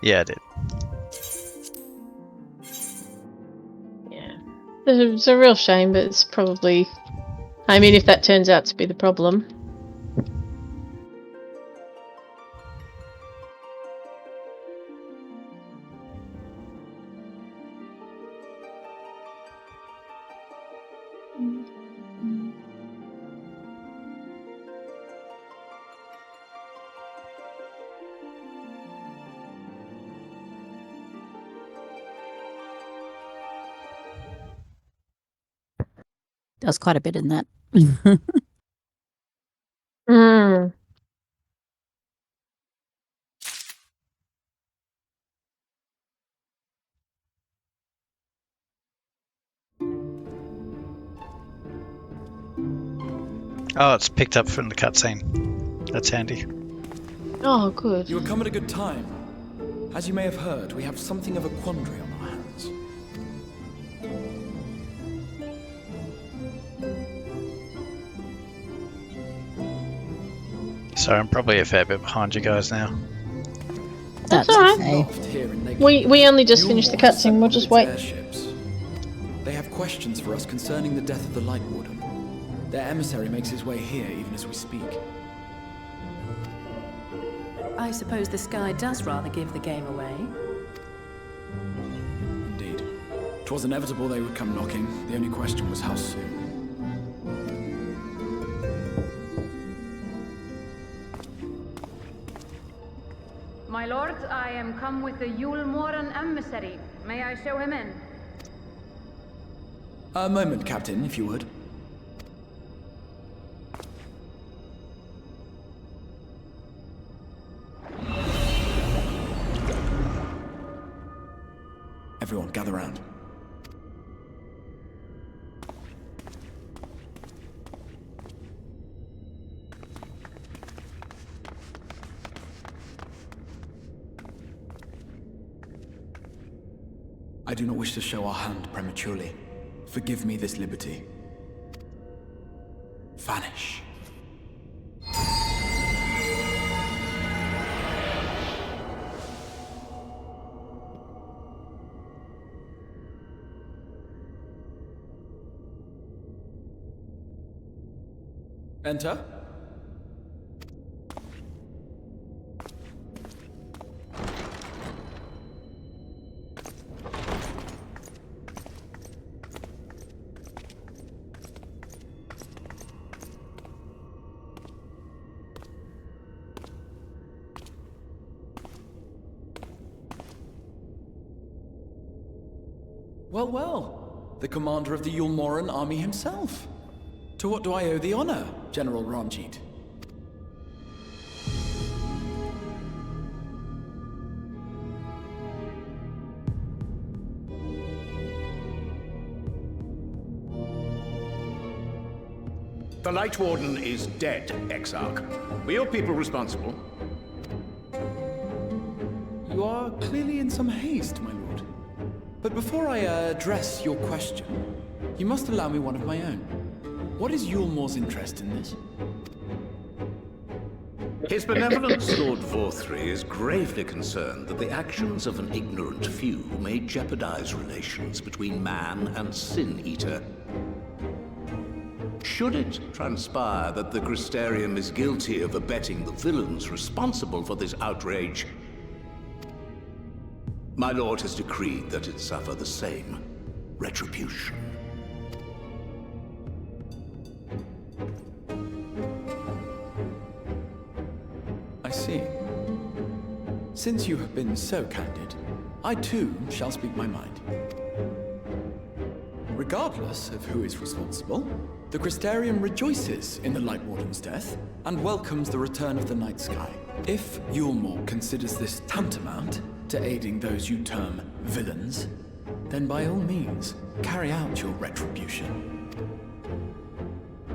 Yeah, I did. Yeah. It's a real shame, but it's probably... I mean, if that turns out to be the problem. Does quite a bit in that. Mm. Oh, it's picked up from the cutscene. That's handy. Oh, good. You have come at a good time. As you may have heard, we have something of a quandary on our hands. So I'm probably a fair bit behind you guys now. That's alright. We only just finished the cutscene, we'll just wait. Airships. They have questions for us concerning the death of the Light Warden. Their emissary makes his way here even as we speak. I suppose the sky does rather give the game away. Indeed. 'Twas inevitable they would come knocking. The only question was how soon. My lord, I am come with the Yulmoran emissary. May I show him in? A moment, Captain, if you would. Everyone, gather round. I do not wish to show our hand prematurely. Forgive me this liberty. Vanish. Enter. Well, well. The commander of the Yulmoran army himself. To what do I owe the honor, General Ranjit? The Light Warden is dead, Exarch. Were your people responsible? You are clearly in some haste, my lord. But before I address your question, you must allow me one of my own. What is Yulmor's interest in this? His benevolence, Lord Vorthry, is gravely concerned that the actions of an ignorant few may jeopardize relations between man and Sin Eater. Should it transpire that the Crystarium is guilty of abetting the villains responsible for this outrage, my lord has decreed that it suffer the same retribution. I see. Since you have been so candid, I too shall speak my mind. Regardless of who is responsible, the Crystarium rejoices in the Light Warden's death and welcomes the return of the night sky. If Yulmor considers this tantamount to aiding those you term villains, then by all means, carry out your retribution.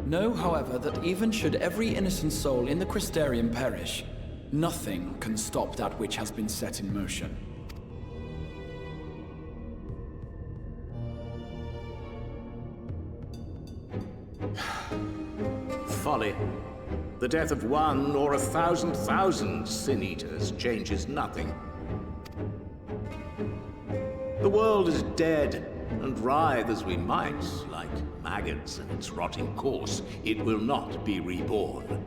Know, however, that even should every innocent soul in the Crystarium perish, nothing can stop that which has been set in motion. Folly. The death of one or 1,000,000 Sin Eaters changes nothing. The world is dead, and writhe as we might, like maggots in its rotting course, it will not be reborn.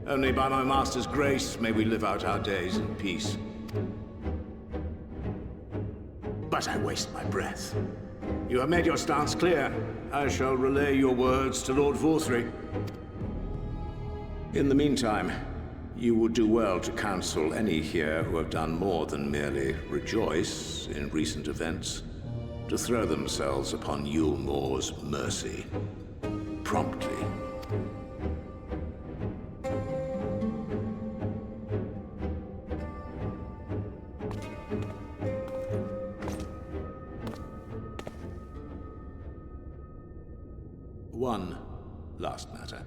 Only by my master's grace may we live out our days in peace. But I waste my breath. You have made your stance clear. I shall relay your words to Lord Vorthry. In the meantime, you would do well to counsel any here who have done more than merely rejoice in recent events, to throw themselves upon Yulmore's mercy. Promptly. One last matter.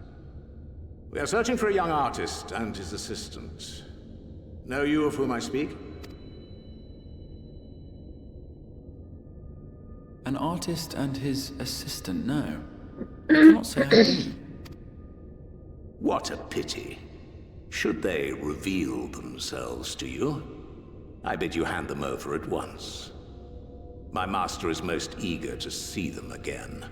We are searching for a young artist and his assistant. Know you of whom I speak? An artist and his assistant, no. I cannot say I do. What a pity. Should they reveal themselves to you, I bid you hand them over at once. My master is most eager to see them again.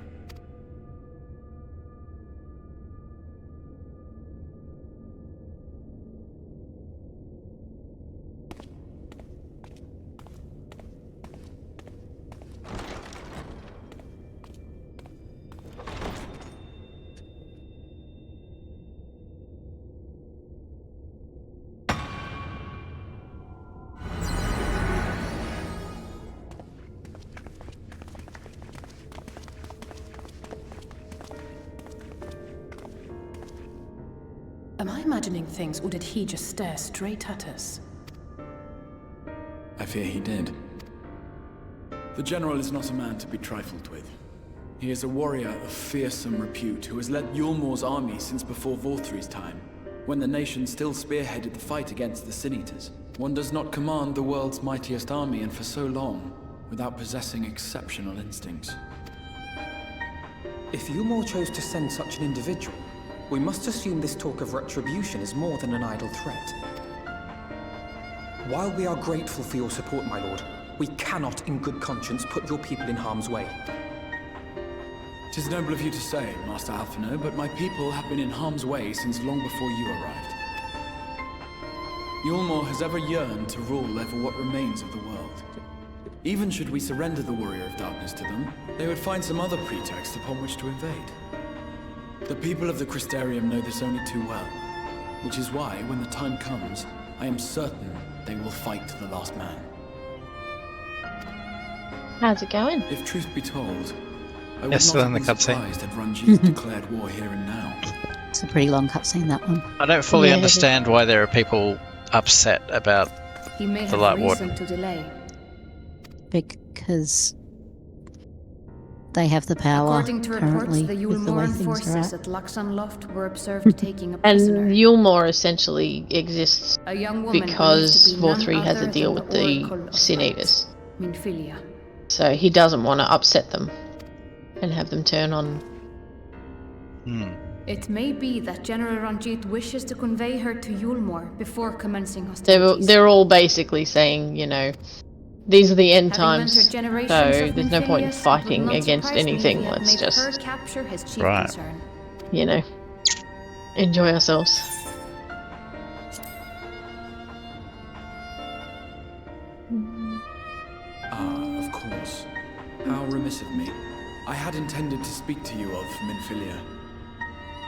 Am I imagining things, or did he just stare straight at us? I fear he did. The General is not a man to be trifled with. He is a warrior of fearsome repute who has led Yulmore's army since before Vorthry's time, when the nation still spearheaded the fight against the Sin-Eaters. One does not command the world's mightiest army, and for so long, without possessing exceptional instincts. If Yulmore chose to send such an individual, we must assume this talk of retribution is more than an idle threat. While we are grateful for your support, my lord, we cannot in good conscience put your people in harm's way. It is noble of you to say, Master Alphino, but my people have been in harm's way since long before you arrived. Yulmore has ever yearned to rule over what remains of the world. Even should we surrender the Warrior of Darkness to them, they would find some other pretext upon which to invade. The people of the Crystarium know this only too well, which is why, when the time comes, I am certain they will fight to the last man. How's it going? If truth be told, I would Yes, still not in have the been cutscene. surprised had Runji's declared war here and now. It's a pretty long cutscene, that one. I don't fully Yeah. understand why there are people upset about He may The have Light reason Warden. to delay. Because they have the power According to reports, currently the with the way Yulmoran things are forces at. at Luxon Loft were observed taking a And prisoner. Yulmore essentially exists A young woman because believed to be none Vorthry has a other deal than with the Oracle of Sin-Eaters. Light, Minfilia. So he doesn't want to upset them and have them turn on. It may be that General Ranjit wishes to convey her to Yulmore before commencing hostilities. They're all basically saying, you know, these are the end Having times, mentored generations so of there's no point in Minfilias, it would fighting not against surprise me if anything. he had Let's made her just, capture his chief Right. concern. you know, enjoy ourselves. Ah, of course. How remiss of me. I had intended to speak to you of Minfilia.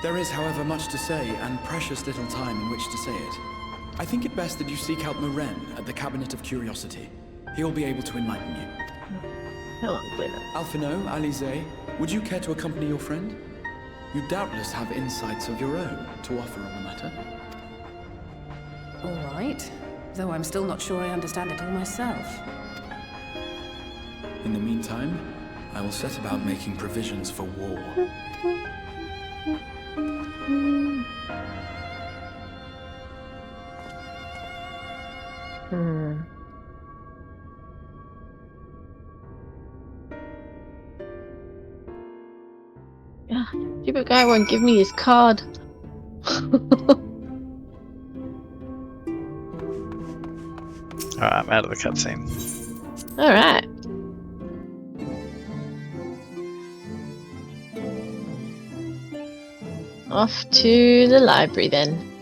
There is, however, much to say, and precious little time in which to say it. I think it best that you seek out Moren at the Cabinet of Curiosity. He'll be able to enlighten you. How long has it been? Alphino, Alize, would you care to accompany your friend? You doubtless have insights of your own to offer on the matter. All right. Though I'm still not sure I understand it all myself. In the meantime, I will set about making provisions for war. Ah, stupid guy won't give me his card. Alright, I'm out of the cutscene. Alright. Off to the library then.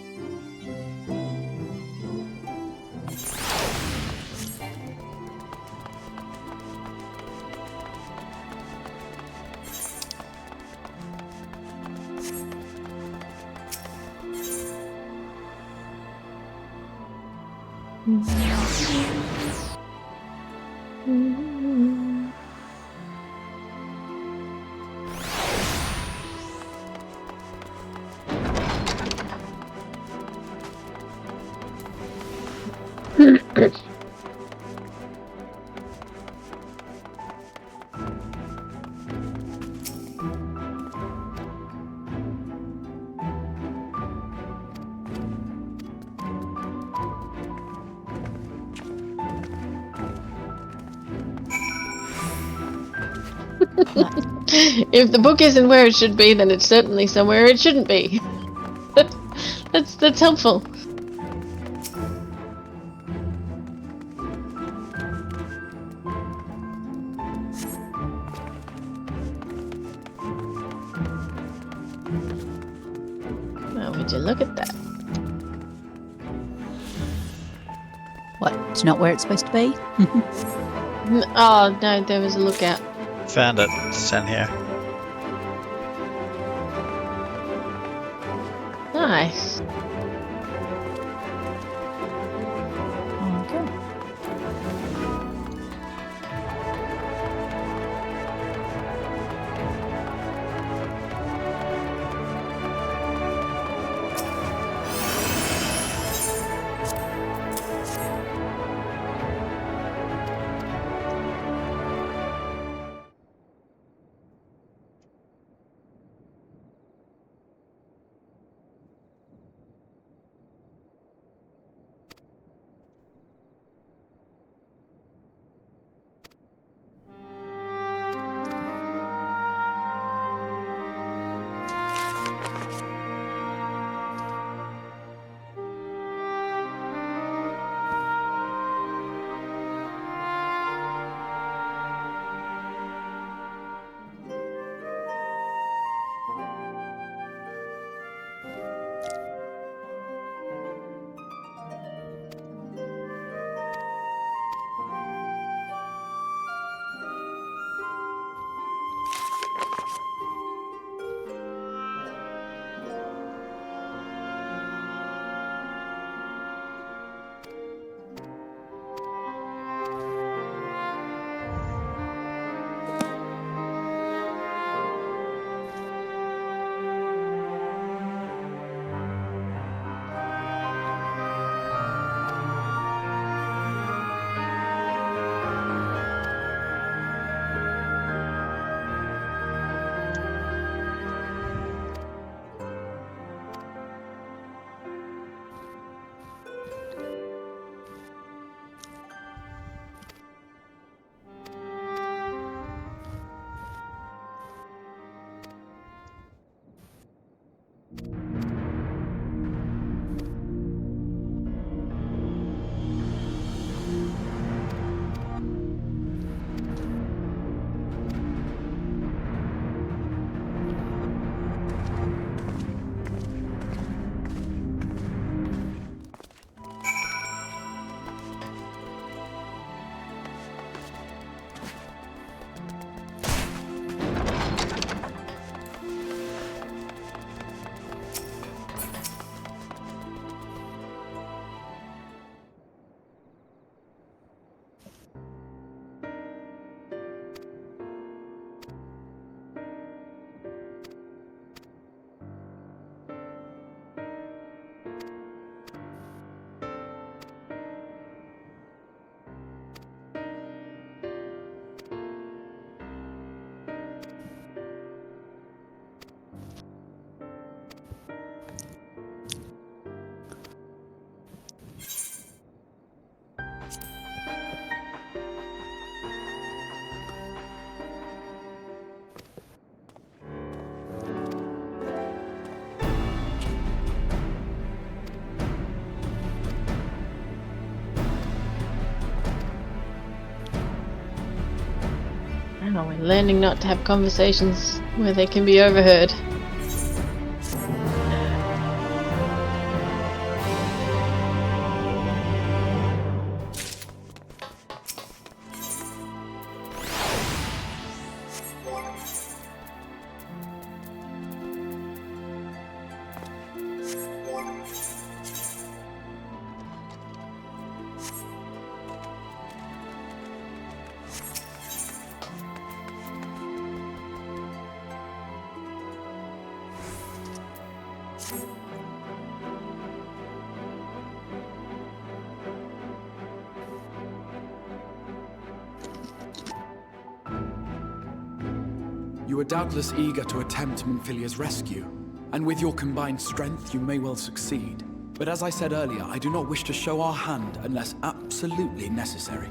If the book isn't where it should be, then it's certainly somewhere it shouldn't be. That's helpful. Well, would you look at that? What? It's not where it's supposed to be? Oh no, there was a lookout. Found it. It's down here. Nice. Okay. Oh, we're learning not to have conversations where they can be overheard. You are doubtless eager to attempt Minfilia's rescue, and with your combined strength, you may well succeed. But as I said earlier, I do not wish to show our hand unless absolutely necessary.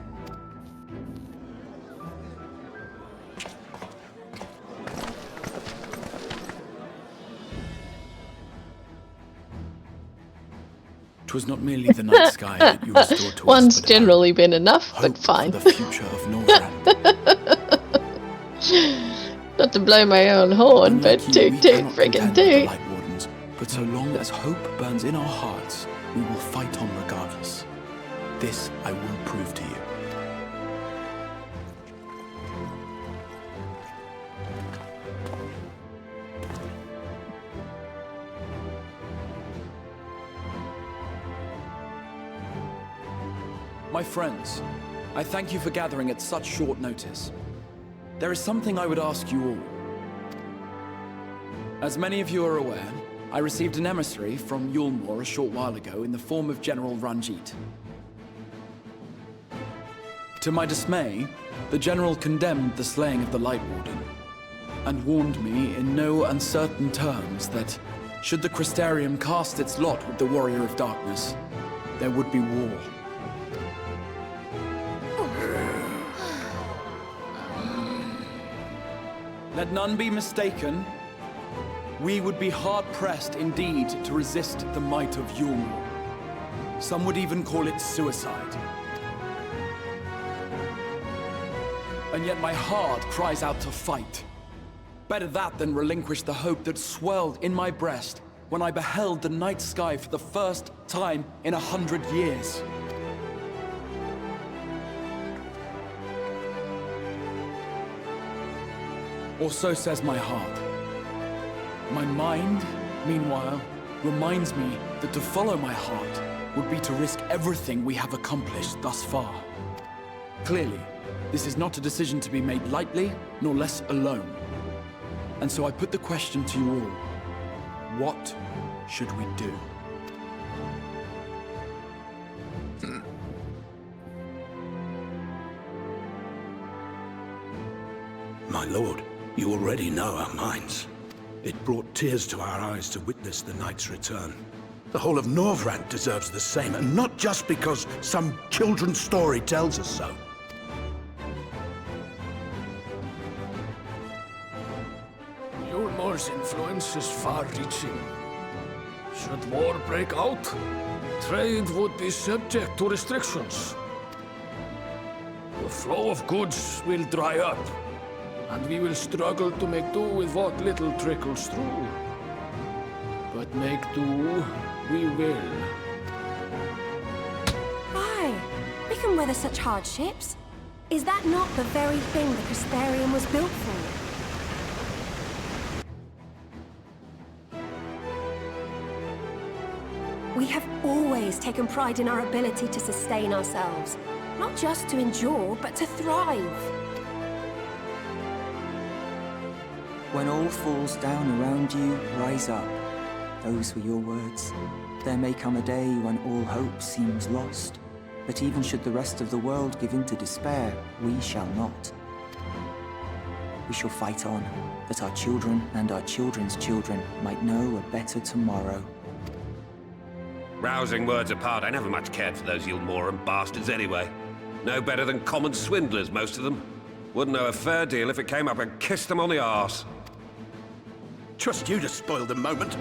Twas not merely the night sky that you restored to us. One's but generally been enough, hope but fine. for the future of Northrend. Not to blow my own horn, but Unlike you, toot we toot cannot friggin' contend with the toot. Light Wardens, but so long as hope burns in our hearts, we will fight on regardless. This I will prove to you. My friends, I thank you for gathering at such short notice. There is something I would ask you all. As many of you are aware, I received an emissary from Yulmore a short while ago in the form of General Ranjit. To my dismay, the General condemned the slaying of the Light Warden, and warned me in no uncertain terms that, should the Crystarium cast its lot with the Warrior of Darkness, there would be war. Let none be mistaken. We would be hard-pressed indeed to resist the might of Yulmore. Some would even call it suicide. And yet my heart cries out to fight. Better that than relinquish the hope that swelled in my breast when I beheld the night sky for the first time in 100 years. Or so says my heart. My mind, meanwhile, reminds me that to follow my heart would be to risk everything we have accomplished thus far. Clearly, this is not a decision to be made lightly, nor less alone. And so I put the question to you all. What should we do? My lord, you already know our minds. It brought tears to our eyes to witness the knight's return. The whole of Northrend deserves the same, and not just because some children's story tells us so. Yulmore's influence is far-reaching. Should war break out, trade would be subject to restrictions. The flow of goods will dry up, and we will struggle to make do with what little trickles through. But make do, we will. Why? We can weather such hardships. Is that not the very thing the Crystarium was built for? We have always taken pride in our ability to sustain ourselves. Not just to endure, but to thrive. When all falls down around you, rise up. Those were your words. There may come a day when all hope seems lost. But even should the rest of the world give in to despair, we shall not. We shall fight on, that our children and our children's children might know a better tomorrow. Rousing words apart, I never much cared for those Yulmoran bastards anyway. No better than common swindlers, most of them. Wouldn't know a fair deal if it came up and kissed them on the arse. Trust you to spoil the moment.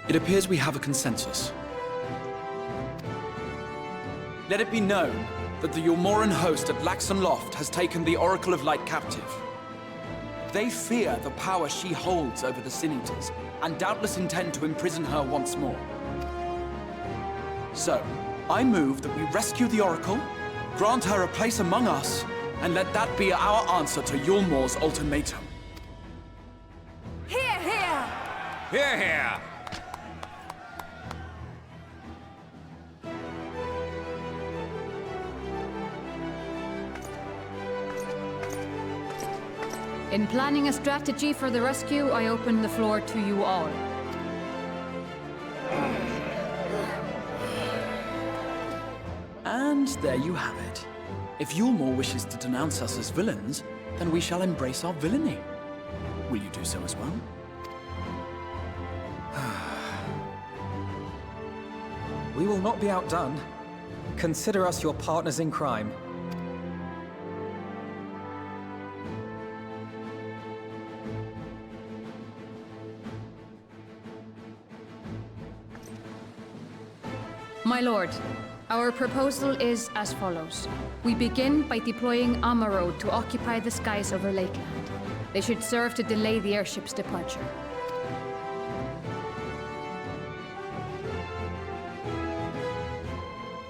It appears we have a consensus. Let it be known that the Yulmoran host at Laxon Loft has taken the Oracle of Light captive. They fear the power she holds over the Sin Eaters, and doubtless intend to imprison her once more. So, I move that we rescue the Oracle, grant her a place among us, and let that be our answer to Yulmore's ultimatum. Hear, hear! Hear, hear! In planning a strategy for the rescue, I open the floor to you all. And there you have it. If Yulmore wishes to denounce us as villains, then we shall embrace our villainy. Will you do so as well? We will not be outdone. Consider us your partners in crime. My lord, our proposal is as follows. We begin by deploying Amarode to occupy the skies over Lakeland. They should serve to delay the airship's departure.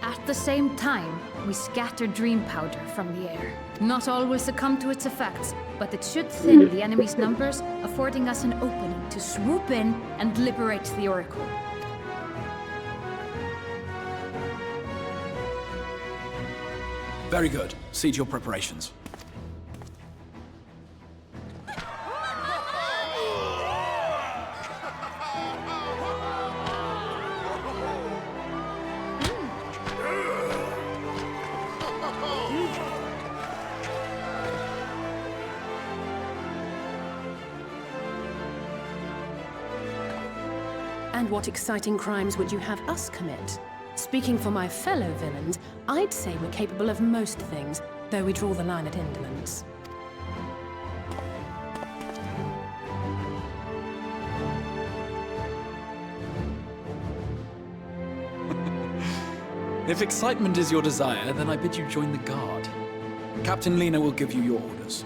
At the same time, we scatter dream powder from the air. Not all will succumb to its effects, but it should thin the enemy's numbers, affording us an opening to swoop in and liberate the Oracle. Very good. See to your preparations. And what exciting crimes would you have us commit? Speaking for my fellow villains, I'd say we're capable of most things, though we draw the line at indolence. If excitement is your desire, then I bid you join the guard. Captain Lena will give you your orders.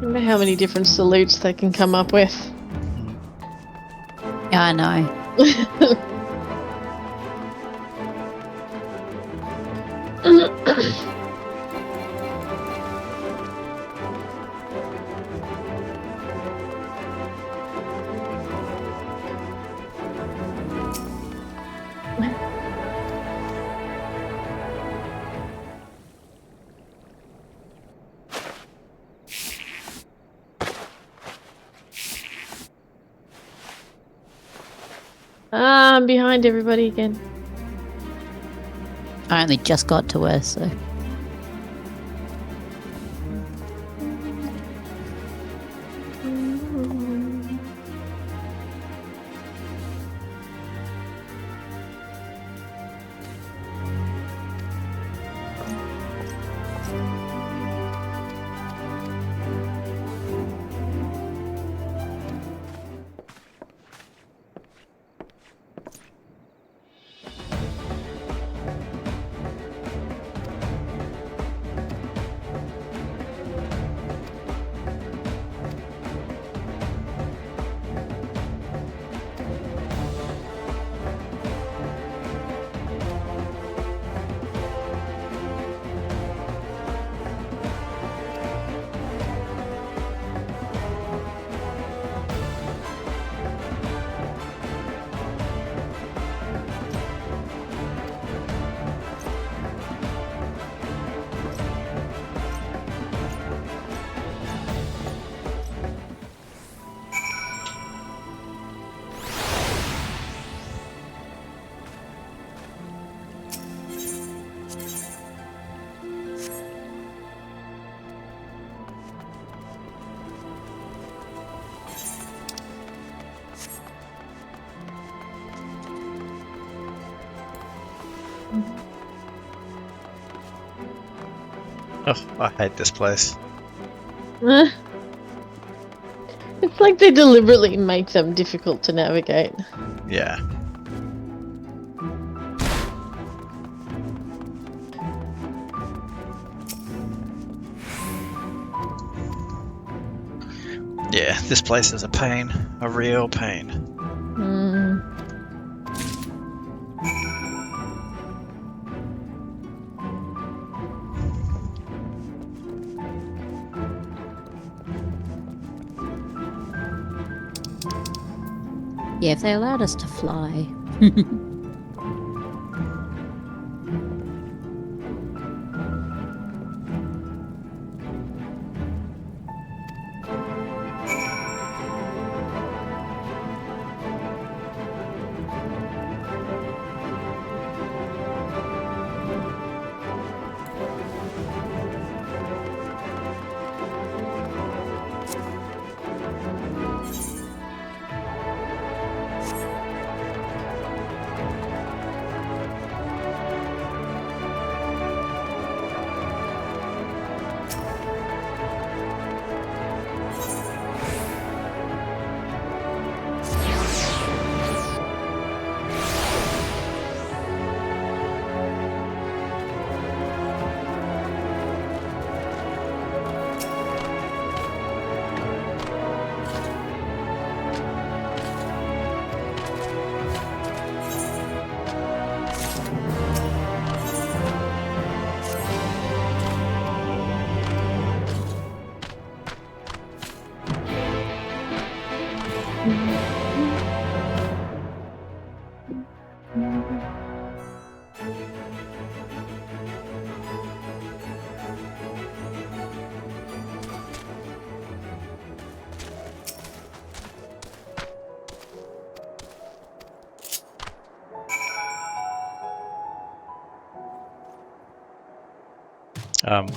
Remember how many different salutes they can come up with? Yeah, I know. I'm behind everybody again. I only just got to her, so. Oh, I hate this place. It's like they deliberately make them difficult to navigate. Yeah. Yeah, this place is a pain. A real pain. Yeah, if they allowed us to fly.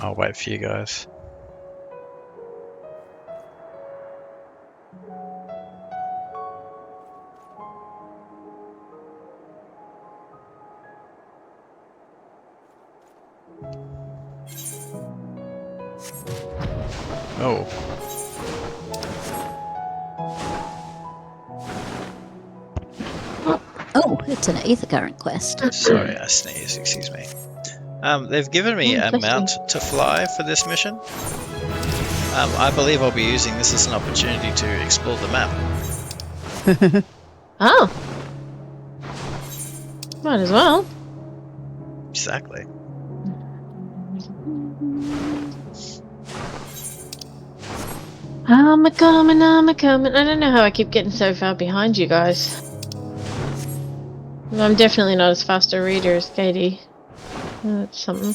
I'll wait for you guys. Oh. Oh, it's an Aether Current quest. Sorry, I sneezed, excuse me. They've given me a mount to fly for this mission. I believe I'll be using this as an opportunity to explore the map. Oh. Might as well. Exactly. I'm a coming. I don't know how I keep getting so far behind you guys. I'm definitely not as fast a reader as Katie. That's something.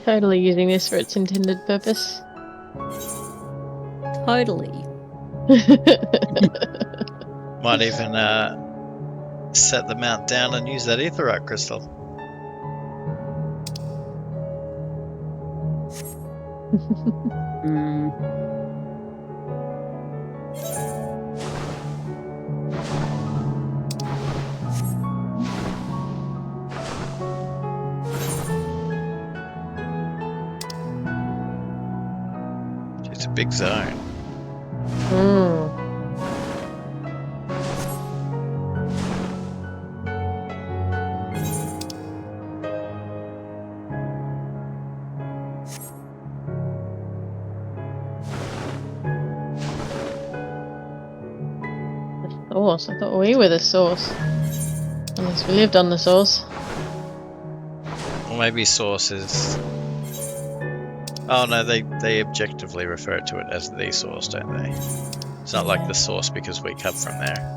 Totally using this for its intended purpose. Totally. Might even set the mount down and use that aetherite crystal. big zone. Hmm. The source. I thought we were the source. Unless we lived on the source. Or maybe source is... Oh no, they objectively refer to it as the source, don't they? It's not like the source because we come from there.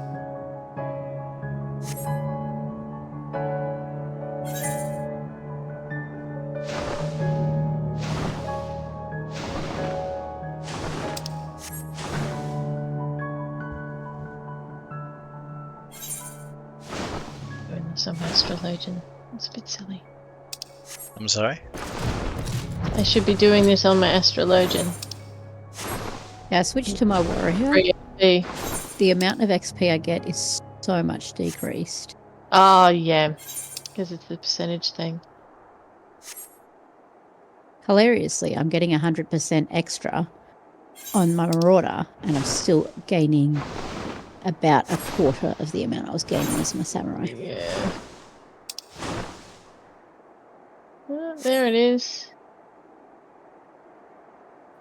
Some astrologian. It's a bit silly. I'm sorry? I should be doing this on my astrologian. Yeah, I switched to my warrior. The amount of XP I get is so much decreased. Oh, yeah. Because it's the percentage thing. Hilariously, I'm getting 100% extra on my marauder, and I'm still gaining about a quarter of the amount I was gaining as my samurai. Yeah. Well, there it is.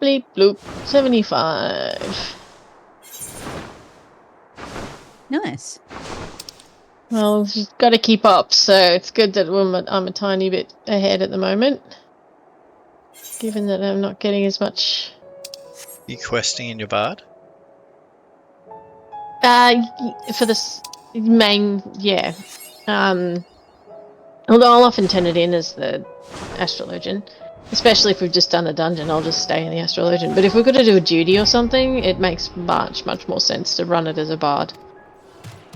Bleep bloop. 75. Nice. Well, she's got to keep up, so it's good that I'm a tiny bit ahead at the moment. Given that I'm not getting as much... You questing in your bard? For the main, yeah. Although I'll often turn it in as the astrologian. Especially if we've just done a dungeon, I'll just stay in the astrologian. But if we're going to do a duty or something, it makes much more sense to run it as a bard.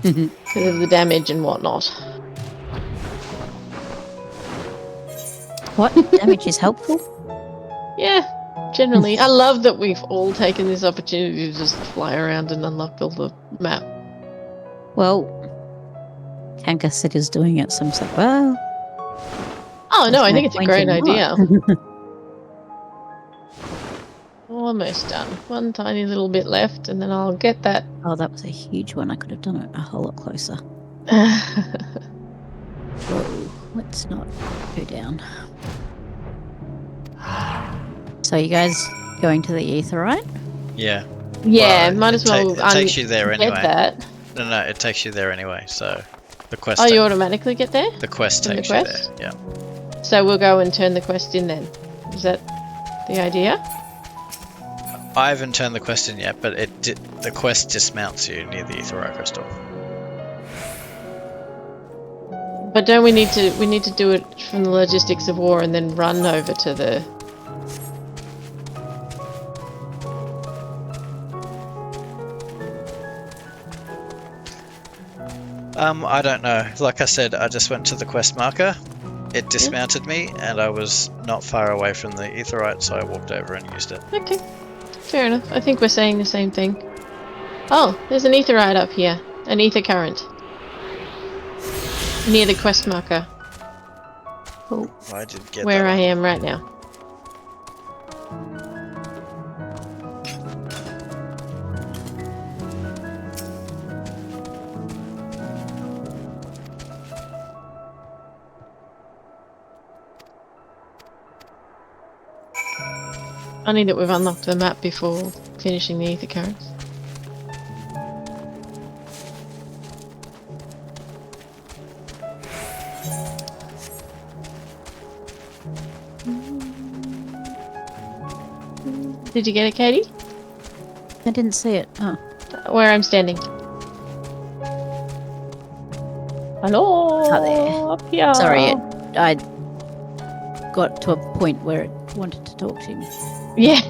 Because of the damage and whatnot. What? Damage is helpful? Yeah, generally. I love that we've all taken this opportunity to just fly around and unlock all the map. Well, Kanka said he's doing it, so I'm just like, well... Oh, no, I think it's a great not. idea. Almost done. One tiny little bit left, and then I'll get that. Oh, that was a huge one. I could have done it a whole lot closer. Whoa, let's not go down. So you guys going to the Aetheryte? Yeah. Yeah, well, might as well. It takes you there anyway. Get that. No, it takes you there anyway. So the quest. Oh, you automatically get there? The quest In takes the you quest? there. Yeah. So we'll go and turn the quest in then. Is that the idea? I haven't turned the quest in yet, but the quest dismounts you near the Aetheryte crystal. But don't we need to do it from the logistics of war and then run over to the... I don't know. Like I said, I just went to the quest marker. It dismounted me, and I was not far away from the Aetheryte, so I walked over and used it. Okay. Fair enough. I think we're saying the same thing. Oh, there's an Aetheryte up here. An ether current. Near the quest marker. Oh, I did get where that I one. am right now. Funny that we've unlocked the map before finishing the ether currents. Did you get it, Katie? I didn't see it. Oh. Where I'm standing. Hello. Oh, there. Up here. Sorry, I got to a point where it wanted to talk to me. Yeah.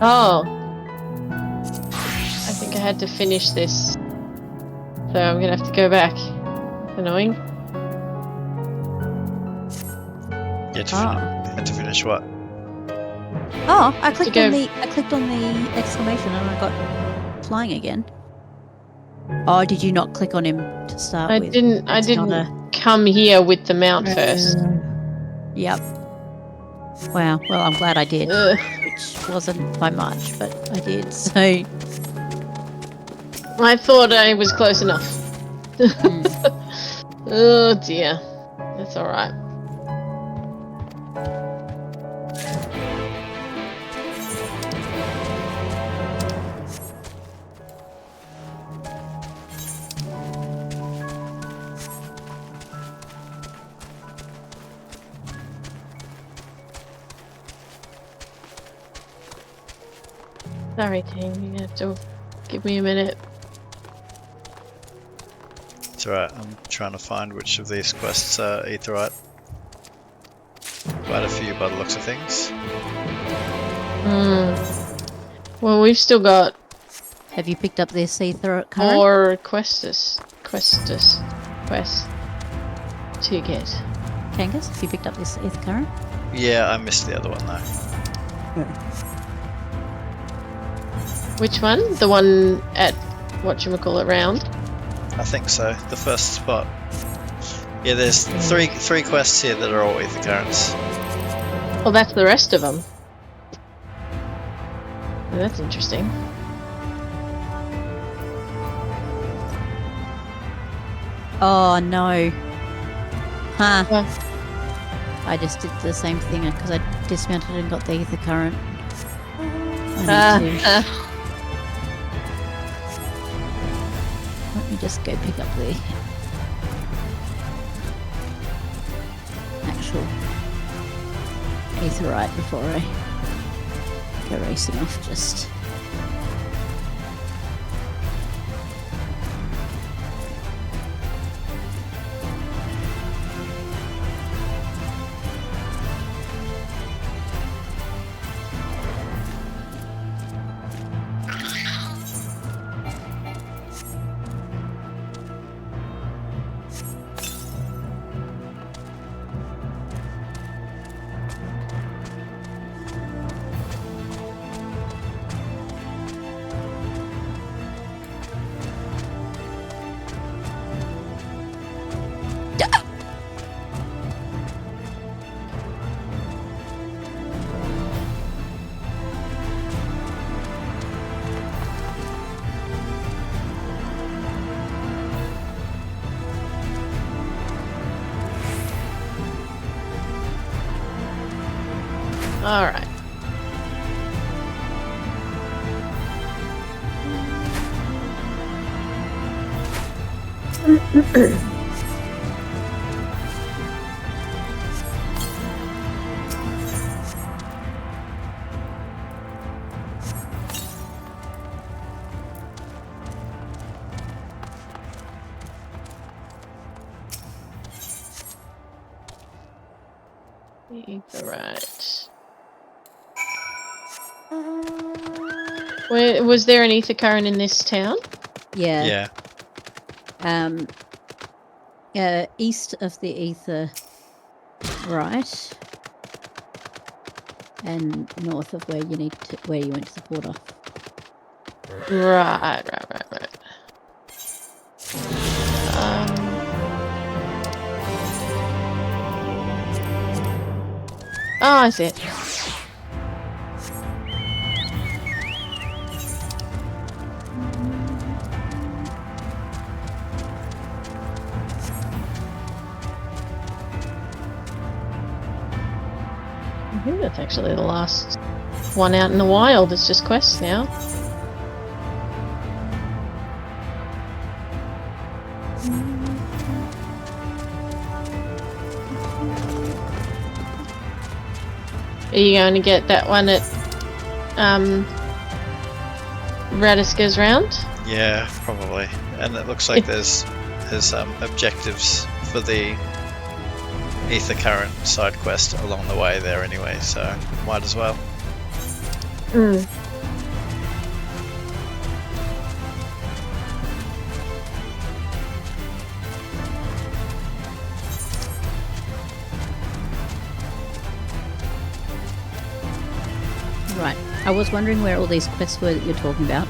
Oh. I think I had to finish this. So I'm gonna have to go back. Annoying. You had to finish what? Oh, I clicked go- on the exclamation and I got flying again. Oh, did you not click on him to start I with? didn't come here with the mount first. Yep. Wow. Well, I'm glad I did. Ugh. Which wasn't by much, but I did. So. I thought I was close enough. Oh dear. That's alright. Sorry, team. You have to give me a minute. It's alright, I'm trying to find which of these quests are aetheryte. Quite a few by the looks of things. Well, we've still got Have you picked up this aetheryte current? 4 quests to get. Kangas, have you picked up this aether current? Yeah, I missed the other one though. Which one? The one at whatchamacallit round? I think so. The first spot. Yeah, there's three quests here that are all ether currents. Well, that's the rest of them. Oh, that's interesting. Oh no. Huh. What? I just did the same thing because I dismounted and got the ether current. Let me just go pick up the actual aetheryte before I go racing off just. All right. Right. Where was there an ether current in this town? Yeah. East of the ether, right, and north of where you went to the port off. Right. Oh, I see it. I think that's actually the last one out in the wild. It's just quests now. Are you going to get that one at Radiska's round? Yeah, probably. And it looks like there's objectives for the ether current side quest along the way there anyway, so might as well. I was wondering where all these quests were that you're talking about.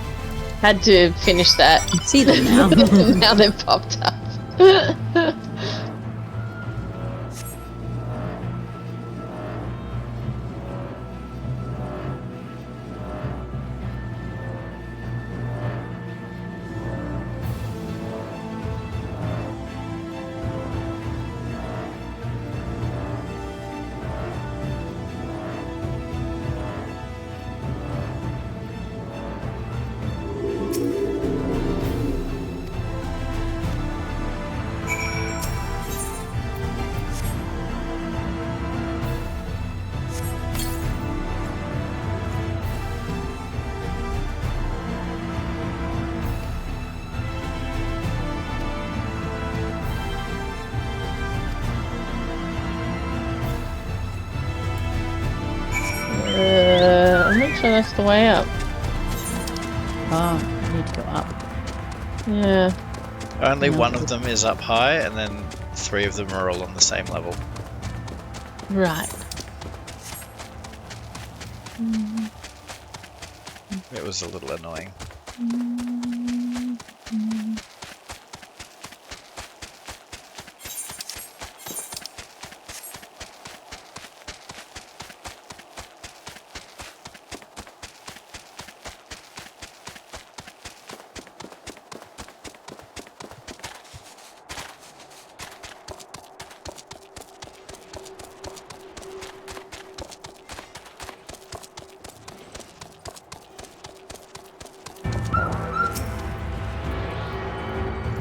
Had to finish that. See them now. Now they've popped up. I'm not sure that's the way up. Oh, I need to go up. Yeah. Only No. one of them is up high, and then 3 of them are all on the same level. Right. It was a little annoying.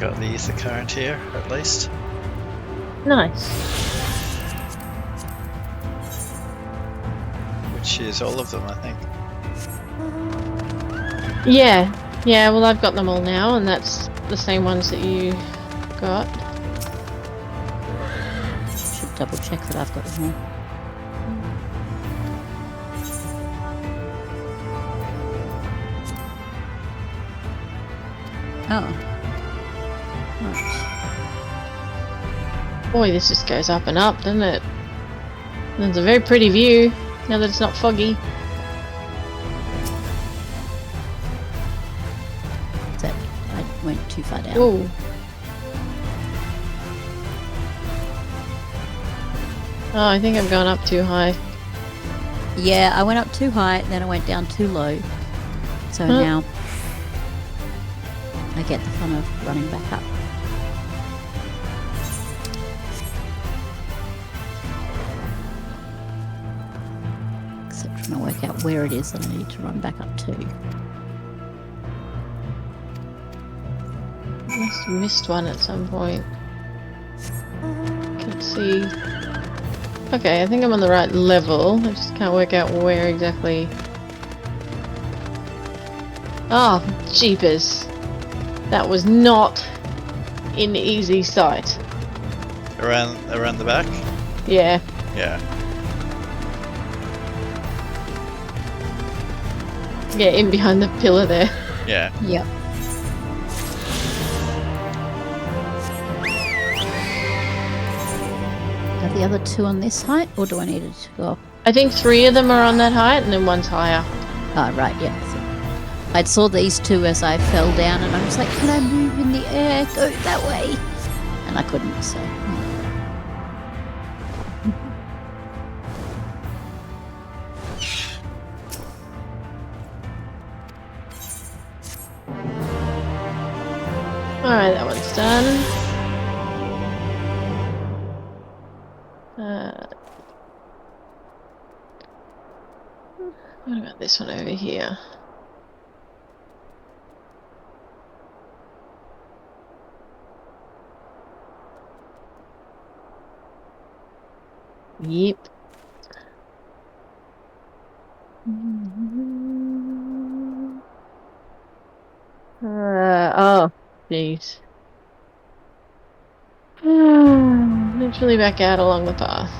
Got the ether current here, at least. Nice. Which is all of them, I think. Yeah. Yeah, well I've got them all now, and that's the same ones that you got. Should double check that I've got them all. Oh. Right. Boy, this just goes up and up, doesn't it? And it's a very pretty view, now that it's not foggy. So I went too far down. Ooh. Oh, I think I've gone up too high. Yeah, I went up too high, then I went down too low. So now I get the fun of running back up. Except trying to work out where it is that I need to run back up to. Must have missed one at some point. Can't see. Okay, I think I'm on the right level. I just can't work out where exactly. Oh, jeepers. That was not in easy sight. Around the back? Yeah. Yeah. Yeah, in behind the pillar there. Yeah. Yep. Are the other two on this height, or do I need it to go up? I think 3 of them are on that height, and then one's higher. Oh, right, yeah. So I saw these two as I fell down, and I was like, can I move in the air? Go that way. And I couldn't, so. Alright, that one's done. What about this one over here? Yep. Oh, jeez. Literally back out along the path.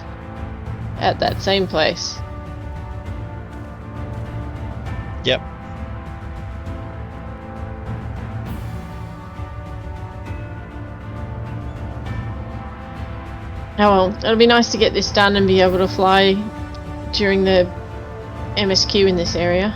At that same place. Yep. Oh well, it'll be nice to get this done and be able to fly during the MSQ in this area.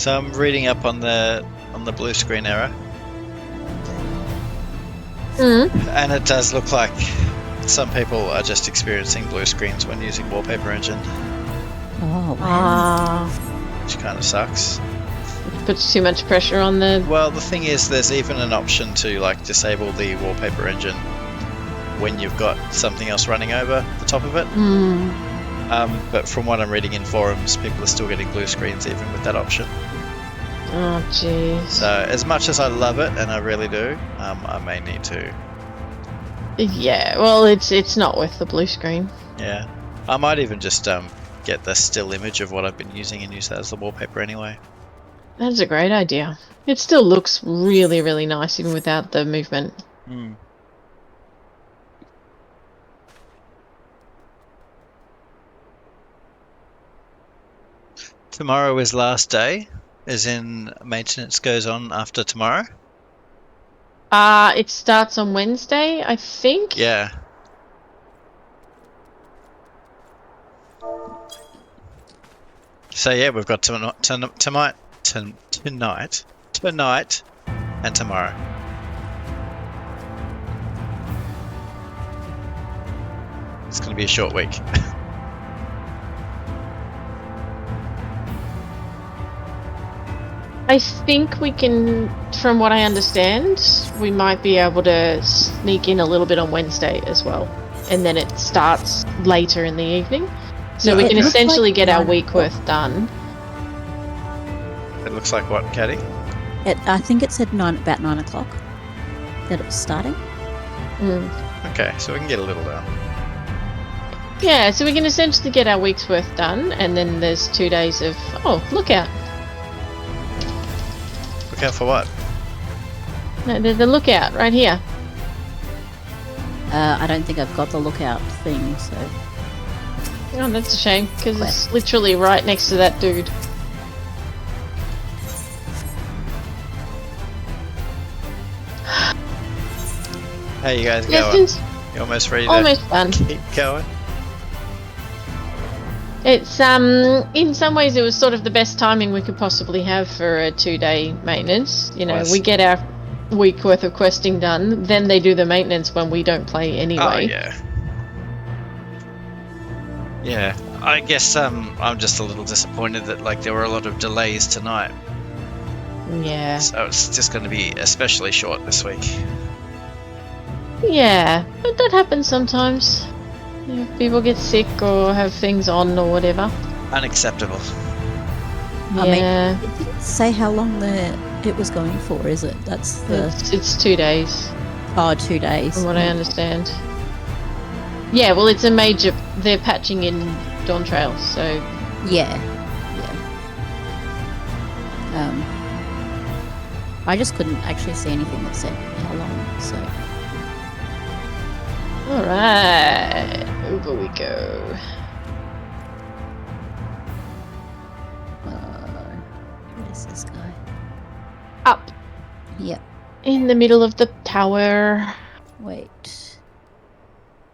So I'm reading up on the blue screen error, and it does look like some people are just experiencing blue screens when using Wallpaper Engine. Oh, wow. Which kind of sucks. Puts too much pressure on the... Well, the thing is, there's even an option to like disable the Wallpaper Engine when you've got something else running over the top of it. But from what I'm reading in forums, people are still getting blue screens even with that option. Oh, jeez. So, as much as I love it, and I really do, I may need to... Yeah, well, it's not worth the blue screen. Yeah. I might even just get the still image of what I've been using and use that as the wallpaper anyway. That's a great idea. It still looks really, really nice even without the movement. Tomorrow is last day, as in maintenance goes on after tomorrow? It starts on Wednesday, I think. Yeah. So yeah, we've got tonight and tomorrow. It's going to be a short week. I think we can, from what I understand, we might be able to sneak in a little bit on Wednesday as well. And then it starts later in the evening. So we can essentially get our week worth done. It looks like what, Caddy? I think it said about 9 o'clock that it was starting. Okay, so we can get a little down. Yeah, so we can essentially get our week's worth done, and then there's 2 days of... Oh, lookout. Lookout for what? No, there's a lookout right here. I don't think I've got the lookout thing, so... Oh, that's a shame, because it's literally right next to that dude. How you guys going? You almost ready almost done. Keep going? It's, in some ways it was sort of the best timing we could possibly have for a 2-day maintenance. You know, we get our week worth of questing done, then they do the maintenance when we don't play anyway. Oh, yeah. Yeah, I guess I'm just a little disappointed that like there were a lot of delays tonight. Yeah. So it's just going to be especially short this week. Yeah, but that happens sometimes. If people get sick or have things on or whatever. Unacceptable. Yeah. I mean, it didn't say how long it was going for, is it? That's the... It's 2 days. Oh, 2 days. From what I understand. Yeah, well, it's a major... They're patching in Dawn Trail, so... Yeah. I just couldn't actually see anything that said how long, so... Alright, over we go. Where is this guy? Up. Yep. In the middle of the tower. Wait.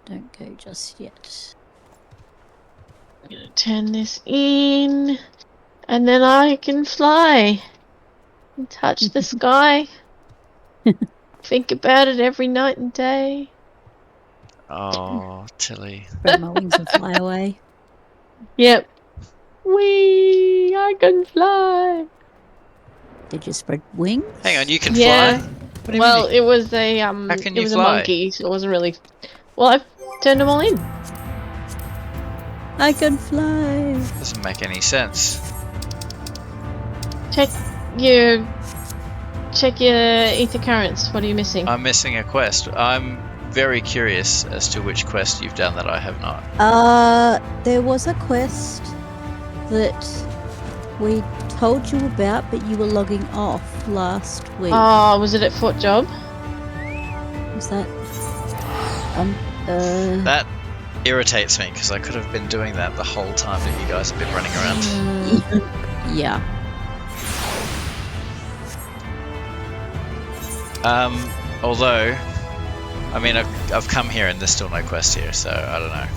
Don't go just yet. I'm gonna turn this in. And then I can fly. And touch the sky. Think about it every night and day. Oh, Tilly. Spread my wings and fly away. Yep. Whee! I can fly. Did you spread wings? Hang on, you can fly? What do you well, mean? it was a How can you it was fly? a monkey, so it wasn't really. Well, I've turned them all in. I can fly. Doesn't make any sense. Check your ether currents. What are you missing? I'm missing a quest. I'm very curious as to which quest you've done that I have not. There was a quest that we told you about, but you were logging off last week. Oh, was it at Fort Job? Was that? That irritates me because I could have been doing that the whole time that you guys have been running around. Yeah. Although, I mean, I've come here and there's still no quest here, so I don't know.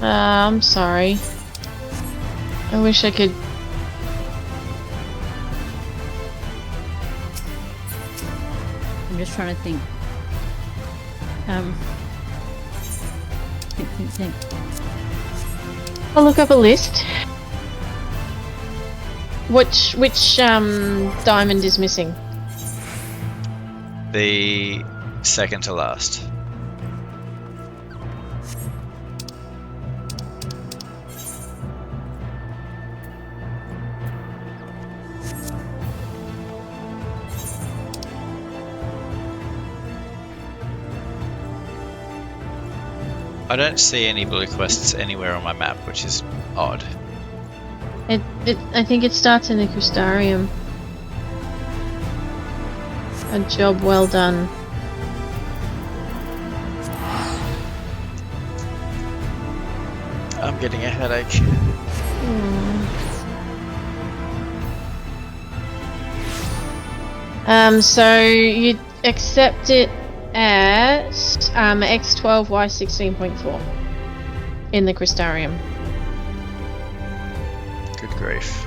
I'm sorry. I wish I could I'm just trying to think. Think. I'll look up a list. Which diamond is missing? The second to last. I don't see any blue quests anywhere on my map, which is odd. I think it starts in the Crystarium. A job well done. I'm getting a headache. So you accept it at X12 Y16.4 in the Crystarium. Good grief.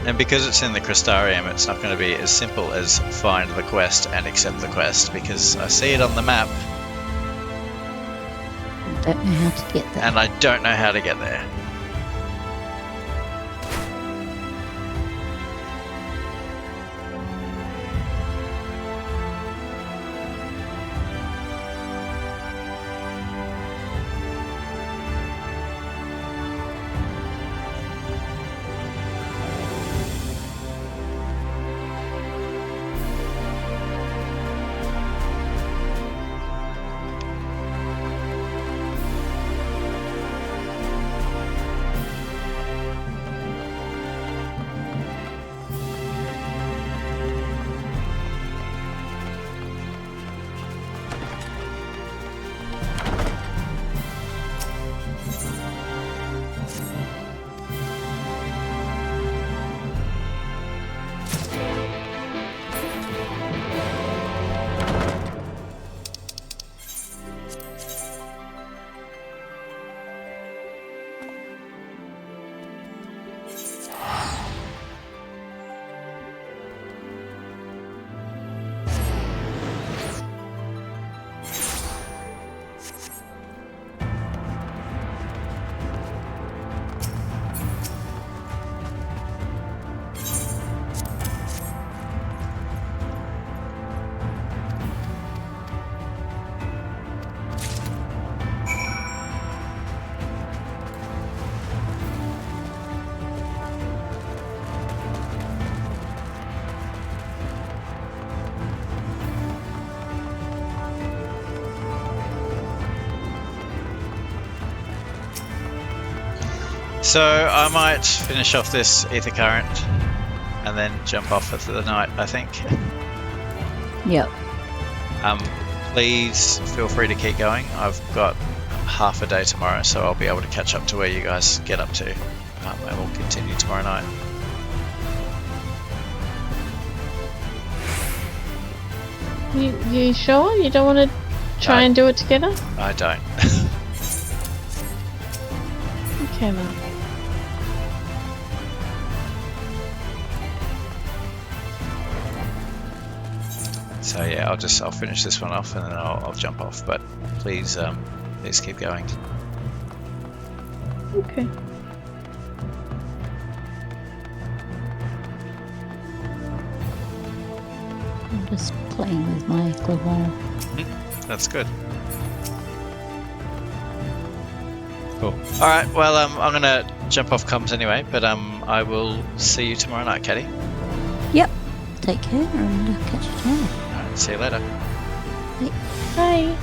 And because it's in the Crystarium, it's not going to be as simple as find the quest and accept the quest, because I see it on the map. I don't know how to get there. And I don't know how to get there. So I might finish off this ether current and then jump off for the night, I think. Yep. Please feel free to keep going. I've got half a day tomorrow, so I'll be able to catch up to where you guys get up to, and we'll continue tomorrow night. You sure? You don't want to try and do it together? I don't. Okay, man. So yeah, I'll finish this one off and then I'll jump off. But please keep going. Okay. I'm just playing with my global. That's good. Cool. All right. Well, I'm gonna jump off comms anyway, but I will see you tomorrow night, Katie. Yep. Take care and catch you tomorrow. All right. See you later. Bye. Bye.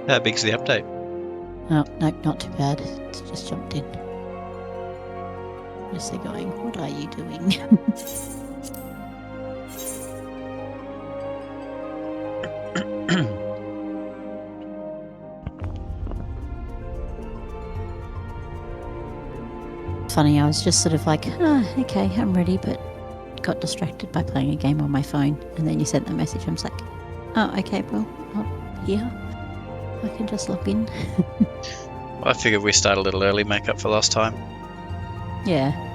How big's the update? Oh, no, not too bad. It's just jumped in. Just they're going, what are you doing? Funny, I was just sort of like, okay, I'm ready, but got distracted by playing a game on my phone. And then you sent the message. I was like, oh, okay, well, here. I can just log in. I figured we start a little early, make up for lost time. Yeah.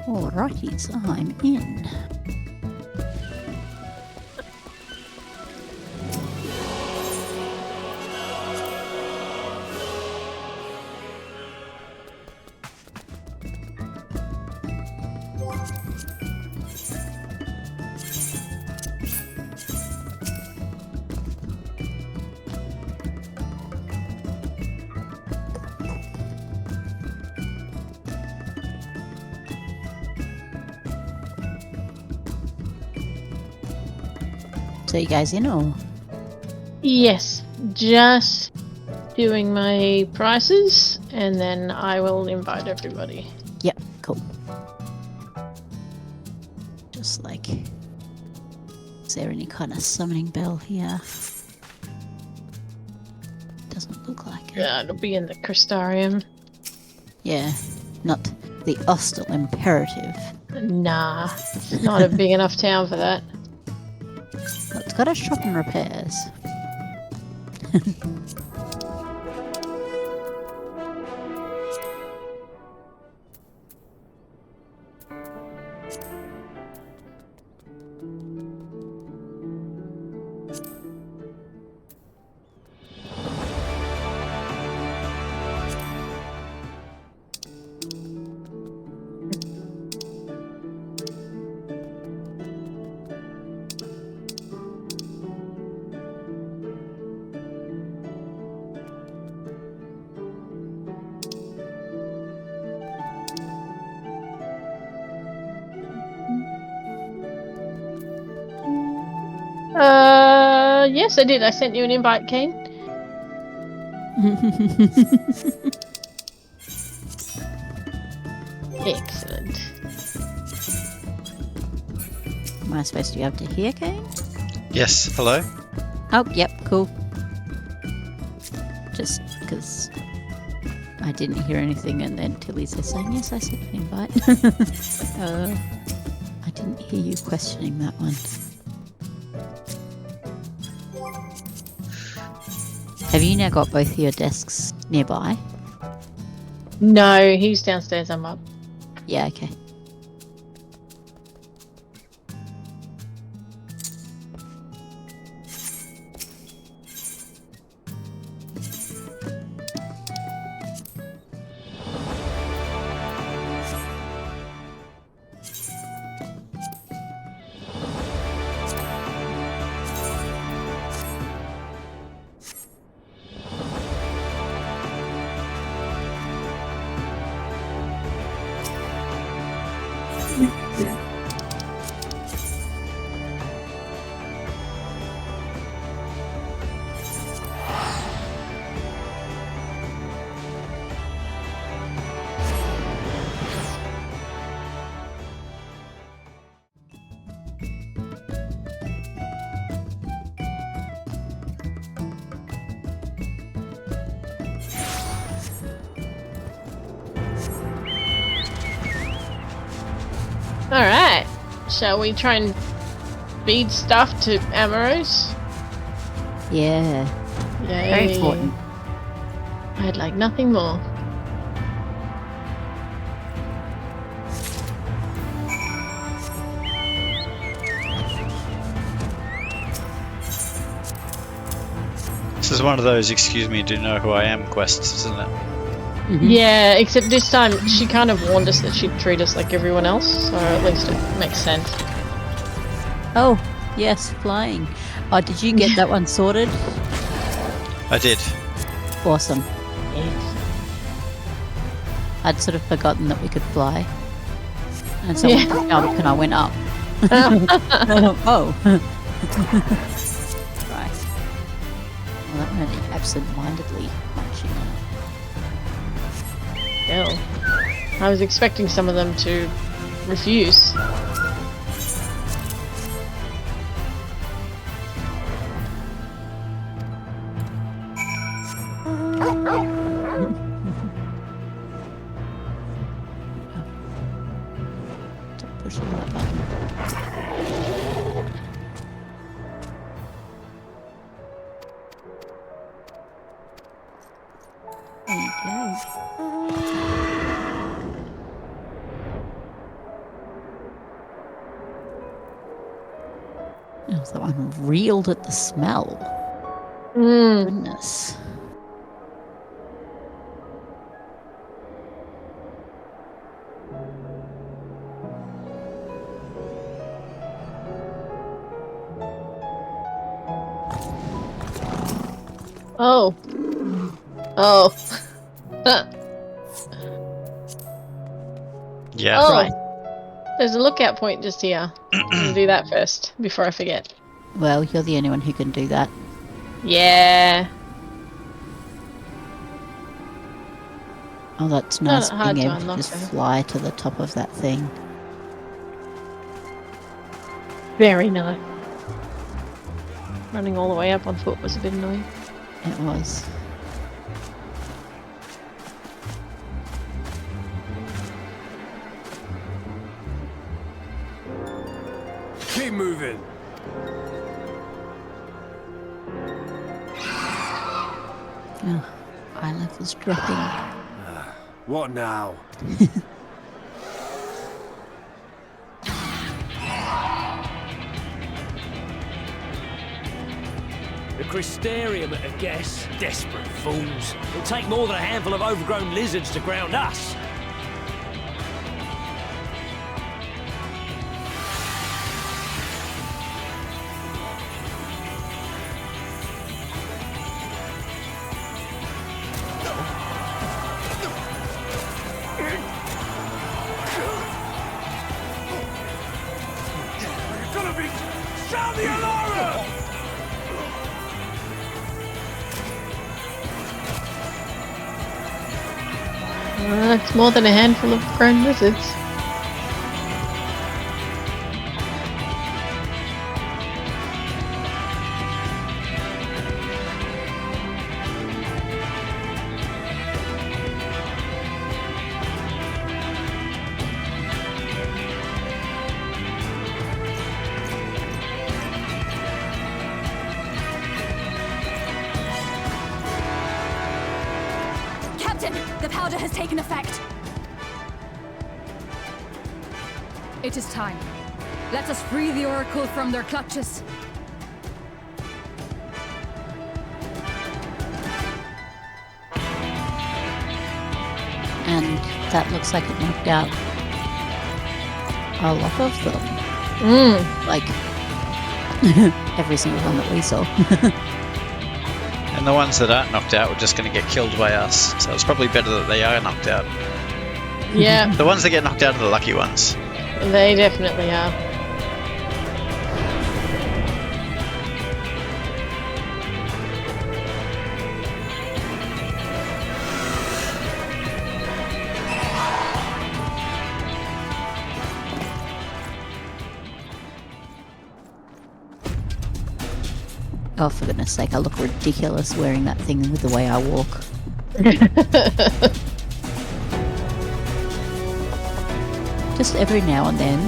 Alrighties, I'm in. So you guys in or? Yes, just doing my prices, and then I will invite everybody. Yep, cool. Just like, is there any kind of summoning bell here? Doesn't look like it. Yeah, it'll be in the Crystarium. Yeah, not the Ostel Imperative. Nah, it's not a big enough town for that. Well, it's got a shop and repairs. Yes, I did. I sent you an invite, Kane. Excellent. Am I supposed to be able to hear Kane? Yes, hello? Oh, yep, cool. Just because I didn't hear anything and then Tilly's just saying, yes, I sent an invite. I didn't hear you questioning that one. Have you now got both of your desks nearby? No, he's downstairs, I'm up. Yeah, okay. Alright. Shall we try and feed stuff to Amaros? Yeah. Yay. Very important. I'd like nothing more. This is one of those "excuse me, do you know who I am" quests, isn't it? Mm-hmm. Yeah, except this time she kind of warned us that she'd treat us like everyone else, so at least it makes sense. Oh, yes, flying. Oh, did you get that one sorted? I did. Awesome. I'd sort of forgotten that we could fly. And so I went up and I went up. Oh. Right. Well, I'm only absent-mindedly munching on it. Hell. I was expecting some of them to refuse. Stop pushing that button. There you go. Oh, so I'm reeled at the smell. Goodness. Oh. Oh. Yeah. Oh. Right. There's a lookout point just here. I'm gonna do that first, before I forget. Well, you're the only one who can do that. Yeah. Oh, that's nice Not hard being to able to unlock, just though. fly to the top of that thing. Very nice. Running all the way up on foot was a bit annoying. It was. Keep moving. Oh, eye level's dropping. What now? The Crystarium at a guess. Desperate fools. It'll take more than a handful of overgrown lizards to ground us. Sound the alarm! It's more than a handful of grown lizards. Captain, the powder has taken effect. It is time. Let us free the Oracle from their clutches. And that looks like it knocked out a lot of them. Like, every single one that we saw. And the ones that aren't knocked out were just going to get killed by us. So it's probably better that they are knocked out. Yeah, The ones that get knocked out are the lucky ones. they definitely are. Oh, for goodness sake, I look ridiculous wearing that thing with the way I walk. Just every now and then,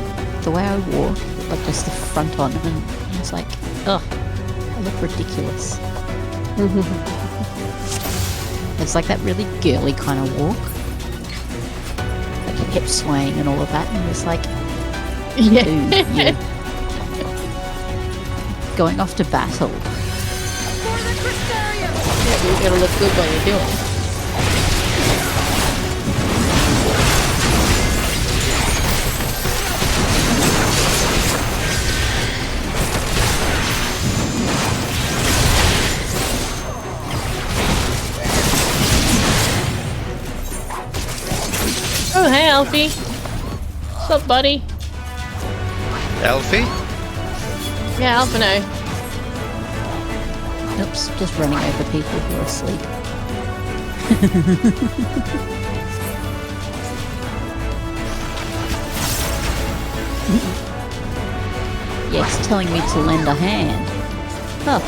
the way I walk, like just the front on, and it's like, ugh, I look ridiculous. It's like that really girly kind of walk, like hip swaying and all of that, and it's like, Yeah. dude, you're going off to battle. Yeah, but you gotta look good while you're doing it. Oh, hey, Alfie. What's up, buddy? Alfie? Yeah, Alphino. Oops, just running over people who are asleep. Yes, telling me to lend a hand. Oh.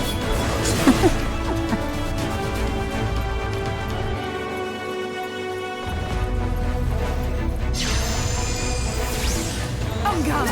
On guard!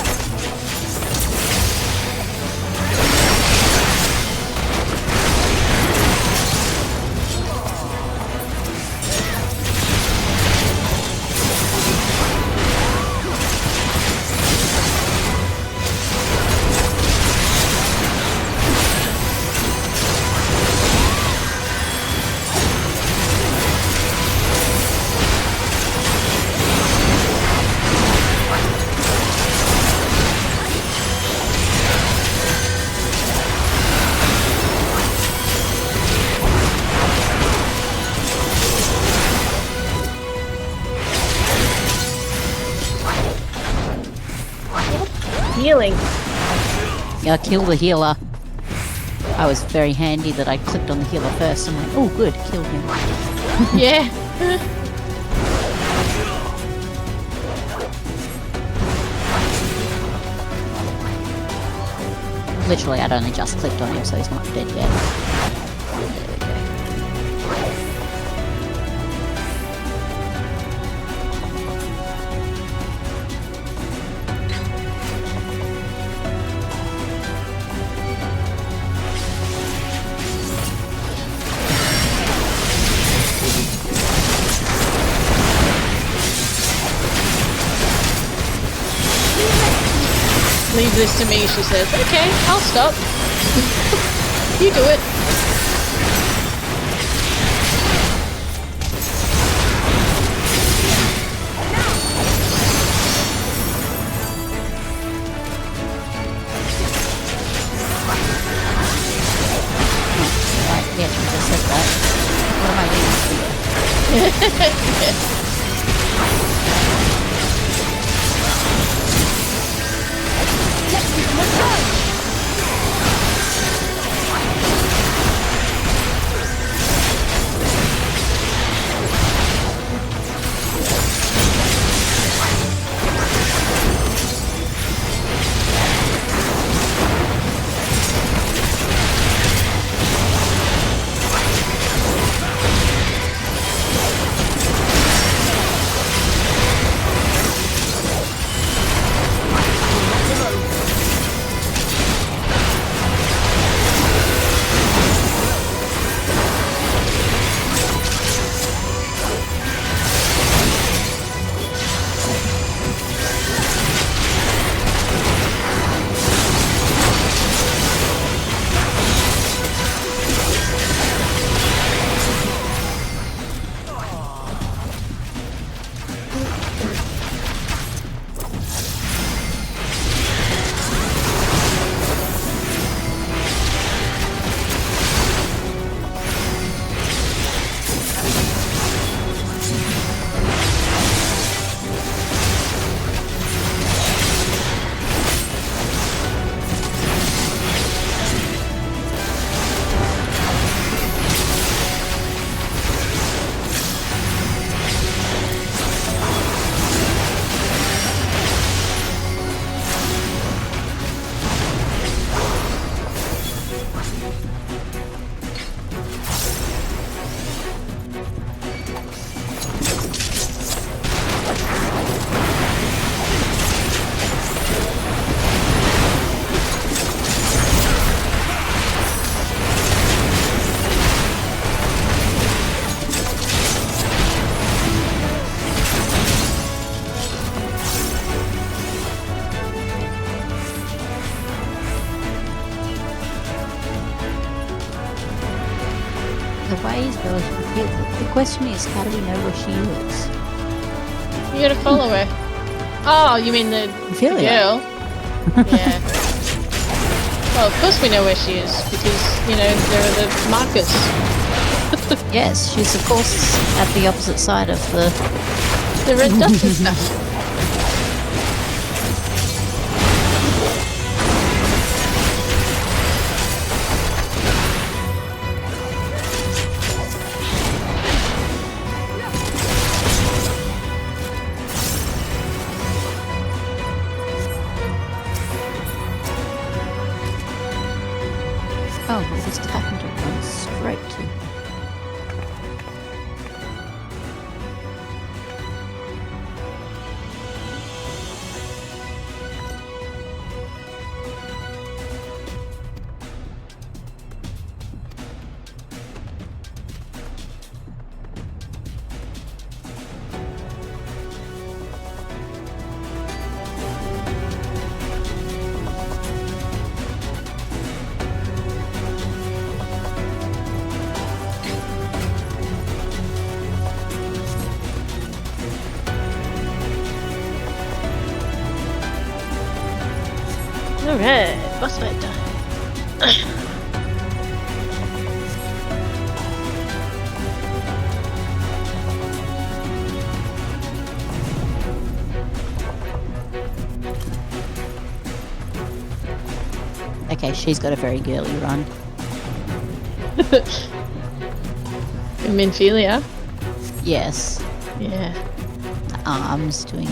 Healing. Yeah, kill the healer. I was very handy that I clicked on the healer first. I'm like, oh good, kill him. Yeah. Literally, I'd only just clicked on him, so he's not dead yet. There we go. Leave this to me, she says. Okay, I'll stop. You do it. Right, yeah, you just said that. What am I doing here? Yeah, the question is, how do we know where she is? You gotta follow her. Oh, you mean the Ophelia. girl? Yeah. Well, of course we know where she is, because, you know, there are the markers. Yes, she's of course at the opposite side of the red dots and stuff. Oh, we just happened to run straight to. Alright, boss fight time. Okay, she's got a very girly run. Minfilia? Yes. Yeah. The arms doing.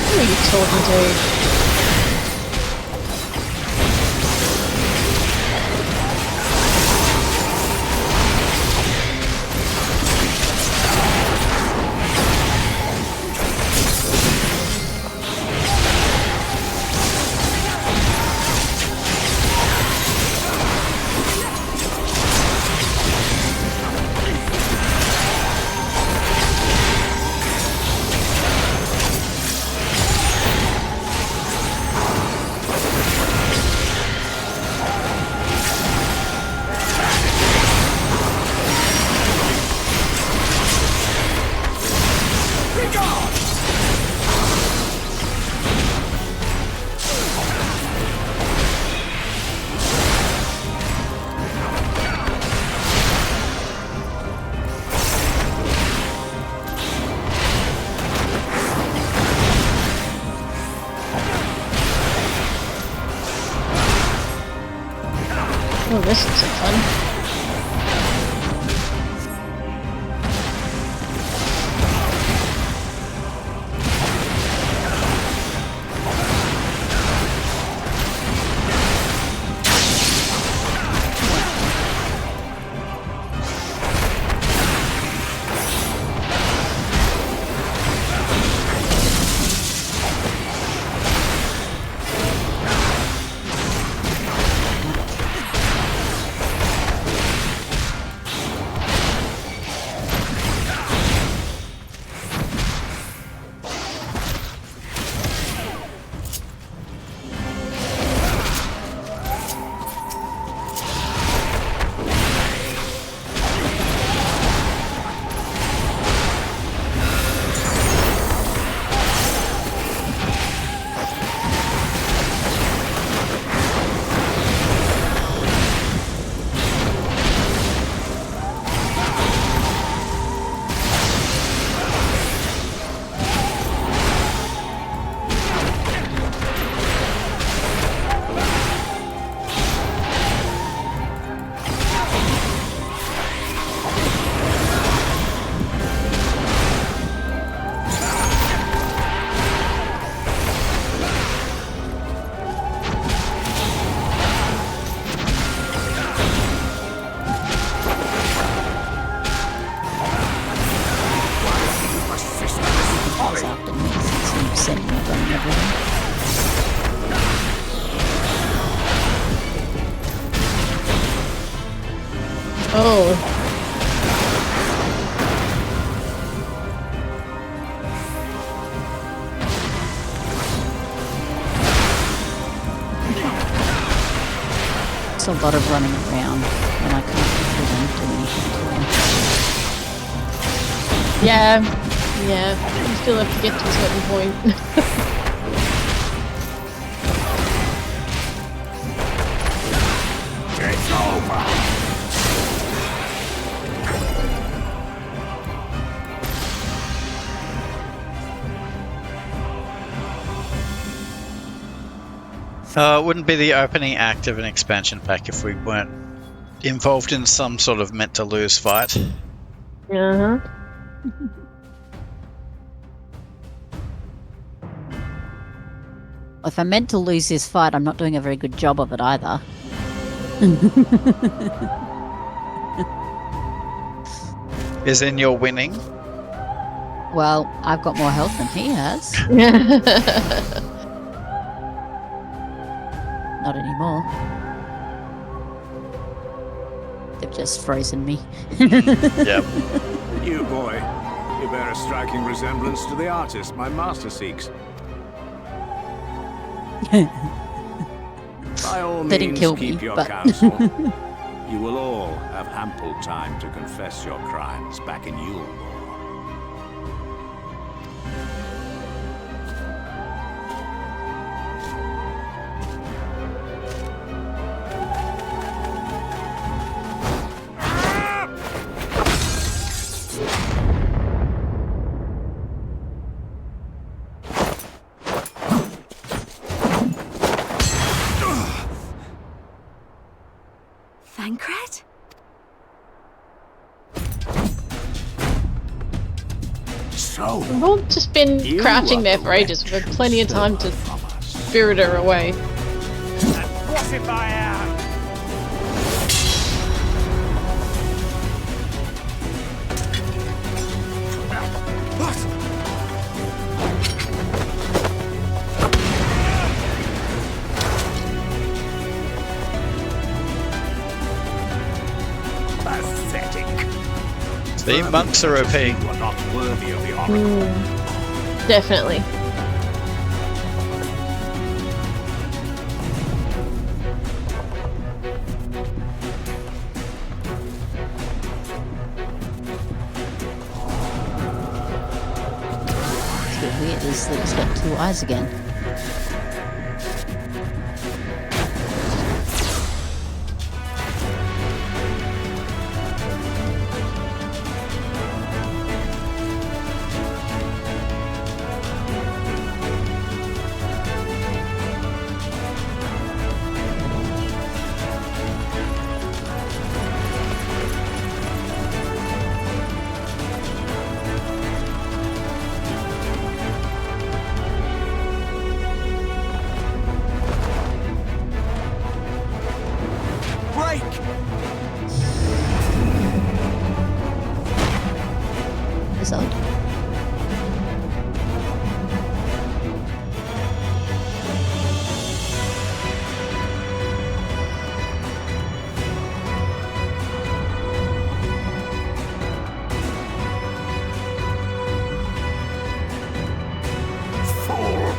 Who are you talking to? Oh, this looks fun. Oh. It's a lot of running around when I can't actually do anything to them. Yeah. You still have to get to a certain point. It's over! It wouldn't be the opening act of an expansion pack if we weren't involved in some sort of meant to lose fight. Uh-huh. If I'm meant to lose this fight, I'm not doing a very good job of it either. Is in your winning? Well, I've got more health than he has. Not anymore. They've just frozen me. Yep. You, boy, you bear a striking resemblance to the artist my master seeks. By all They didn't means, kill keep me, your but... counsel. You will all have ample time to confess your crimes back in Yulmore. Thancred? So, We've all just been crouching there for ages. We've had plenty of time to spirit her away. What if I am? pathetic. The monks are OP. You are not worthy of the oracle. Definitely. What's a bit weird is that it's got two eyes again. Episode. Fool!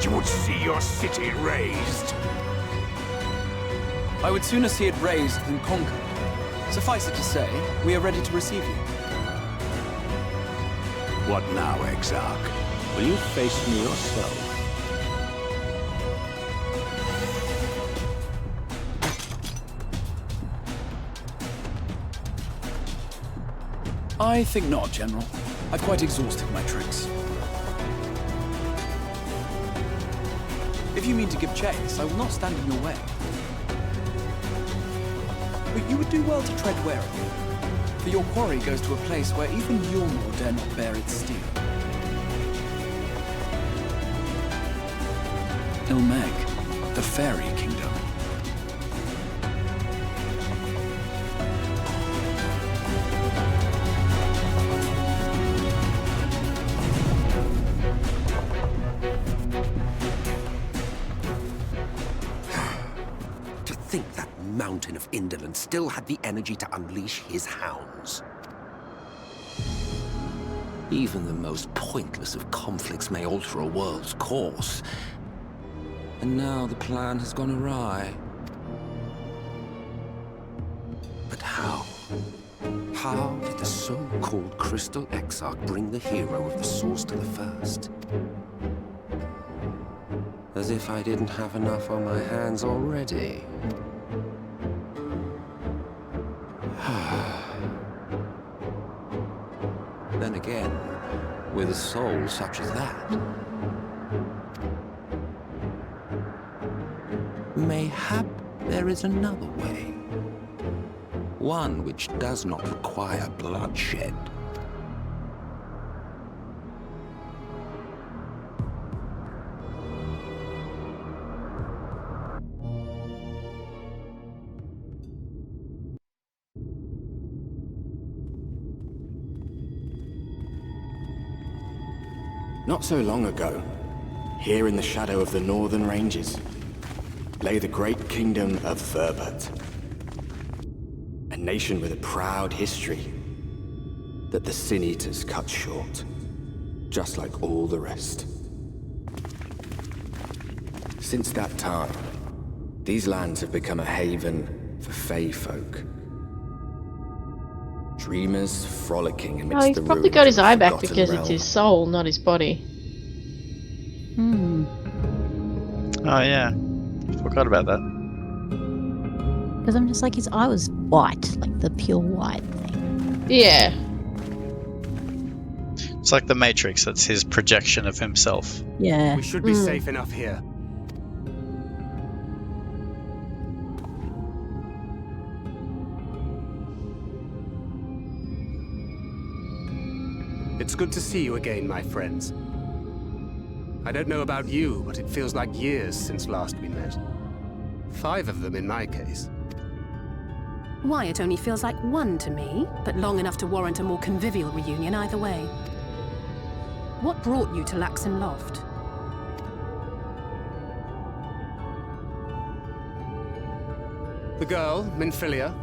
You would see your city razed. I would sooner see it razed than conquered. Suffice it to say, we are ready to receive you. What now, Exarch? Will you face me yourself? I think not, General. I've quite exhausted my tricks. If you mean to give chase, I will not stand in your way. But you would do well to tread warily, for your quarry goes to a place where even Yulmore dare not bear its steel. Ilmeg, the Fairy Kingdom. To think that mountain of indolence still had the energy to unleash his hounds. Even the most pointless of conflicts may alter a world's course. And now the plan has gone awry. But how? How did the so-called Crystal Exarch bring the hero of the Source to the First? As if I didn't have enough on my hands already. Then again, with a soul such as that, mayhap there is another way. One which does not require bloodshed. Not so long ago, here in the shadow of the northern ranges, lay the great kingdom of Verbert. A nation with a proud history that the Sin Eaters cut short, just like all the rest. Since that time, these lands have become a haven for Fey folk. Dreamers frolicking amidst He's the probably ruins got his of a eye back forgotten because realm. it's his soul, not his body. Oh yeah, forgot about that. Because I'm just like, his eye was white, like the pure white thing. Yeah. It's like the Matrix. That's his projection of himself. Yeah. We should be safe enough here. It's good to see you again, my friends. I don't know about you, but it feels like years since last we met. 5 of them in my case. Why, it only feels like 1 to me, but long enough to warrant a more convivial reunion either way. What brought you to Laxon Loft? The girl, Minfilia,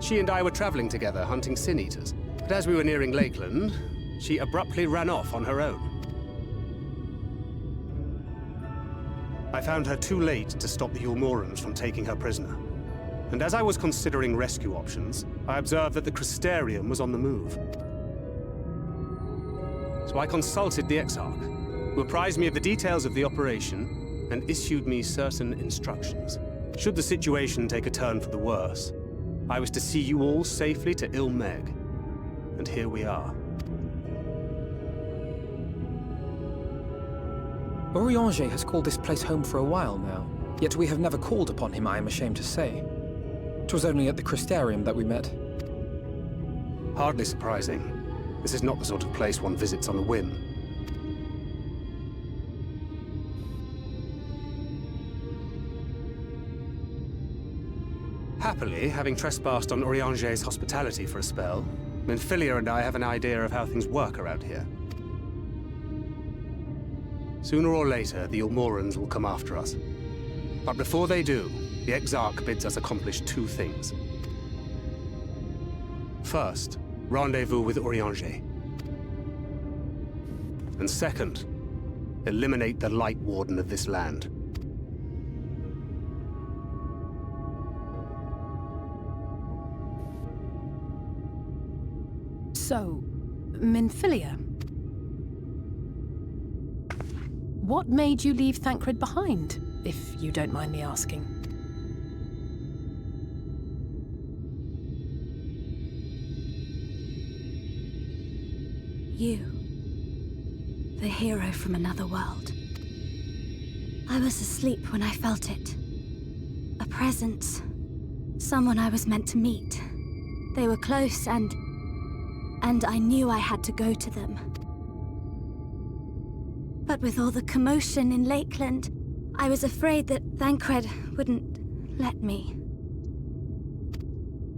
she and I were traveling together hunting Sin Eaters. But as we were nearing Lakeland, she abruptly ran off on her own. I found her too late to stop the Ulmorans from taking her prisoner. And as I was considering rescue options, I observed that the Crystarium was on the move. So I consulted the Exarch, who apprised me of the details of the operation and issued me certain instructions. Should the situation take a turn for the worse, I was to see you all safely to Ilmeg. And here we are. Urianger has called this place home for a while now, yet we have never called upon him, I am ashamed to say. 'Twas only at the Crystarium that we met. Hardly surprising. This is not the sort of place one visits on a whim. Happily, having trespassed on Urianger's hospitality for a spell, Minfilia and I have an idea of how things work around here. Sooner or later, the Ulmorans will come after us. But before they do, the Exarch bids us accomplish 2 things. First, rendezvous with Urianger. And second, eliminate the Light Warden of this land. So, Minfilia. What made you leave Thancred behind, if you don't mind me asking? You. The hero from another world. I was asleep when I felt it. A presence. Someone I was meant to meet. They were close and I knew I had to go to them. But with all the commotion in Lakeland, I was afraid that Thancred wouldn't let me.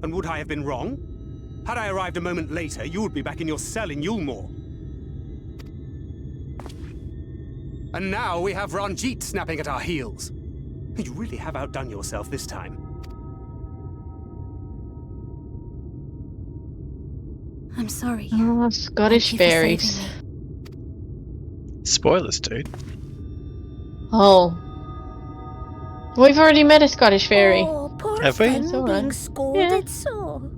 And would I have been wrong? Had I arrived a moment later, you would be back in your cell in Yulmore. And now we have Ranjit snapping at our heels. You really have outdone yourself this time. I'm sorry. Oh, Scottish Thank you for saving fairies. me. Spoilers, dude. Oh. We've already met a Scottish fairy. Oh, poor Have we? thing That's all right. being scolded Yeah. so.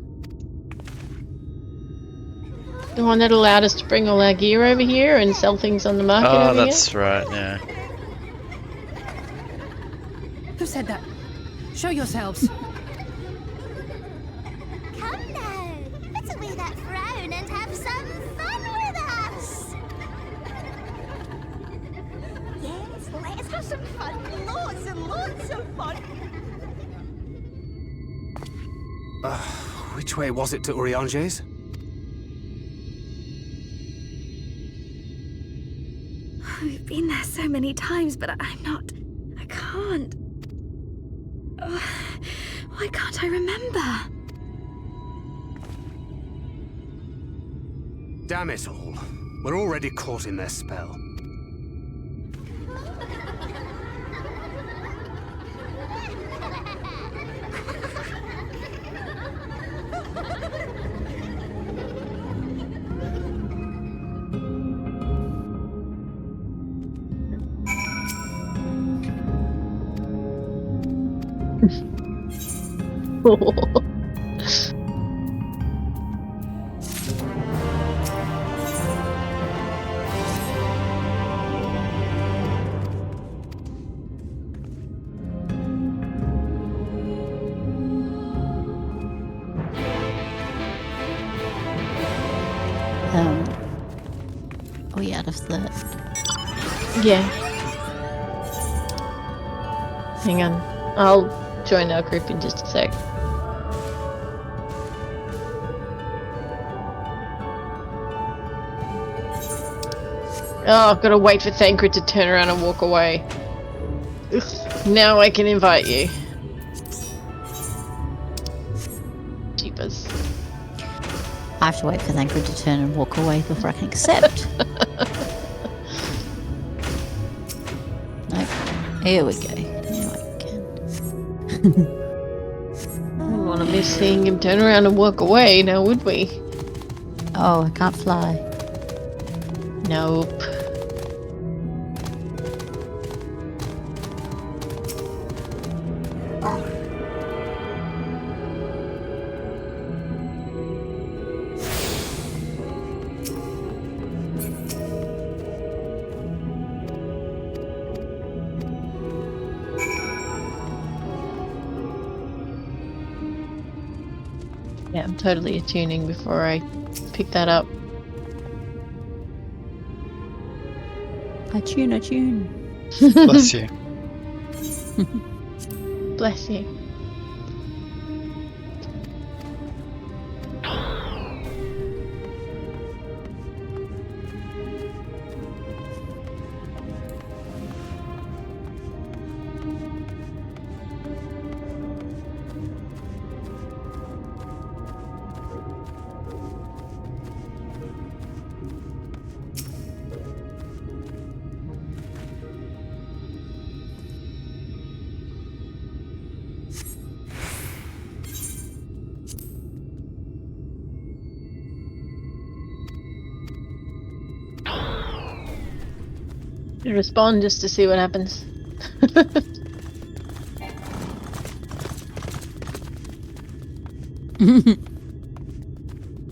The one that allowed us to bring all our gear over here and sell things on the market Oh, over that's right, yeah. Who said that? Show yourselves. Come now, put away that frown and have some fun with us. Yes, let's have some fun. Loads and loads of fun. Which way was it to Urianger's? We've been there so many times, but I'm not... I can't... Ugh, why can't I remember? Damn it all. We're already caught in their spell. Are we out of the... Yeah. Hang on. I'll join our group in just a sec. Oh, I've got to wait for Thancred to turn around and walk away. Ugh. Now I can invite you. Jeepers. I have to wait for Thancred to turn and walk away before I can accept. Nope. Here we go. Now I can. I wouldn't want to miss seeing him turn around and walk away, now would we? Oh, I can't fly. Nope. Yeah, I'm totally attuning before I pick that up. Attune. Bless you. Bless you. Respond just to see what happens.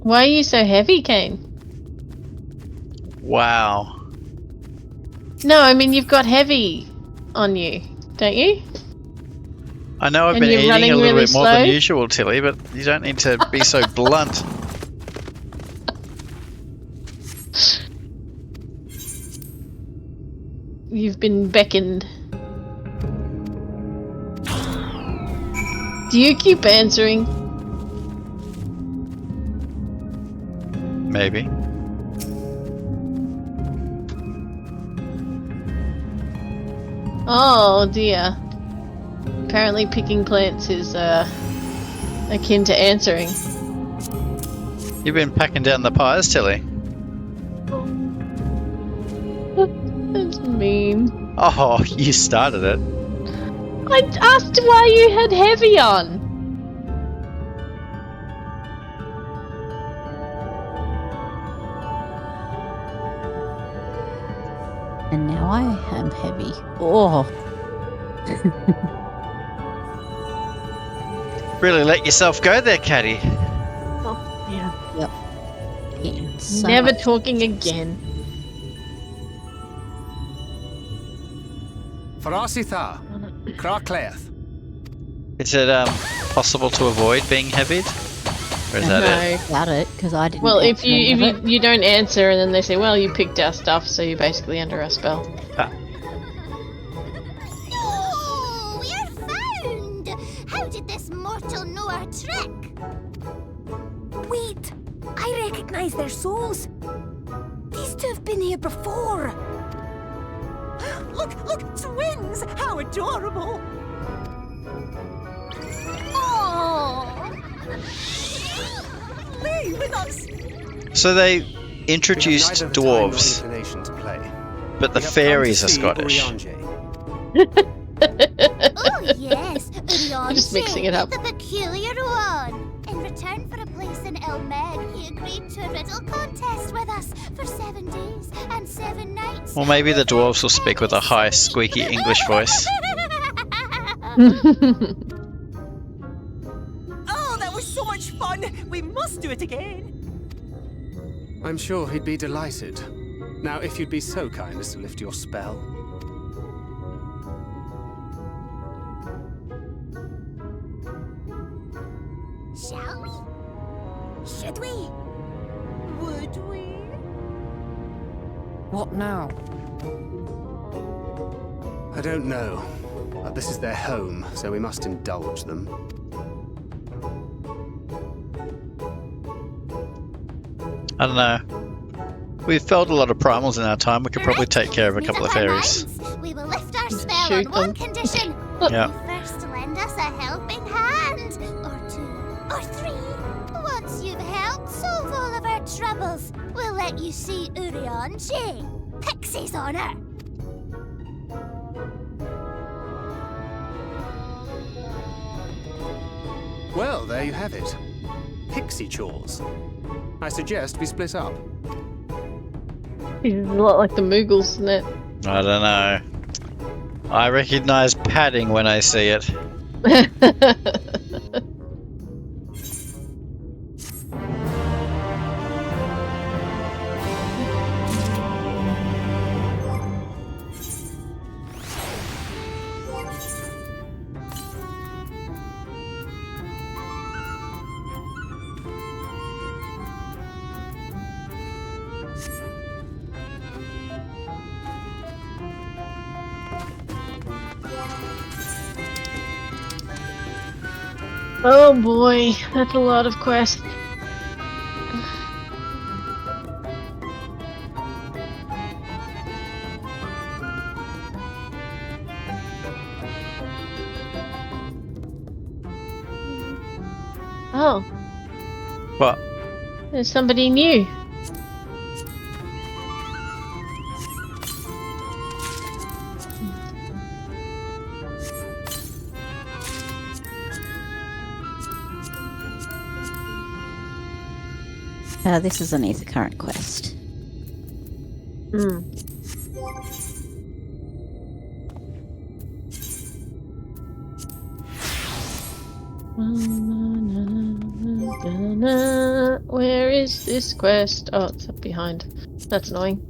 Why are you so heavy, Kane? Wow. No, I mean you've got heavy on you, don't you? I know I've And been you're eating running a little really bit more than slow? usual, Tilly, but you don't need to be so blunt. You've been beckoned. Do you keep answering? Maybe. Oh dear. Apparently picking plants is akin to answering. You've been packing down the pies, Tilly. That's mean. Oh, you started it. I asked why you had heavy on. now I am heavy. Oh. Really let yourself go there, Caddy. Oh, yeah. Yep. Yeah, so Never much. talking again. Farasitha, Krakleath. Is it possible to avoid being heavied? Or is that it? I doubt it, because I didn't. Well, if answer any of it. you don't answer, and then they say, "Well, you picked our stuff, so you're basically under our spell." Ah. Oh, we're found! How did this mortal know our trick? Wait! I recognize their souls. These two have been here before. Look! Twins! How adorable! Oh! Play with us! So they introduced We have neither the time nor dwarves, inclination to play. but the We have come to fairies are see Scottish. Urianger. Oh yes, Urianger, Just mixing it up. the peculiar one. In return for a place in Elmed, he agreed to a riddle contest with us for 7 days and 7 nights. Or maybe the dwarves will speak with a high, squeaky English voice. Oh, that was so much fun! We must do it again! I'm sure he'd be delighted. Now, if you'd be so kind as to lift your spell. Shall we? Should we? Would we? What now? I don't know, but this is their home, so we must indulge them. I don't know. We've felled a lot of primals in our time. We could probably take care of a couple of fairies. We will lift our spell Shoot on one them. condition. Yeah. You first lend us a helping hand, or 2, or 3. Once you've helped solve all of our troubles, we'll let you see Urianger. Pixie's honor. Well, there you have it. Pixie chores. I suggest we split up. It's a lot like the Moogles, isn't it? I don't know. I recognize padding when I see it. Oh boy, that's a lot of quests. Oh, What? there's somebody new. This is an Ether Current quest. Hmm. Where is this quest? Oh, it's up behind. That's annoying.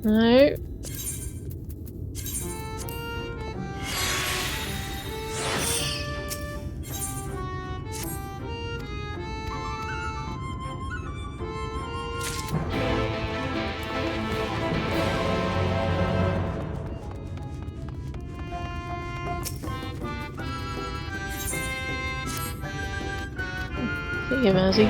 No. See you, Mazzy.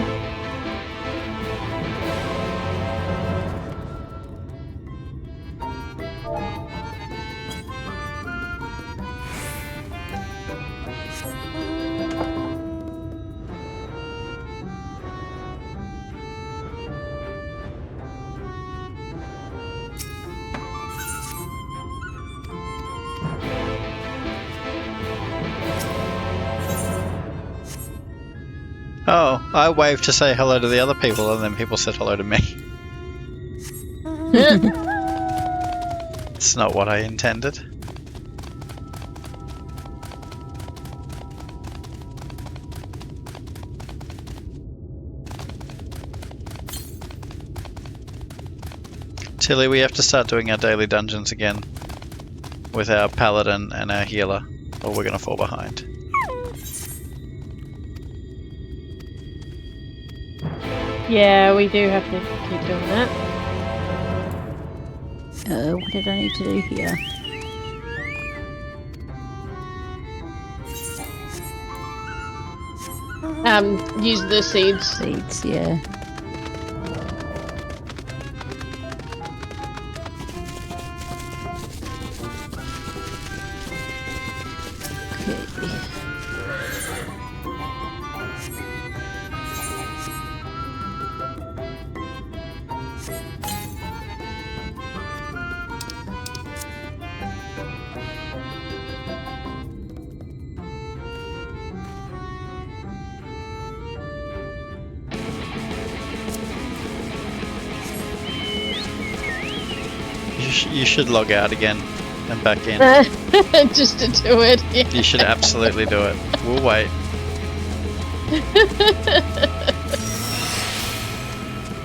Oh, I waved to say hello to the other people, and then people said hello to me. It's not what I intended. Tilly, we have to start doing our daily dungeons again with our paladin and our healer, or we're going to fall behind. Yeah, we do have to keep doing that. What did I need to do here? Use the seeds. Seeds, yeah. You should log out again and back in. Just to do it. Yeah. You should absolutely do it. We'll wait.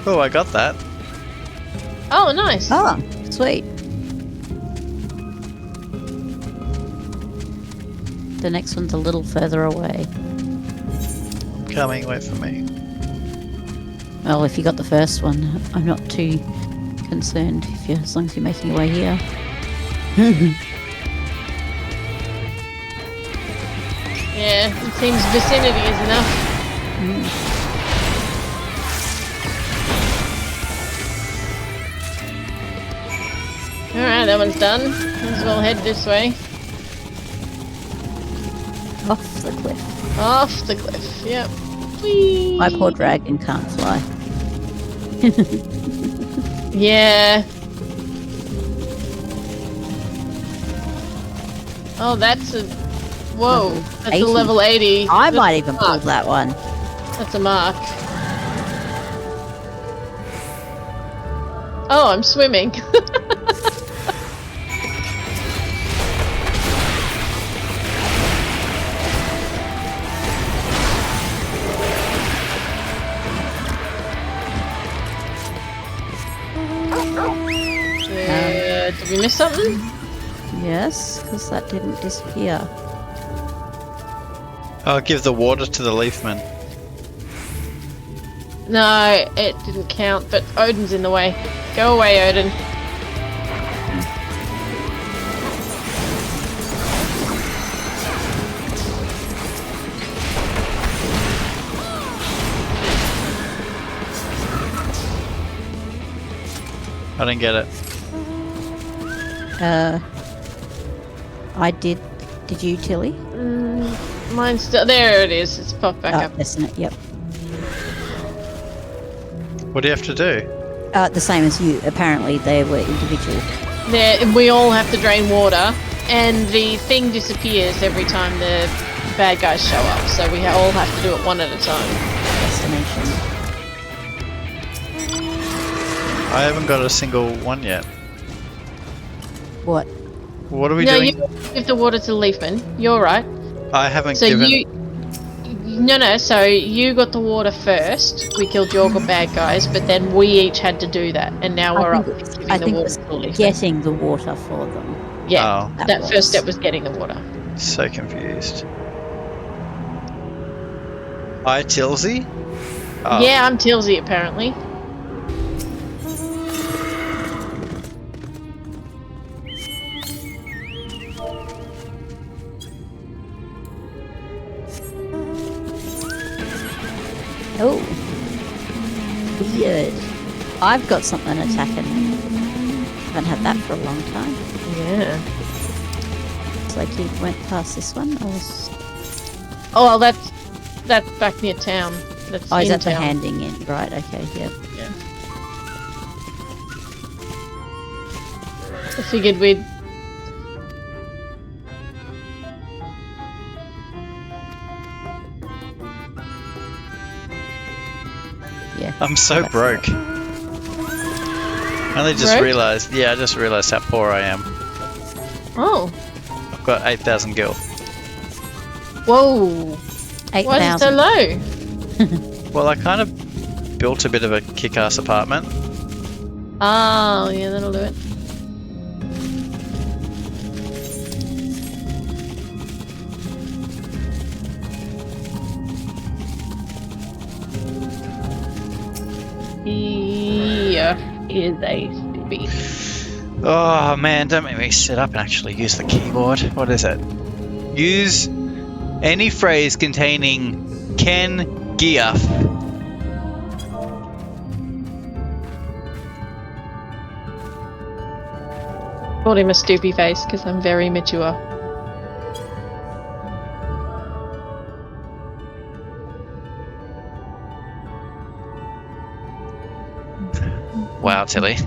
Oh, I got that. Oh, nice. Oh, sweet. The next one's a little further away. Coming, wait for me. Well, if you got the first one, I'm not too concerned if you, as long as you're making your way here. Yeah, it seems vicinity is enough. Alright, that one's done. Might as well head this way. Off the cliff. Off the cliff, yep. Whee! My poor dragon can't fly. Yeah. Oh, that's a... Whoa, that's 80. a level 80. I That's might a even mark. pull that one. That's a mark. Oh, I'm swimming. Did we miss something? Yes, because that didn't disappear. I'll give the water to the leafman. No, it didn't count, but Odin's in the way. Go away, Odin. I didn't get it. I did. Did you, Tilly? Mine's still... There it is. It's popped back up. Isn't it? Yep. What do you have to do? The same as you. Apparently, they were individual. We all have to drain water, and the thing disappears every time the bad guys show up, so we all have to do it one at a time. Destination. I haven't got a single one yet. What? What are we no, doing? you give the water to the leafman. You're right. I haven't So given... No, so you got the water first. We killed your bad guys, but then we each had to do that, and now we're up to giving the water to the leafman. Getting the water for them. Yeah, Oh. that first step was getting the water. So confused. Hi, Tilsy? Oh. Yeah, I'm Tilsy, apparently. Oh. Weird. I've got something attacking me. Haven't had that for a long time. Yeah. It's like you went past this one. Or was... Oh, well, that's back near town. That's Oh, is in that the town. handing in? Right, okay, yep. Yeah. I figured we'd... I'm so broke. I only just realised. Yeah, I just realised how poor I am. Oh. I've got 8,000 gil. Whoa. 8,000. Why is it so low? Well, I kind of built a bit of a kick-ass apartment. Oh, yeah, that'll do it. Yeah, is a stupid. Oh man, don't make me sit up and actually use the keyboard. What is it? Use any phrase containing Ken Giaf. Called him a stoopy face because I'm very mature. Wow, Tilly.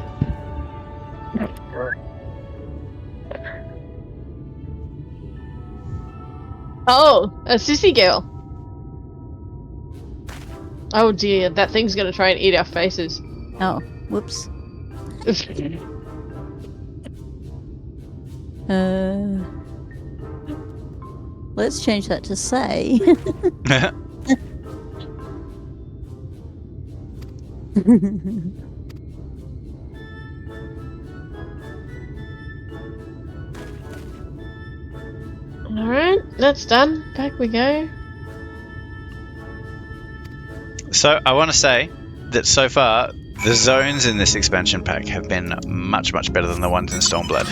Oh, a sissy girl. Oh dear, that thing's gonna try and eat our faces. Oh, whoops. Let's change that to say. Alright, that's done. Back we go. So, I want to say that so far, the zones in this expansion pack have been much, much better than the ones in Stormblood.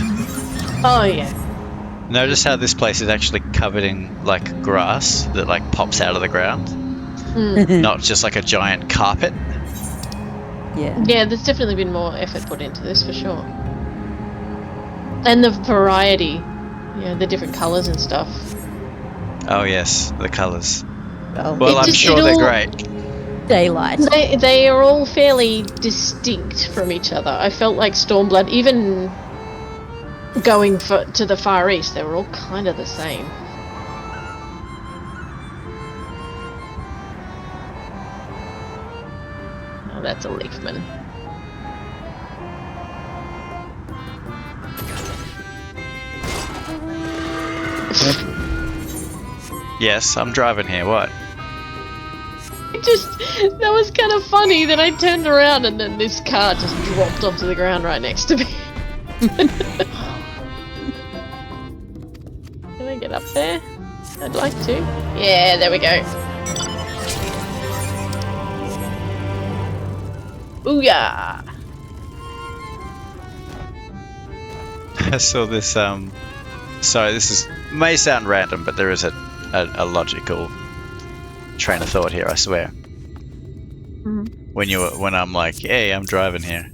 Oh, yeah. Notice how this place is actually covered in, like, grass that, like, pops out of the ground. Not just, like, a giant carpet. Yeah. Yeah, there's definitely been more effort put into this, for sure. And the variety. Yeah, the different colours and stuff. Oh, yes, the colours. Oh. Well, I'm sure they're great. Daylight. They are all fairly distinct from each other. I felt like Stormblood, even going to the Far East, they were all kind of the same. Oh, that's a Leafman. Yes, I'm driving here, what? That was kind of funny that I turned around and then this car just dropped onto the ground right next to me. Can I get up there? I'd like to. Yeah, there we go. Booyah! I saw this, sorry, this may sound random, but there is a logical train of thought here, I swear. When I'm like, hey, I'm driving here.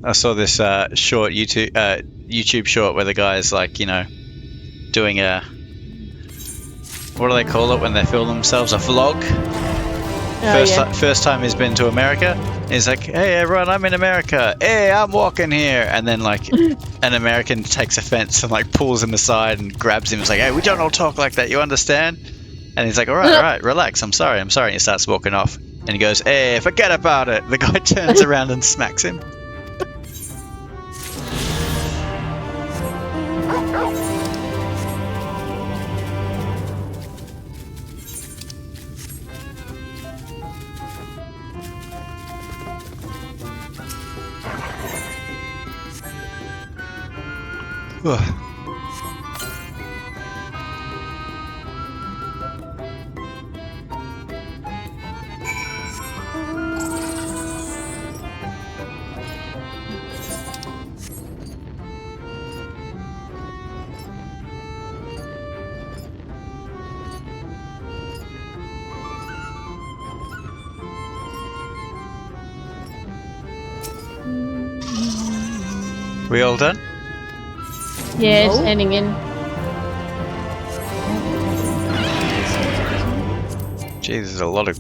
I saw this short YouTube short where the guy's like, you know, doing a, what do they call it when they film themselves? A vlog? First time he's been to America. He's like, hey everyone, I'm in America. Hey, I'm walking here. And then like an American takes offense and like pulls him aside and grabs him. He's like, hey, we don't all talk like that, you understand? And he's like, all right, relax. I'm sorry. And he starts walking off. And he goes, hey, forget about it. The guy turns around and smacks him. We all done? Yeah, it's ending in. Geez, there's a lot of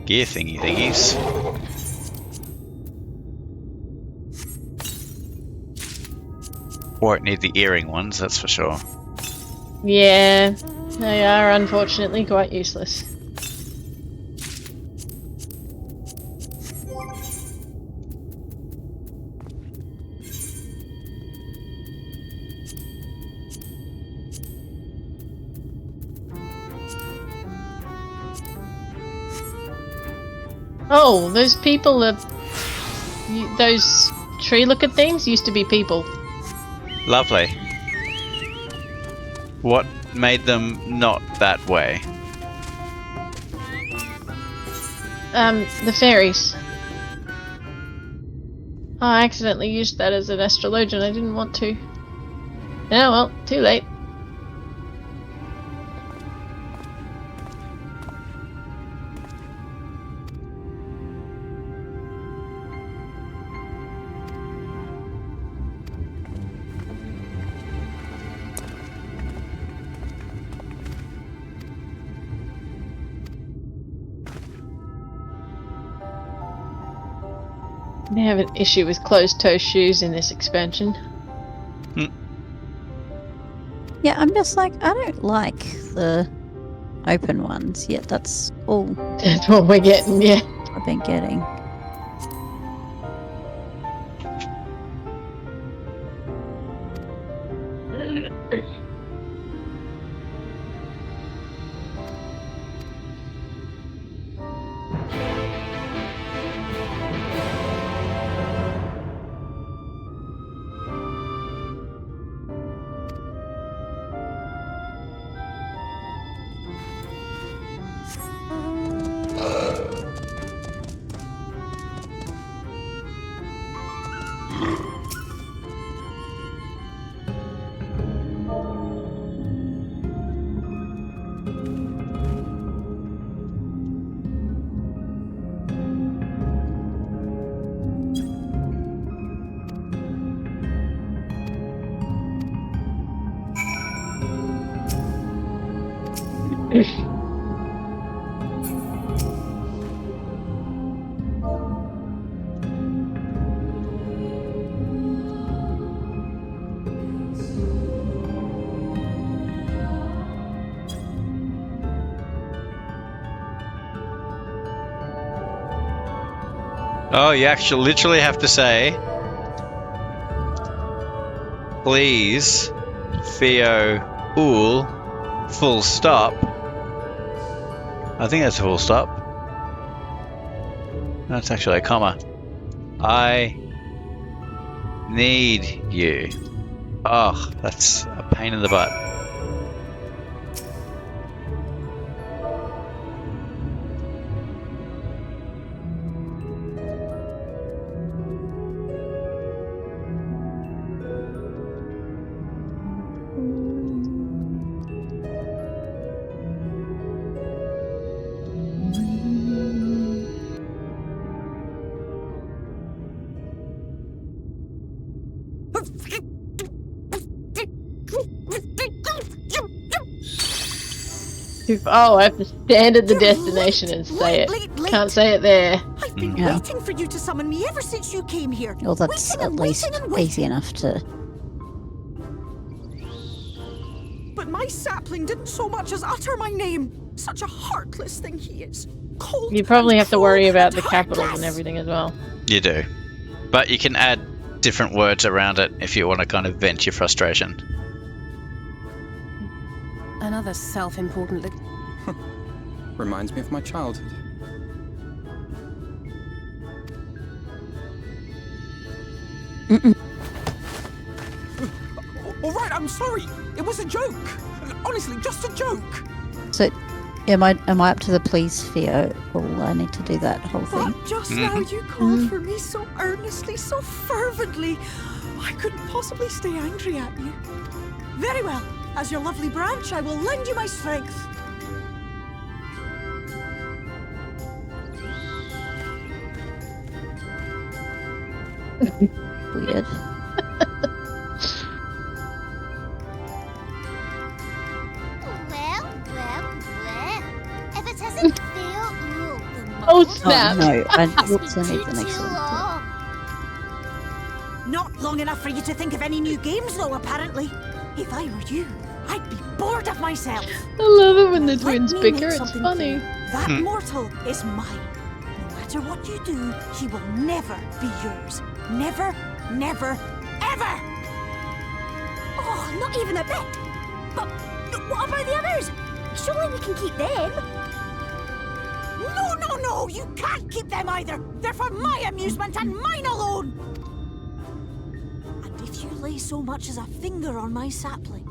gear thingies. Won't need the earring ones, that's for sure. Yeah, they are unfortunately quite useless. Oh, those people that... those tree-looking things used to be people. Lovely. What made them not that way? The fairies. Oh, I accidentally used that as an astrologian. I didn't want to. Oh well, too late. They have an issue with closed-toe shoes in this expansion. Yeah, I'm just like, I don't like the open ones, yet that's all That's what we're getting, yeah. I've been getting. Oh, you actually literally have to say, please, Theo Ool, full stop. I think that's a full stop. That's actually a comma. I need you. Oh, that's a pain in the butt. Oh, I have to stand at the destination and say it. Can't say it there. I've been waiting for you to summon me ever since you came here. Well, that's at least easy enough to... But my sapling didn't so much as utter my name. Such a heartless thing he is. Cold. You probably have to worry about the capitals and everything as well. You do. But you can add different words around it if you want to kind of vent your frustration. Another self-important Reminds me of my childhood. All right, I'm sorry. It was a joke. Honestly, just a joke. So, am I up to the please, Theo? Or will I need to do that whole thing? But just now you called for me so earnestly, so fervently. I couldn't possibly stay angry at you. Very well. As your lovely branch, I will lend you my strength. Weird. Well. If it isn't Theo Ool, Oh snap! Oh no, I need the next one. Not long enough for you to think of any new games, though, apparently. If I were you, I'd be bored of myself. I love it when the twins Let me bicker, make it's something funny. clear. That mortal is mine. No matter what you do, he will never be yours. Never, never, ever! Oh, not even a bit. But what about the others? Surely we can keep them. No, no, no! You can't keep them either! They're for my amusement and mine alone! And if you lay so much as a finger on my sapling,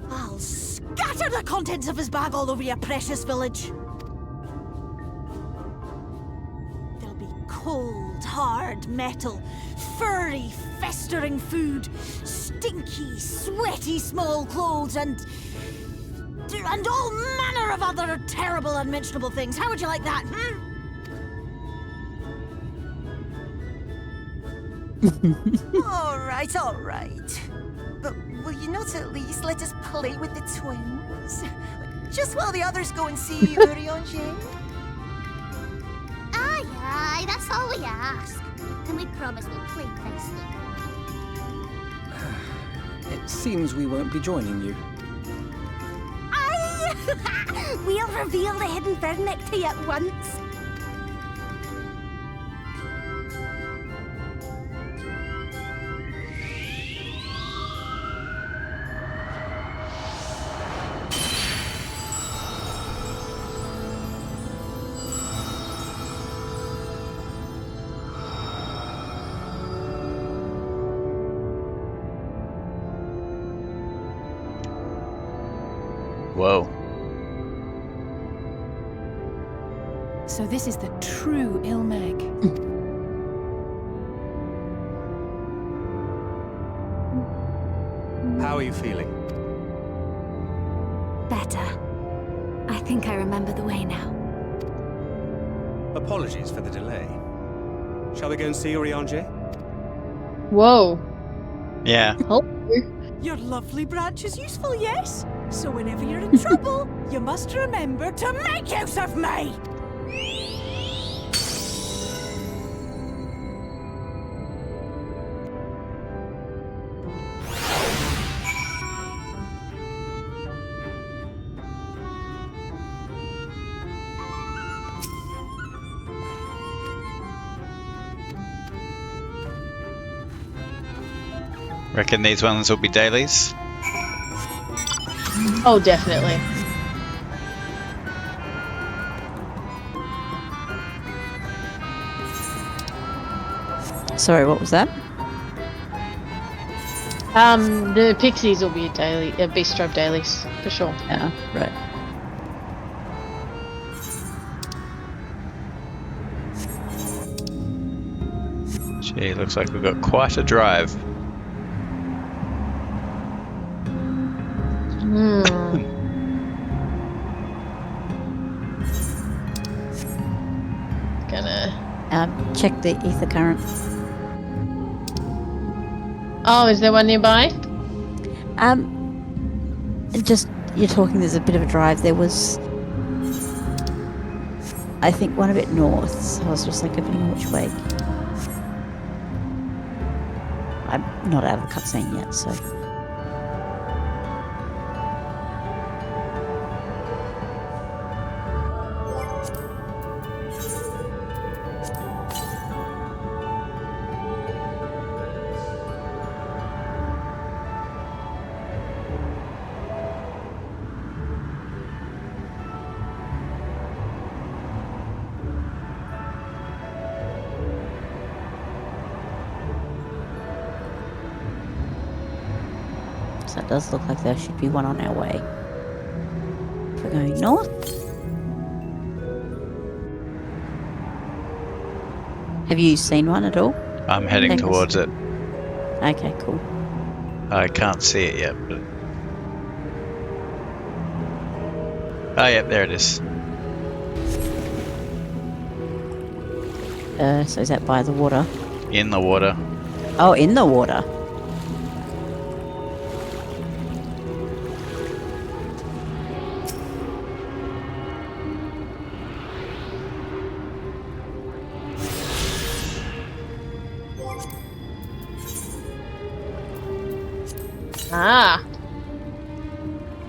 I'll scatter the contents of his bag all over your precious village. There'll be cold, hard metal, furry, festering food, stinky, sweaty small clothes, and all manner of other terrible, unmentionable things. How would you like that, All right. But will you not at least let us play with the twins? Just while the others go and see Urianger? Aye, that's all we ask. And we promise we'll play nicely. It seems we won't be joining you. Aye! We'll reveal the hidden vernick to you at once. Whoa. So this is the true Ilmeg. How are you feeling? Better. I think I remember the way now. Apologies for the delay. Shall we go and see Urianger? Whoa. Yeah. Oh. Your lovely branch is useful, yes? So whenever you're in trouble, you must remember to make use of me! Reckon these ones will be dailies? Oh, definitely. Sorry, what was that? The pixies will be daily, beast tribe dailies for sure. Yeah, right. Gee, looks like we've got quite a drive. Gonna check the ether current. Oh, is there one nearby? Just you're talking. There's a bit of a drive. There was, I think, one a bit north. So I was just like, depending on which way. I'm not out of the cutscene yet, so. So it does look like there should be one on our way. If we're going north. Have you seen one at all? I'm heading towards it. Okay, cool. I can't see it yet, but... Oh, yep, there it is. So is that by the water? In the water. Oh, in the water. Ah.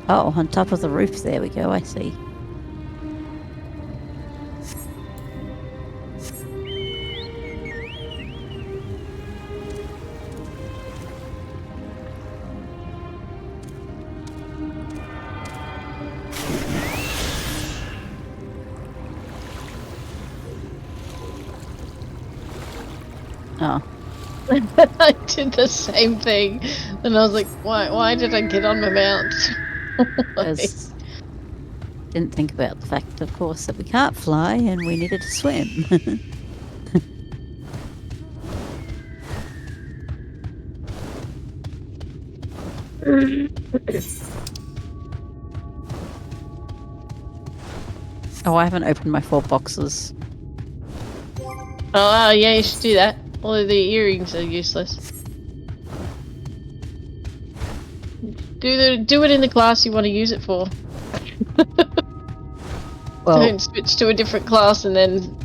Oh, on top of the roof. There we go. I see. Oh. I did the same thing, and I was like, why did I get on my mount? Because didn't think about the fact, of course, that we can't fly and we needed to swim. Oh, I haven't opened my 4 boxes. Oh, yeah, you should do that. Although the earrings are useless. Do it in the class you want to use it for. Well, don't switch to a different class and then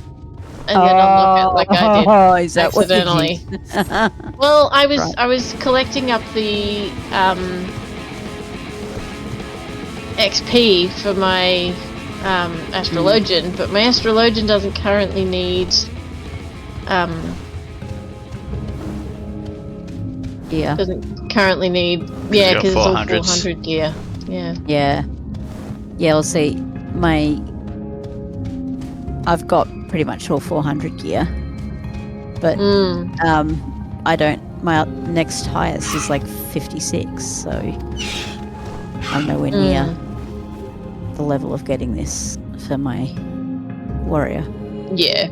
unlock it like I did is that accidentally. What you did? Well, I Right. was collecting up the XP for my astrologian, but my astrologian doesn't currently need gear. Doesn't currently need because it's all 400 gear. Yeah. Yeah. Yeah, well, see, I've got pretty much all 400 gear, but I don't. My next highest is like 56, so I'm nowhere near the level of getting this for my warrior. Yeah.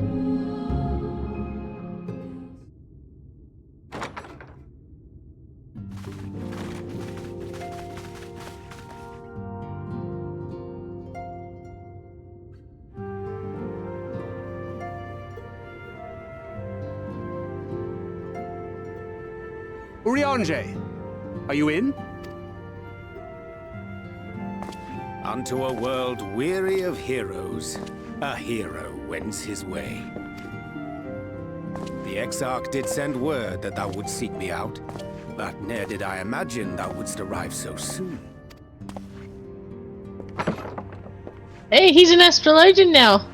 Urianger, are you in? Unto a world weary of heroes, a hero wends his way. The Exarch did send word that thou wouldst seek me out, but ne'er did I imagine thou wouldst arrive so soon. Hey, he's an astrologian now.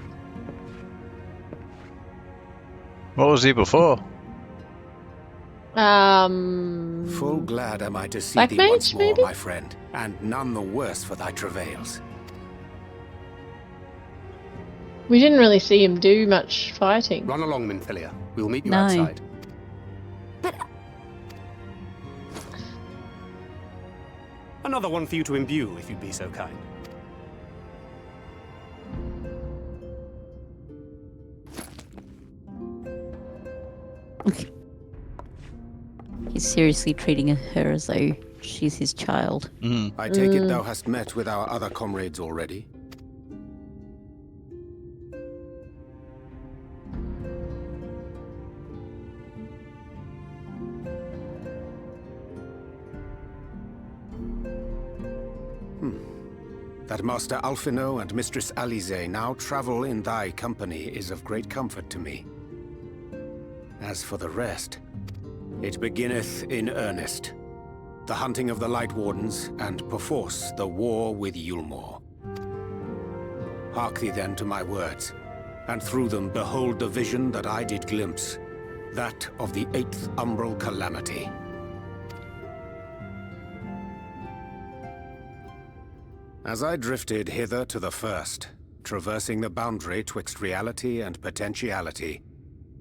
What was he before? Full glad am I to see Black thee mage, once more, maybe? my friend, and none the worse for thy travails. We didn't really see him do much fighting. Run along, Minfilia. We'll meet you No. outside. Another one for you to imbue, if you'd be so kind. He's seriously treating her as though she's his child. I take it thou hast met with our other comrades already? That Master Alphino and Mistress Alize now travel in thy company is of great comfort to me. As for the rest, it beginneth in earnest. The hunting of the Light Wardens, and perforce the war with Yulmore. Hark thee then to my words, and through them behold the vision that I did glimpse, that of the 8th Umbral Calamity. As I drifted hither to the first, traversing the boundary twixt reality and potentiality,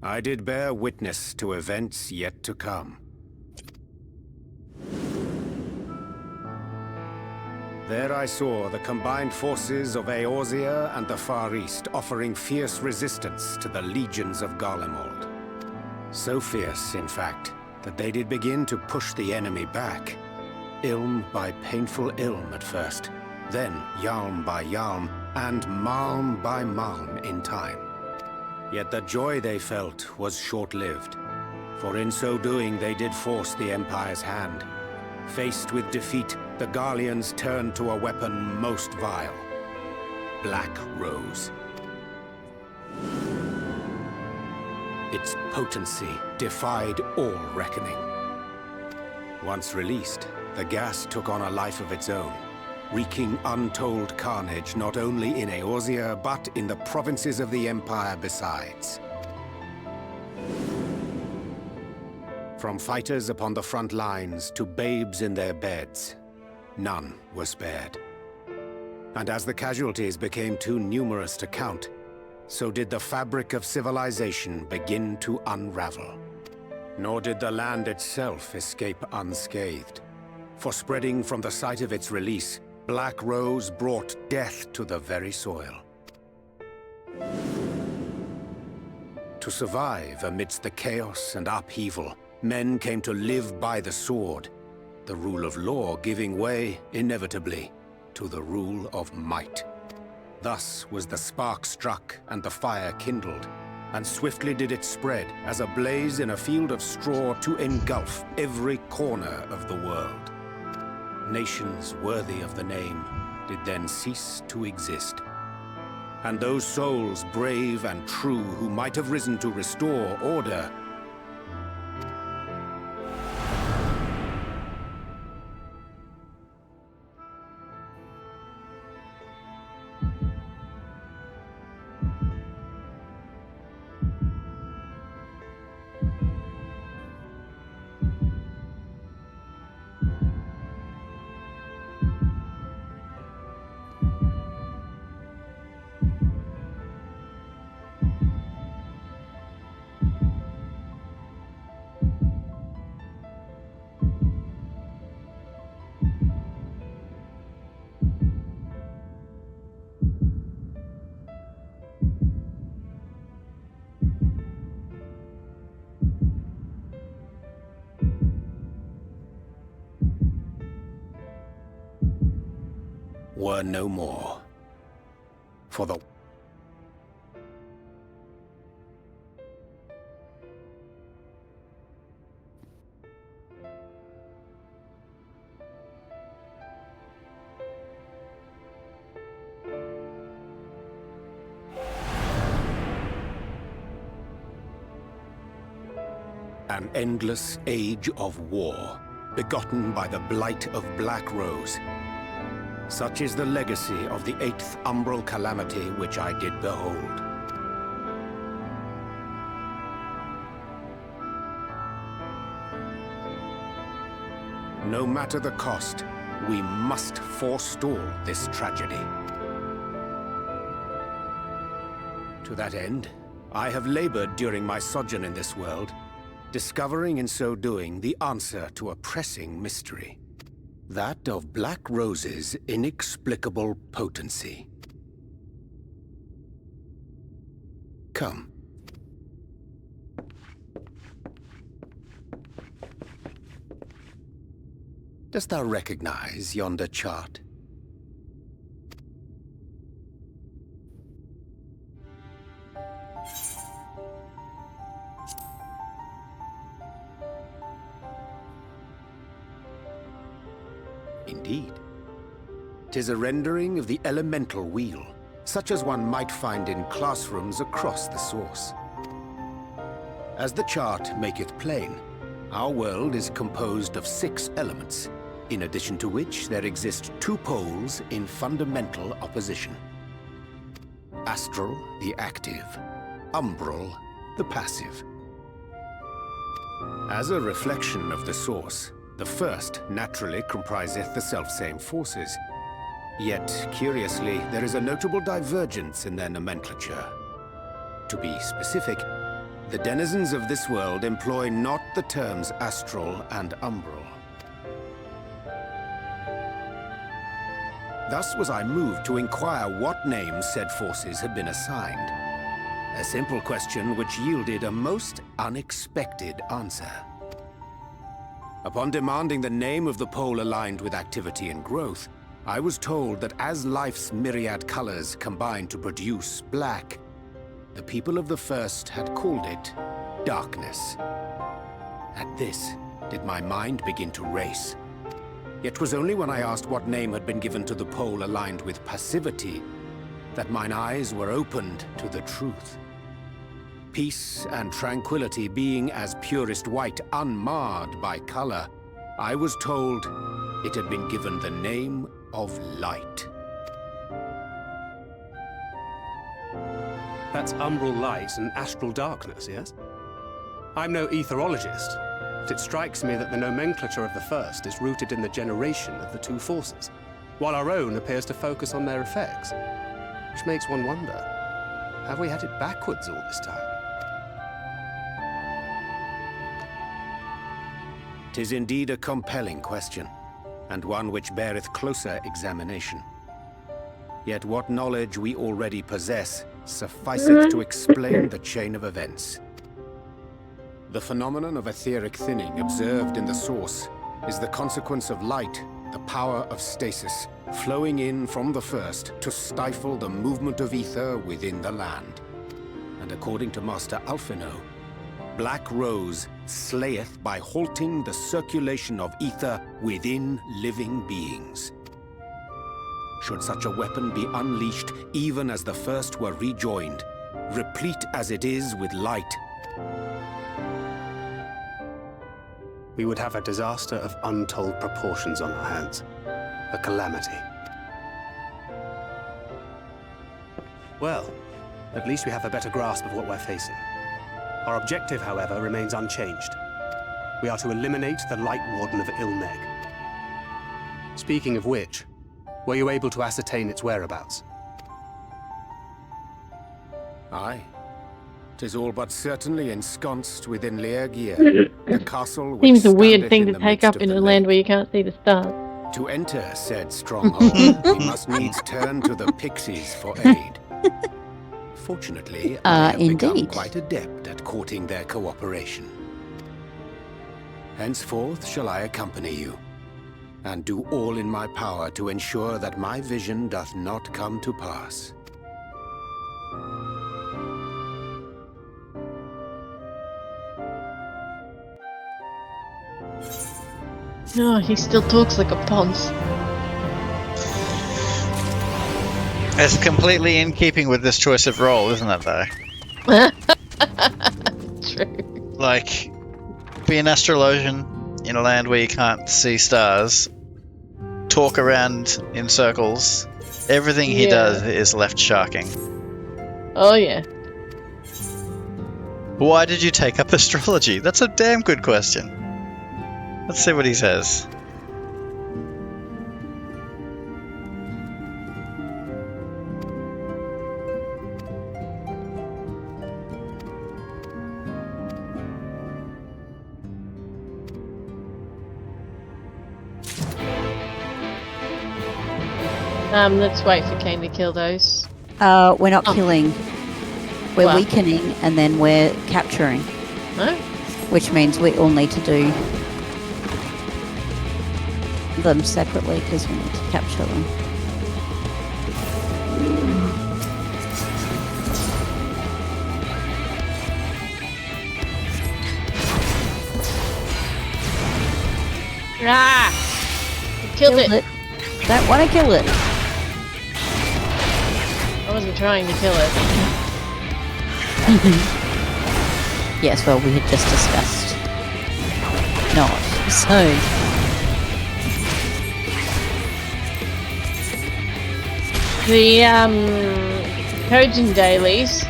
I did bear witness to events yet to come. There I saw the combined forces of Eorzea and the Far East offering fierce resistance to the legions of Garlemald. So fierce, in fact, that they did begin to push the enemy back. Ilm by painful ilm at first, then Yalm by Yalm, and Malm by Malm in time. Yet the joy they felt was short-lived, for in so doing they did force the Empire's hand. Faced with defeat, the Garleans turned to a weapon most vile: Black Rose. Its potency defied all reckoning. Once released, the gas took on a life of its own, wreaking untold carnage not only in Eorzea, but in the provinces of the Empire besides. From fighters upon the front lines to babes in their beds, none were spared. And as the casualties became too numerous to count, so did the fabric of civilization begin to unravel. Nor did the land itself escape unscathed. For spreading from the site of its release, Black Rose brought death to the very soil. To survive amidst the chaos and upheaval, men came to live by the sword, the rule of law giving way, inevitably, to the rule of might. Thus was the spark struck and the fire kindled, and swiftly did it spread as a blaze in a field of straw to engulf every corner of the world. Nations worthy of the name did then cease to exist. And those souls brave and true who might have risen to restore order were no more. For the an endless age of war, begotten by the blight of Black Rose. Such is the legacy of the 8th umbral calamity which I did behold. No matter the cost, we must forestall this tragedy. To that end, I have labored during my sojourn in this world, discovering in so doing the answer to a pressing mystery. That of Black Rose's inexplicable potency. Come. Dost thou recognize yonder chart? Indeed. 'Tis a rendering of the elemental wheel, such as one might find in classrooms across the source. As the chart maketh plain, our world is composed of 6 elements, in addition to which there exist 2 poles in fundamental opposition. Astral, the active; umbral, the passive. As a reflection of the source, the first naturally compriseth the selfsame forces. Yet, curiously, there is a notable divergence in their nomenclature. To be specific, the denizens of this world employ not the terms astral and umbral. Thus was I moved to inquire what names said forces had been assigned. A simple question which yielded a most unexpected answer. Upon demanding the name of the pole aligned with activity and growth, I was told that as life's myriad colors combine to produce black, the people of the first had called it darkness. At this, did my mind begin to race. Yet 'twas only when I asked what name had been given to the pole aligned with passivity that mine eyes were opened to the truth. Peace and tranquility being as purest white, unmarred by color, I was told it had been given the name of light. That's umbral light and astral darkness, yes? I'm no etherologist, but it strikes me that the nomenclature of the first is rooted in the generation of the 2 forces, while our own appears to focus on their effects. Which makes one wonder, have we had it backwards all this time? 'Tis indeed a compelling question, and one which beareth closer examination. Yet what knowledge we already possess sufficeth to explain the chain of events. The phenomenon of etheric thinning observed in the source is the consequence of light, the power of stasis, flowing in from the first to stifle the movement of ether within the land. And according to Master Alphino, Black Rose slayeth by halting the circulation of ether within living beings. Should such a weapon be unleashed even as the first were rejoined, replete as it is with light, we would have a disaster of untold proportions on our hands. A calamity. Well, at least we have a better grasp of what we're facing. Our objective, however, remains unchanged. We are to eliminate the Light Warden of Ilmeg. Speaking of which, were you able to ascertain its whereabouts? Aye. 'Tis all but certainly ensconced within Leergear, the castle which Seems a weird standeth thing in to the take midst up of in the a land where you can't see the stars. To enter said stronghold, we must needs turn to the pixies for aid. Fortunately, I have become indeed. quite adept at courting their cooperation. Henceforth shall I accompany you, and do all in my power to ensure that my vision doth not come to pass. No, he still talks like a ponce. It's completely in keeping with this choice of role, isn't it, though? True. Like, be an astrologian in a land where you can't see stars, talk around in circles. Everything he does is left sharking. Oh, yeah. Why did you take up astrology? That's a damn good question. Let's see what he says. Let's wait for Kane to kill those. We're not killing. We're Well. weakening and then we're capturing. No? Which means we all need to do them separately because we need to capture them. Ah! You killed it. Don't want to kill it. I wasn't trying to kill it. Yes, well, we had just discussed. Not. So. The Kojin dailies,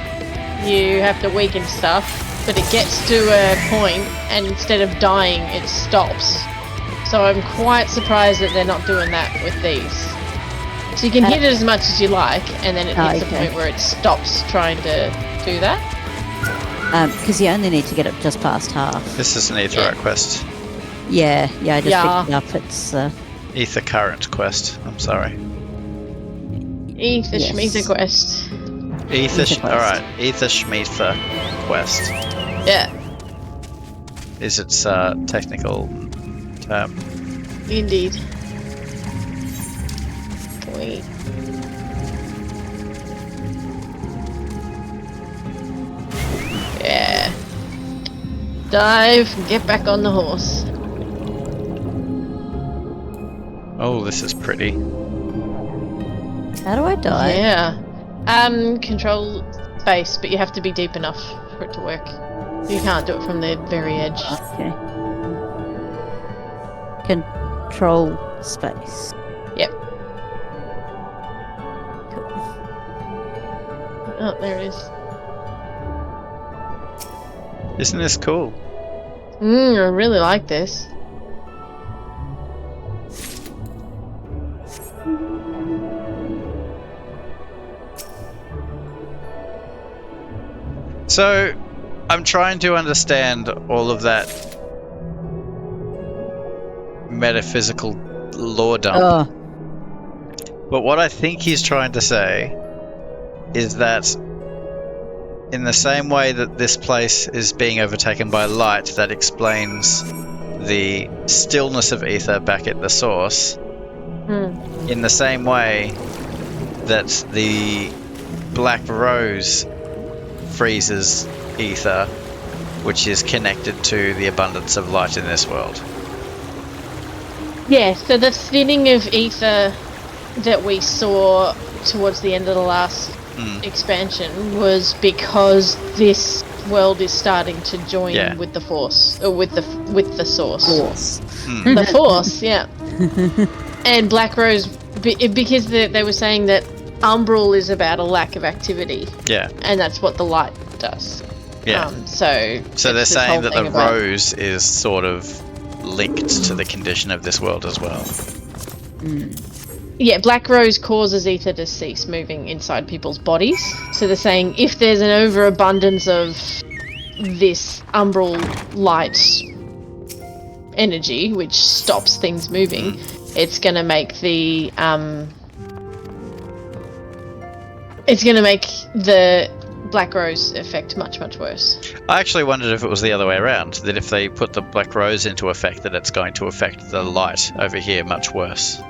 you have to weaken stuff, but it gets to a point, and instead of dying, it stops. So I'm quite surprised that they're not doing that with these. So you can hit it as much as you like, and then it hits the point where it stops trying to do that. Because you only need to get it just past half. This is an Aetheryte quest. Yeah, I just picked it up. It's Ether Current quest. I'm sorry. Ether Shmeetha quest. Alright, Ether Shmeetha quest. Yeah. Is its technical term. Indeed. Wait. Yeah. Dive, get back on the horse. Oh, this is pretty. How do I die? Yeah. Control space, but you have to be deep enough for it to work. You can't do it from the very edge. Okay. Control space. Yep. Oh, there it is. Isn't this cool? I really like this. So, I'm trying to understand all of that metaphysical lore dump. Oh. But what I think he's trying to say is that in the same way that this place is being overtaken by light, that explains the stillness of ether back at the source. In the same way that the black rose freezes ether, which is connected to the abundance of light in this world. Yeah, so the thinning of ether that we saw towards the end of the last expansion was because this world is starting to join with the Force, or with the Source. The Force, yeah. And Black Rose, because they were saying that Umbral is about a lack of activity. Yeah. And that's what the light does. Yeah. So they're saying that the rose is sort of linked to the condition of this world as well. Yeah, Black Rose causes ether to cease moving inside people's bodies. So they're saying if there's an overabundance of this umbral light energy, which stops things moving, it's going to make the Black Rose effect much, much worse. I actually wondered if it was the other way around, that if they put the Black Rose into effect, that it's going to affect the light over here much worse.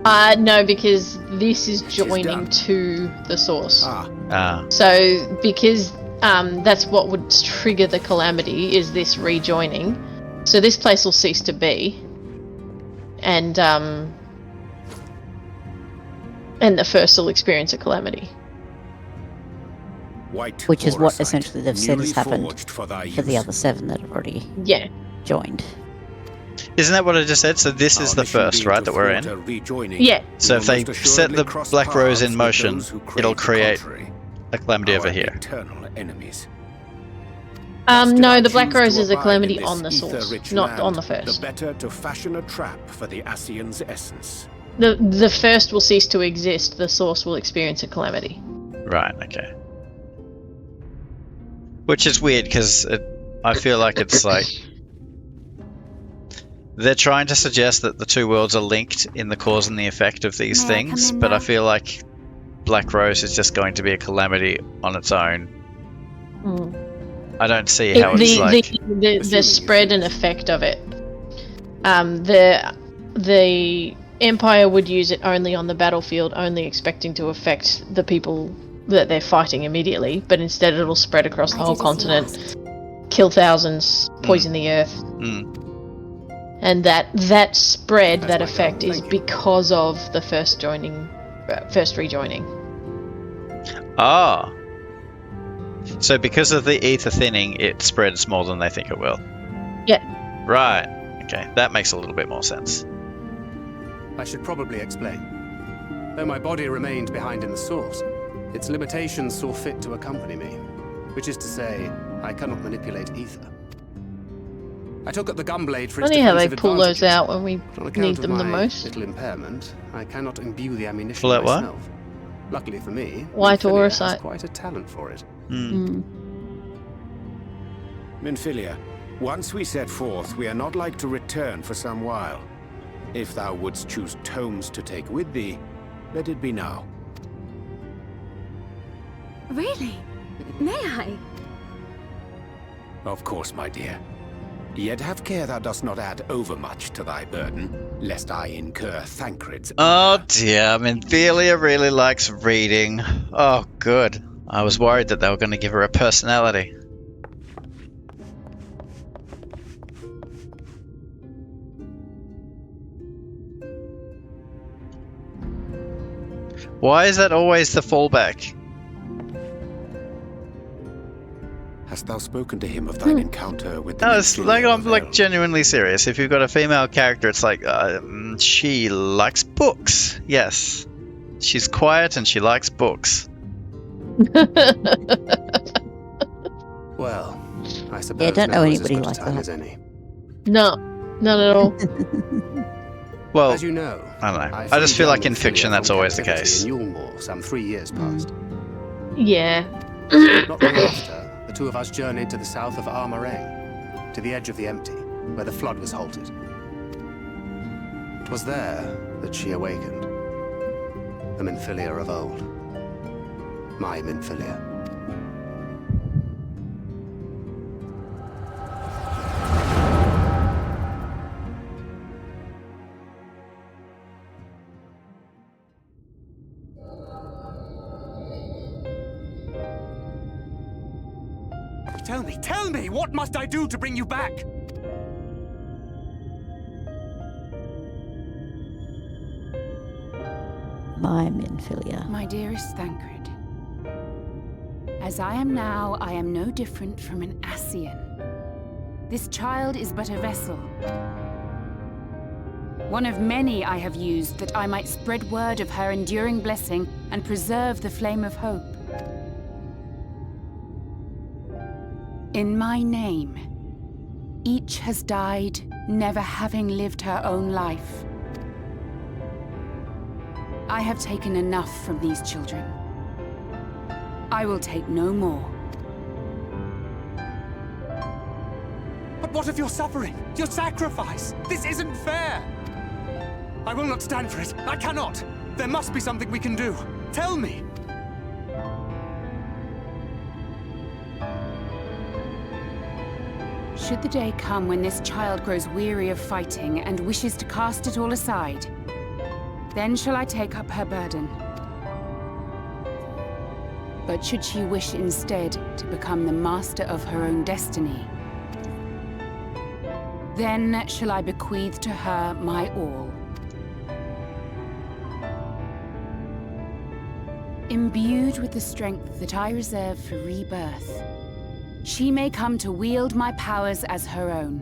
No, because this is joining to the source. So, because that's what would trigger the calamity, is this rejoining. So this place will cease to be. And the first will experience a calamity. Which is what essentially they've said has happened for the other 7 that have already joined. Isn't that what I just said? So this is the first, right, that we're in? Yeah. So if they set the Black Rose in motion, it'll create a calamity over here. No, the Black Rose is a calamity on the source, not on the first. The better to fashion a trap for the Ascian's essence. The first will cease to exist, the source will experience a calamity. Right, okay. Which is weird, because I feel like it's like... They're trying to suggest that the two worlds are linked in the cause and the effect of these things, but I feel like Black Rose is just going to be a calamity on its own. I don't see how it's like... The spread and effect of it. The Empire would use it only on the battlefield, only expecting to affect the people that they're fighting immediately, but instead it'll spread across the whole continent, kill thousands, poison the earth. And that spread, that effect, is because of the first rejoining. Ah. So because of the ether thinning, it spreads more than they think it will. Yeah. Right. Okay, that makes a little bit more sense. I should probably explain. Though my body remained behind in the source, its limitations saw fit to accompany me, which is to say, I cannot manipulate ether. I took up the gunblade for its Funny how they defensive pull those advantages. out when we need them the most. Little impairment, I cannot imbue the ammunition Pull out what? myself. Luckily for me, White Minfilia has Aurosite. quite a talent for it. Minfilia, once we set forth, we are not like to return for some while. If thou wouldst choose tomes to take with thee, let it be now. Really? May I? Of course, my dear. Yet have care thou dost not add overmuch to thy burden, lest I incur Thancred's... Oh dear, Minfilia really likes reading. Oh, good. I was worried that they were going to give her a personality. Why is that always the fallback? Hast thou spoken to him of thine encounter with the... No, it's like, I'm like genuinely serious. If you've got a female character, it's like, she likes books. Yes. She's quiet and she likes books. Well, I suppose Yeah, I don't know now is as anybody good a like time that. as any. No, not at all. Well, As you know, I don't know. I just feel like in fiction that's always the case. In Yulmore, some 3 years past. Yeah. Not long after, the two of us journeyed to the south of Armarang, to the edge of the Empty, where the flood was halted. 'Twas there that she awakened. The Minfilia of old. My Minfilia. Tell me, what must I do to bring you back? My Minfilia. My dearest Thancred, as I am now, I am no different from an Ascian. This child is but a vessel. One of many I have used that I might spread word of her enduring blessing and preserve the flame of hope. In my name, each has died, never having lived her own life. I have taken enough from these children. I will take no more. But what of your suffering? Your sacrifice? This isn't fair! I will not stand for it. I cannot! There must be something we can do. Tell me! Should the day come when this child grows weary of fighting and wishes to cast it all aside, then shall I take up her burden. But should she wish instead to become the master of her own destiny, then shall I bequeath to her my all. Imbued with the strength that I reserve for rebirth, she may come to wield my powers as her own.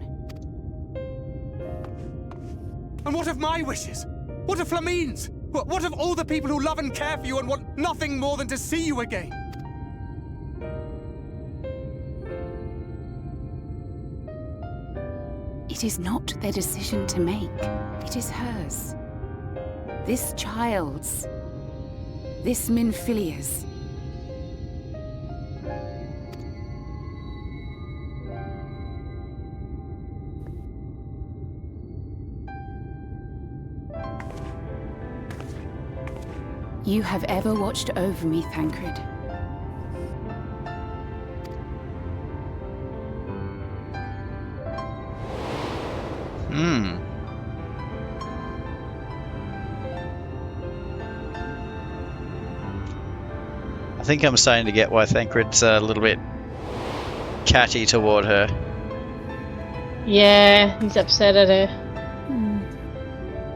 And what of my wishes? What of Flamine's? What of all the people who love and care for you and want nothing more than to see you again? It is not their decision to make. It is hers. This child's. This Minfilia's. You have ever watched over me, Thancred. I think I'm starting to get why Thancred's a little bit catty toward her. Yeah, he's upset at her.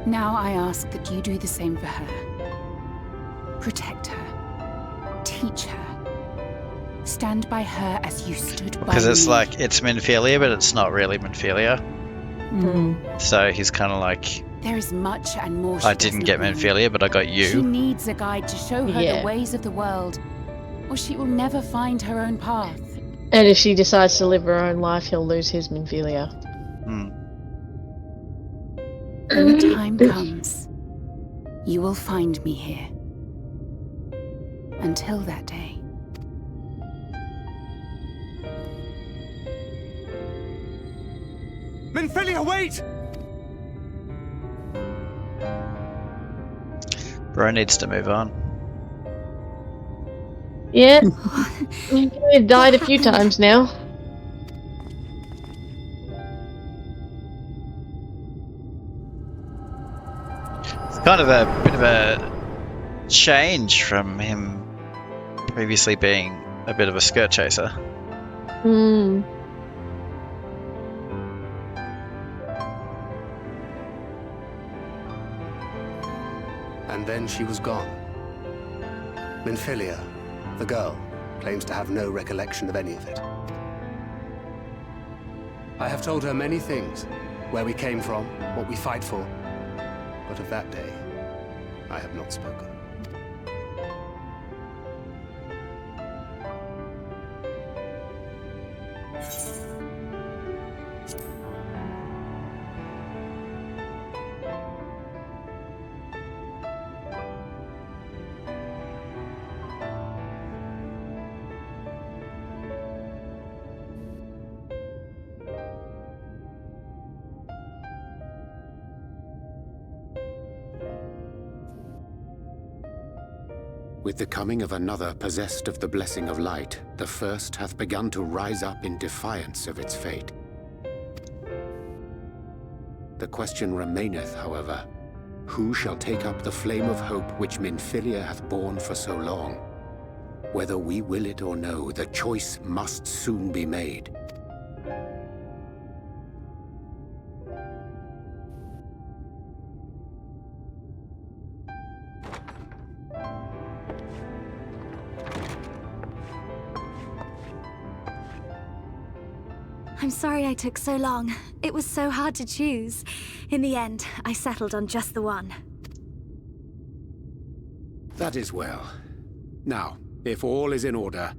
Now I ask that you do the same for her. Protect her. Teach her. Stand by her as you stood by me. Because it's like, it's Minfilia, but it's not really Minfilia. So he's kind of like, there is much and more she I didn't get Minfilia, but I got you. She needs a guide to show her the ways of the world, or she will never find her own path. And if she decides to live her own life, he'll lose his Minfilia. When the time comes, you will find me here. Until that day. Minfilia, wait! Bro needs to move on. Yeah. He's died a few times now. It's kind of a bit of a change from him previously being a bit of a skirt chaser. And then she was gone. Minfilia, the girl, claims to have no recollection of any of it. I have told her many things, where we came from, what we fight for, but of that day, I have not spoken. With the coming of another possessed of the blessing of light, the first hath begun to rise up in defiance of its fate. The question remaineth, however, who shall take up the flame of hope which Minfilia hath borne for so long? Whether we will it or no, the choice must soon be made. I'm sorry I took so long. It was so hard to choose. In the end, I settled on just the one. That is well. Now, if all is in order,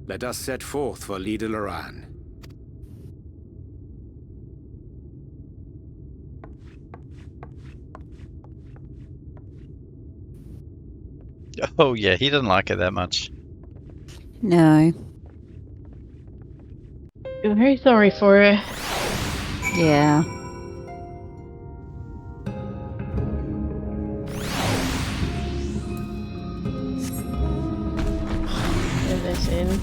let us set forth for Lida Loran. Oh yeah, he didn't like it that much. No. I'm very sorry for her. Yeah. Put this in.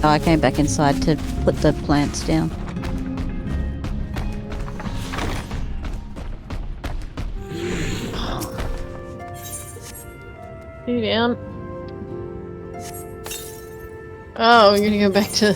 Oh, I came back inside to put the plants down. Two down. Oh, we're gonna go back to...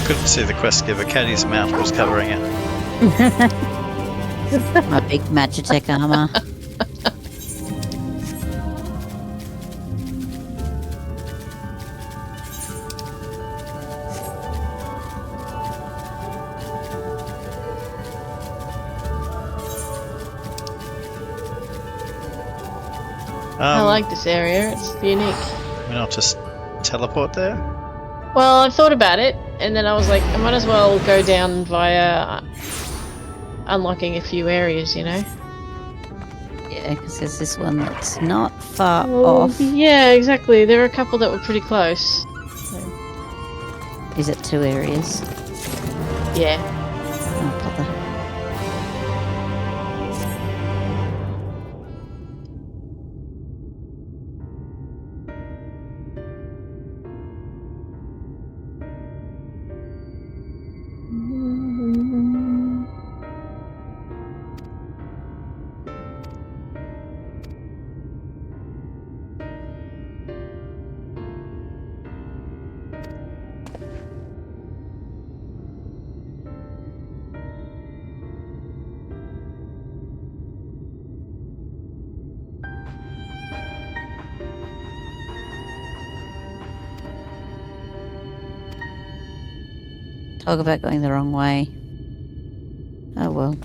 Couldn't see the quest giver. Caddy's mouth was covering it. My big Magitech armor. I like this area, it's unique. We're not just teleport there? Well, I thought about it, and then I was like, I might as well go down via unlocking a few areas, you know? Yeah, because there's this one that's not far off. Yeah, exactly. There were a couple that were pretty close. So. Is it 2 areas? Yeah. Oh, bother. Talk about going the wrong way. Oh well.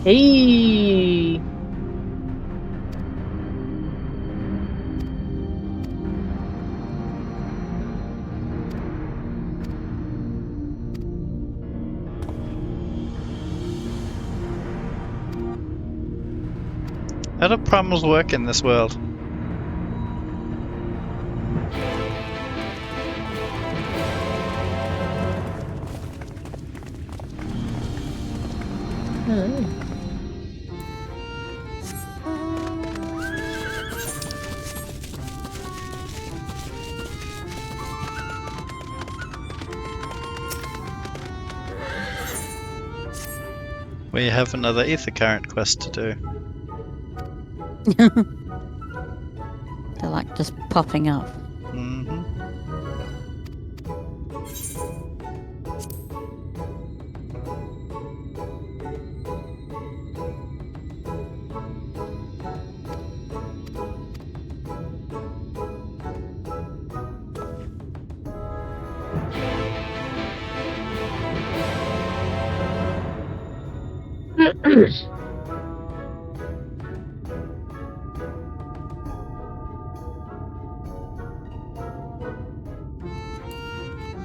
Hey. How do primals work in this world? We have another ether current quest to do. They're like just popping up. Mm-hmm.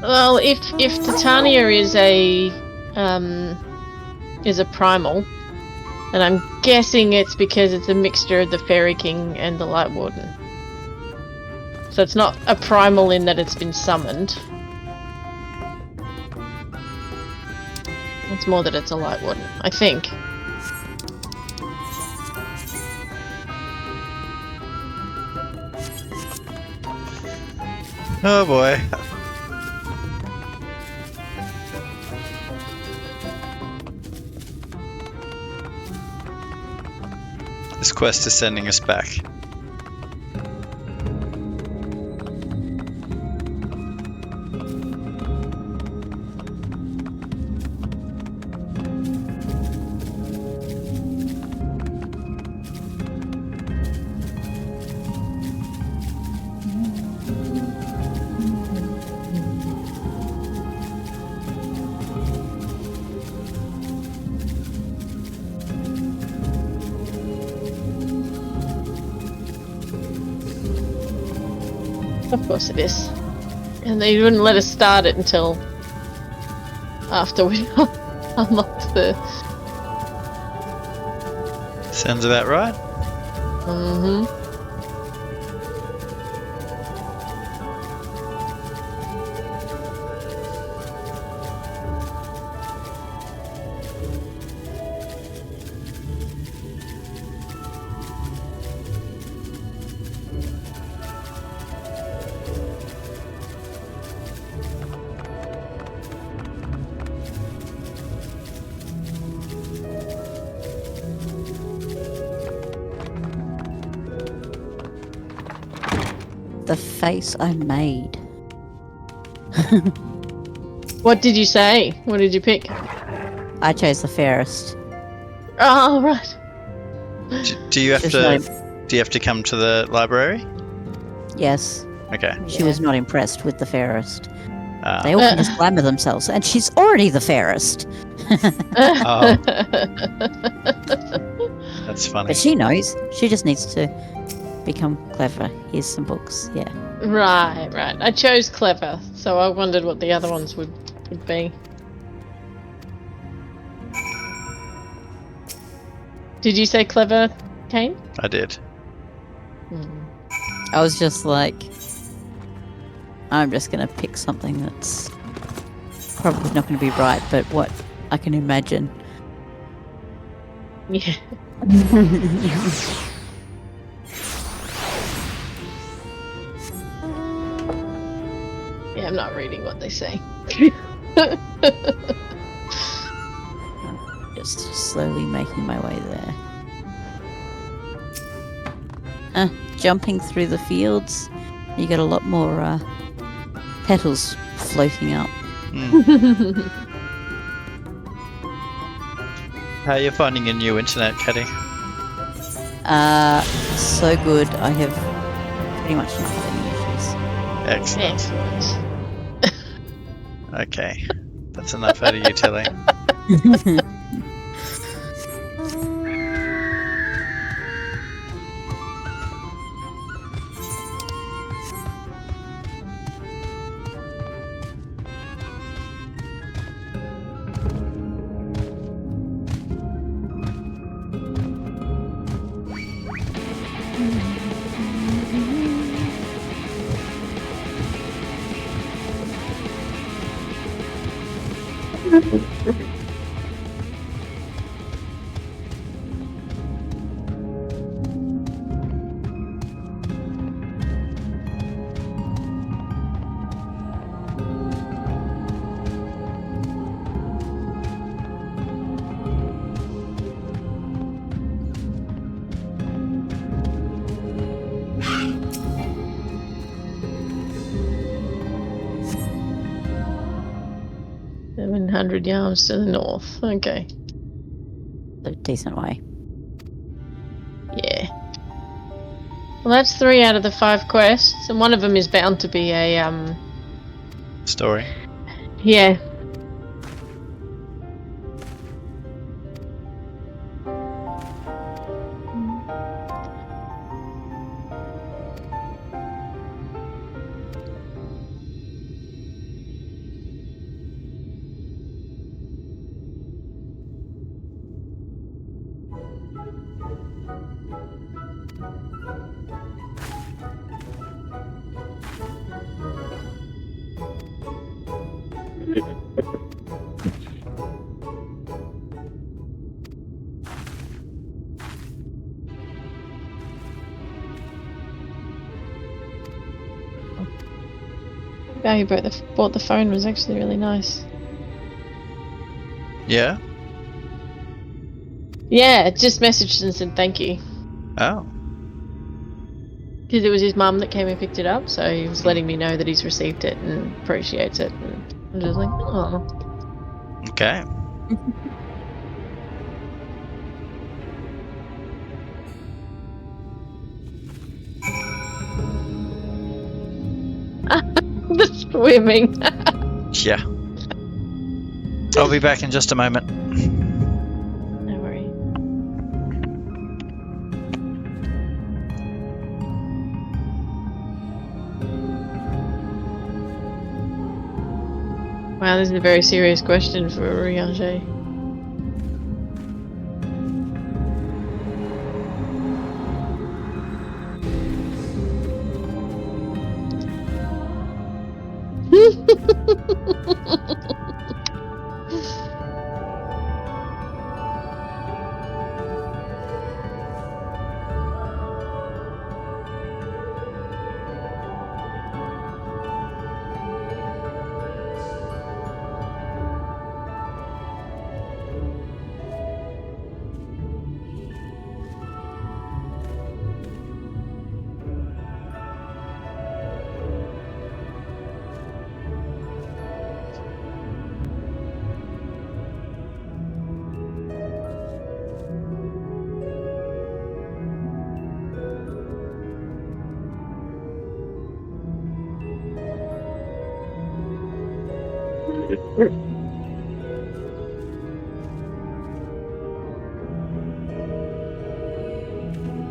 Well, if Titania is a primal, then I'm guessing it's because it's a mixture of the Fairy King and the Light Warden. So it's not a primal in that it's been summoned. It's more that it's a Light Warden, I think. Oh boy. This quest is sending us back. Of course it is. And they wouldn't let us start it until after we unlocked the... Sounds about right. Mm-hmm. The face I made. What did you say? What did you pick? I chose the fairest. Oh, right. Do you have She's to? not Do you have to come to the library? Yes. Okay. She was not impressed with the fairest. Ah. They all can just glamour themselves, and she's already the fairest. Oh. That's funny. But she knows. She just needs to become clever. Here's some books. Yeah. Right. I chose clever, so I wondered what the other ones would be. Did you say clever, Kane? I did. I was just like, I'm just going to pick something that's probably not going to be right, but what I can imagine. Yeah. Yeah, I'm not reading what they say. Just slowly making my way there. Jumping through the fields, you get a lot more petals floating up. How are you finding your new internet, Caddy? So good. I have pretty much not had any issues. Excellent. Okay, that's enough out of you, Tilly. Yards to the north. Okay. A decent way. Yeah. Well, that's 3 out of the 5 quests, and one of them is bound to be a story. Yeah. The guy who bought the phone was actually really nice. Yeah? Yeah, it just messaged and said thank you. Oh. Because it was his mum that came and picked it up, so he was letting me know that he's received it and appreciates it. And I'm just like, oh. Okay. The swimming. Yeah. I'll be back in just a moment. No worry. Wow, this is a very serious question for Urianger.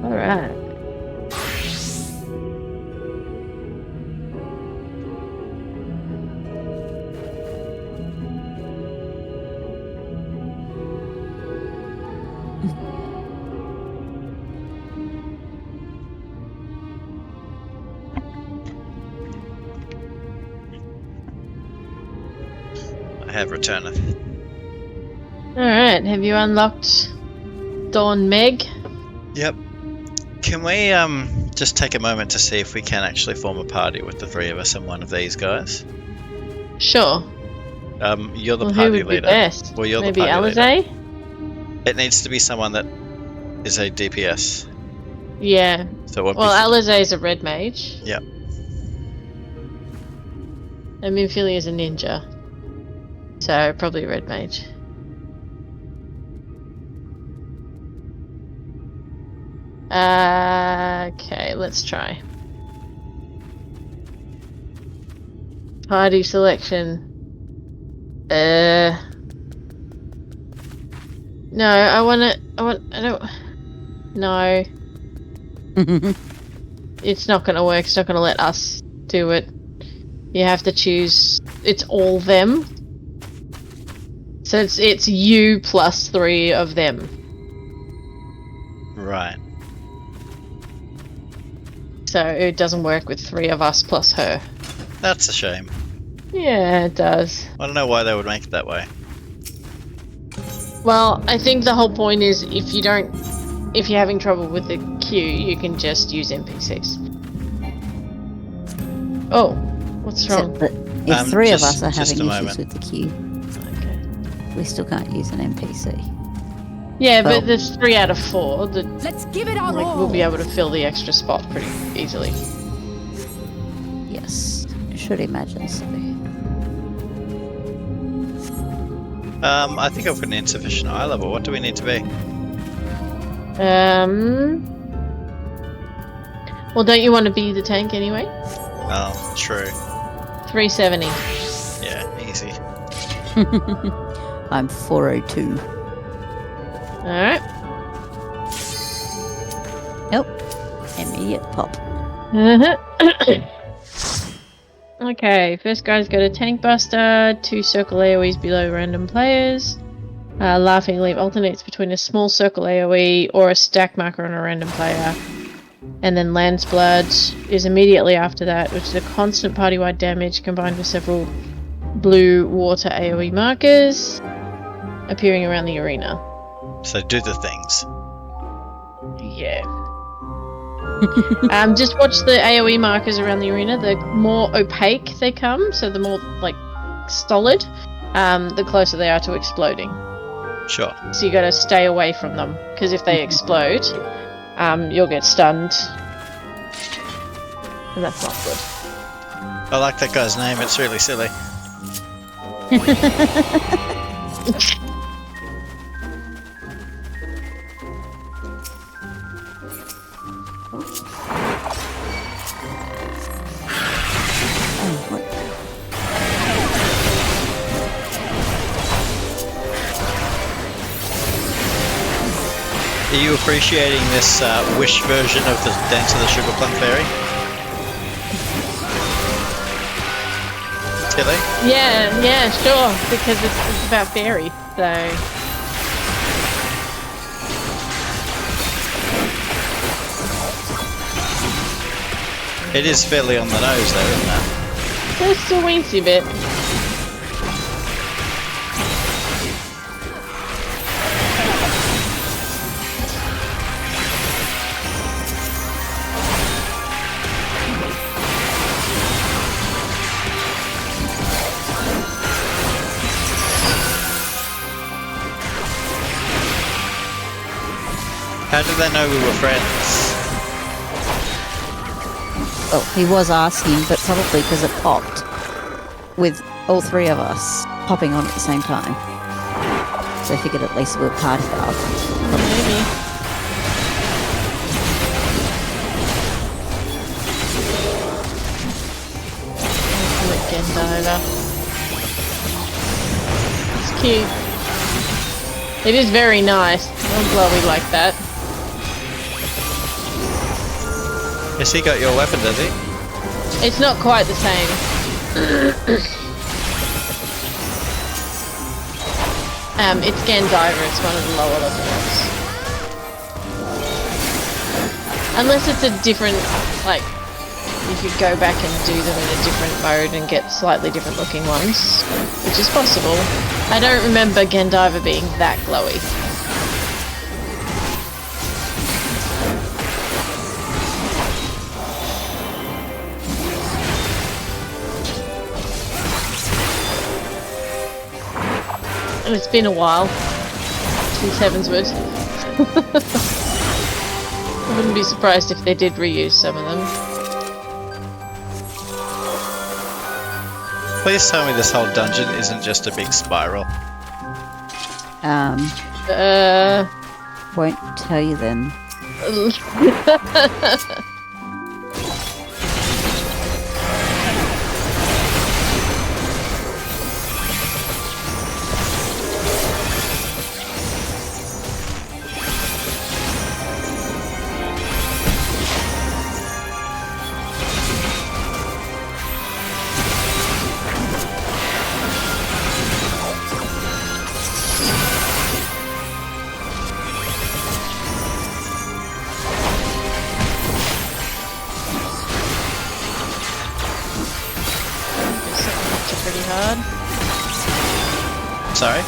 Alright. I have returneth. Alright, have you unlocked Dawn Meg? Yep. Can we just take a moment to see if we can actually form a party with the three of us and one of these guys? Sure. You're the Well, party who would leader. be best? Well, you're Maybe the party Alizé? leader. It needs to be someone that is a DPS. Yeah. So what? Well, Alizé's a red mage. Yep. And Minfilia's a ninja. So probably a red mage. Okay, let's try. Party selection. No, I don't. No. It's not gonna work. It's not gonna let us do it. You have to choose. It's all them. So it's you plus 3 of them. Right. So it doesn't work with 3 of us plus her. That's a shame. Yeah, it does. I don't know why they would make it that way. Well, I think the whole point is if you're having trouble with the queue, you can just use NPCs. Oh, what's wrong? Except that if 3 of us are having issues with the queue, we still can't use an NPC. Yeah, but there's 3 out of 4 that Let's give it our all. we'll be able to fill the extra spot pretty easily. Yes, I should imagine so. I think I've got an insufficient eye level. What do we need to be? Well, don't you want to be the tank anyway? True. 370. Yeah, easy. I'm 402. Alright. Nope. Immediate pop. Okay, first guy's got a tank buster, 2 circle AoEs below random players. Laughing Leap alternates between a small circle AoE or a stack marker on a random player. And then Lance Blood is immediately after that, which is a constant party-wide damage combined with several blue water AoE markers appearing around the arena. So do the things. Yeah. Just watch the AoE markers around the arena. The more opaque they come, so the more like stolid, the closer they are to exploding. Sure. So you got to stay away from them, because if they explode, you'll get stunned, and that's not good. I like that guy's name. It's really silly. Are you appreciating this Wish version of the Dance of the Sugar Plum Fairy? Tilly? Yeah, sure, because it's about fairy, so... It is fairly on the nose though, isn't it? Just a weensy bit. How did they know we were friends? Well, he was asking, but probably because it popped with all three of us popping on at the same time. So I figured at least we were party foul. Maybe. It's cute. It is very nice. Not glowy like that. Has he got your weapon, does he? It's not quite the same. It's Gandiver, it's one of the lower level ones. Unless it's a different, like, you could go back and do them in a different mode and get slightly different looking ones, which is possible. I don't remember Gandiver being that glowy. It's been a while since Heavensward. I wouldn't be surprised if they did reuse some of them. Please tell me this whole dungeon isn't just a big spiral. Won't tell you then. Sorry?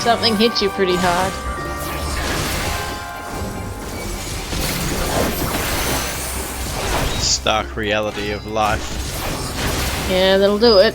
Something hit you pretty hard. Stark reality of life. Yeah, that'll do it.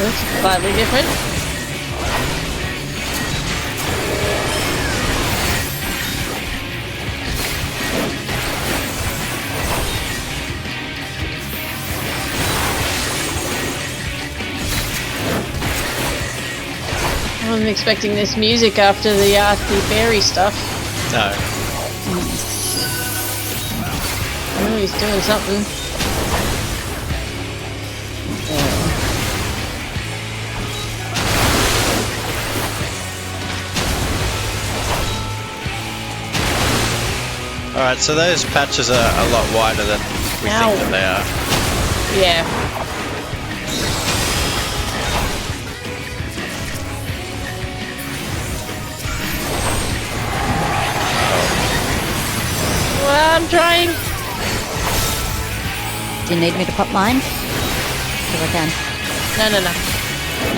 That's slightly different. I wasn't expecting this music after the fairy stuff. No. Oh, he's doing something. Alright, so those patches are a lot wider than we think that they are. Yeah. Well, I'm trying. Do you need me to pop mine? Because I can. No. No,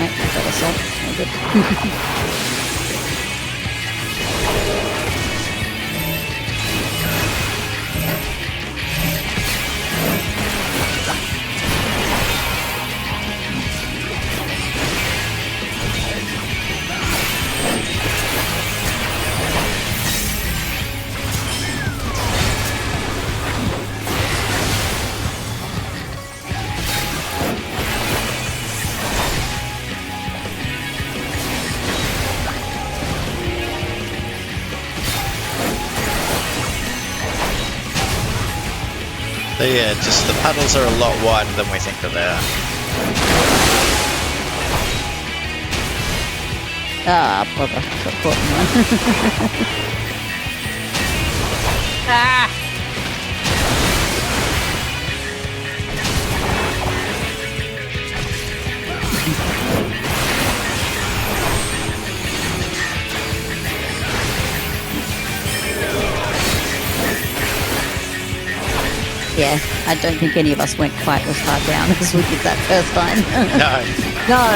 I've got a sword. Oh, good. So yeah, just the paddles are a lot wider than we think that they are. Ah, bother. Got caught in one. Ah! Yeah, I don't think any of us went quite as far down as we did that first time. No.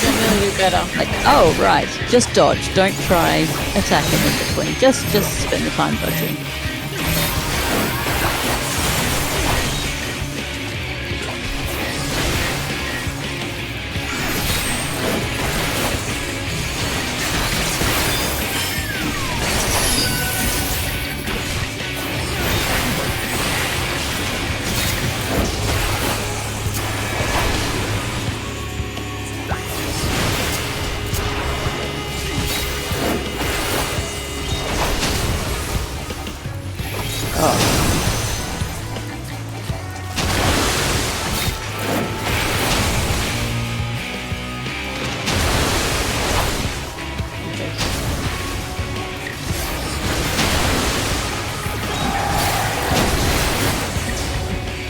Definitely do better. Like, oh right, just dodge. Don't try attacking in between. Just spend the time dodging.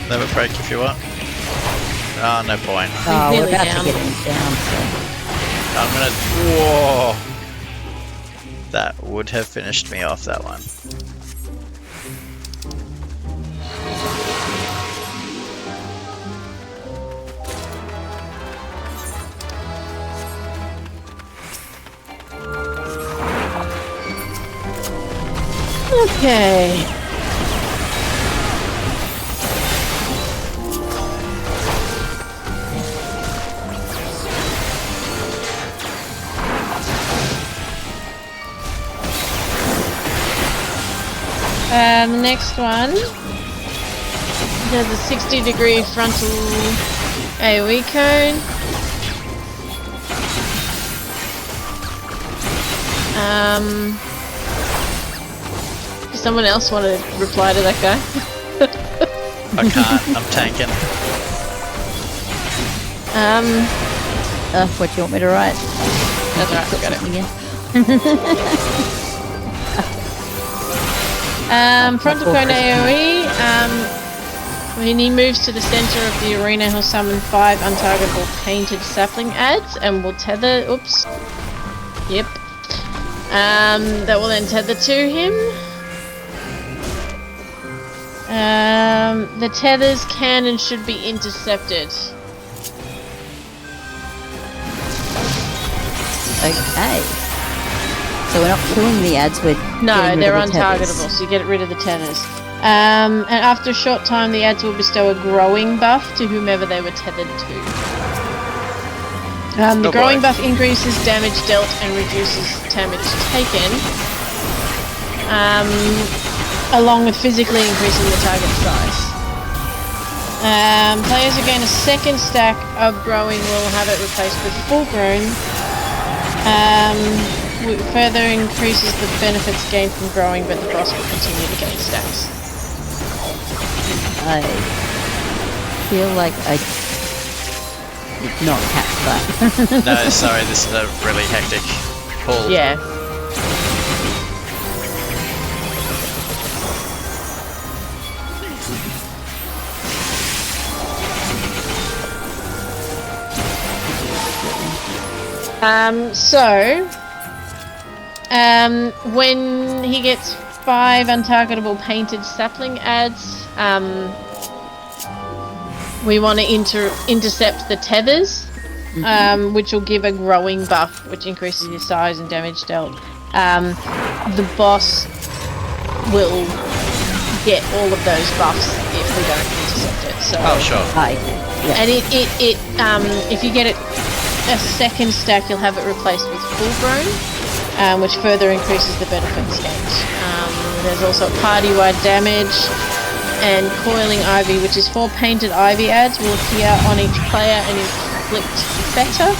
Never break if you want. Oh, no point. Oh, we're about to get him down, so... I'm gonna... Whoa! That would have finished me off, that one. Okay. The next one has a 60-degree frontal AoE cone. Does someone else want to reply to that guy? I can't. I'm tanking. What do you want me to write? That's right. Got it. Again. Frontal cone AoE. When he moves to the center of the arena, he'll summon 5 untargetable painted sapling adds and will tether. Oops. Yep. That will then tether to him. The tethers can and should be intercepted. Okay. So we're not killing the ads, we're No, they're getting rid of the tethers. untargetable, so you get rid of the tethers. And after a short time, the ads will bestow a growing buff to whomever they were tethered to. The growing buff increases damage dealt and reduces damage taken, along with physically increasing the target size. Players who gain a second stack of growing will have it replaced with full grown. Further increases the benefits gained from growing, but the boss will continue to gain stacks. I feel like I did not catch that. No, sorry, this is a really hectic pull. Yeah. When he gets 5 untargetable painted sapling adds, we want to intercept the tethers, which will give a growing buff, which increases your size and damage dealt. The boss will get all of those buffs if we don't intercept it. So, oh, sure. Yeah. And if you get it a second stack, you'll have it replaced with full grown, which further increases the benefits gained. There's also party-wide damage and coiling ivy, which is 4 painted ivy adds will appear on each player and inflict better.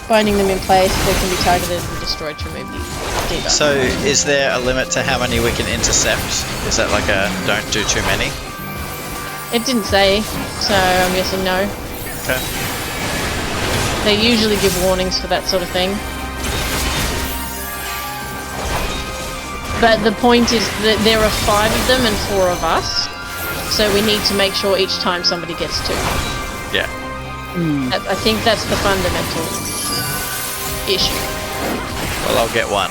Binding them in place, they can be targeted and destroyed to remove the debuff. So, is there a limit to how many we can intercept? Is that like a don't do too many? It didn't say, so I'm guessing no. Okay. They usually give warnings for that sort of thing. But the point is that there are 5 of them and 4 of us, so we need to make sure each time somebody gets 2. Yeah. I think that's the fundamental issue. Well, I'll get 1.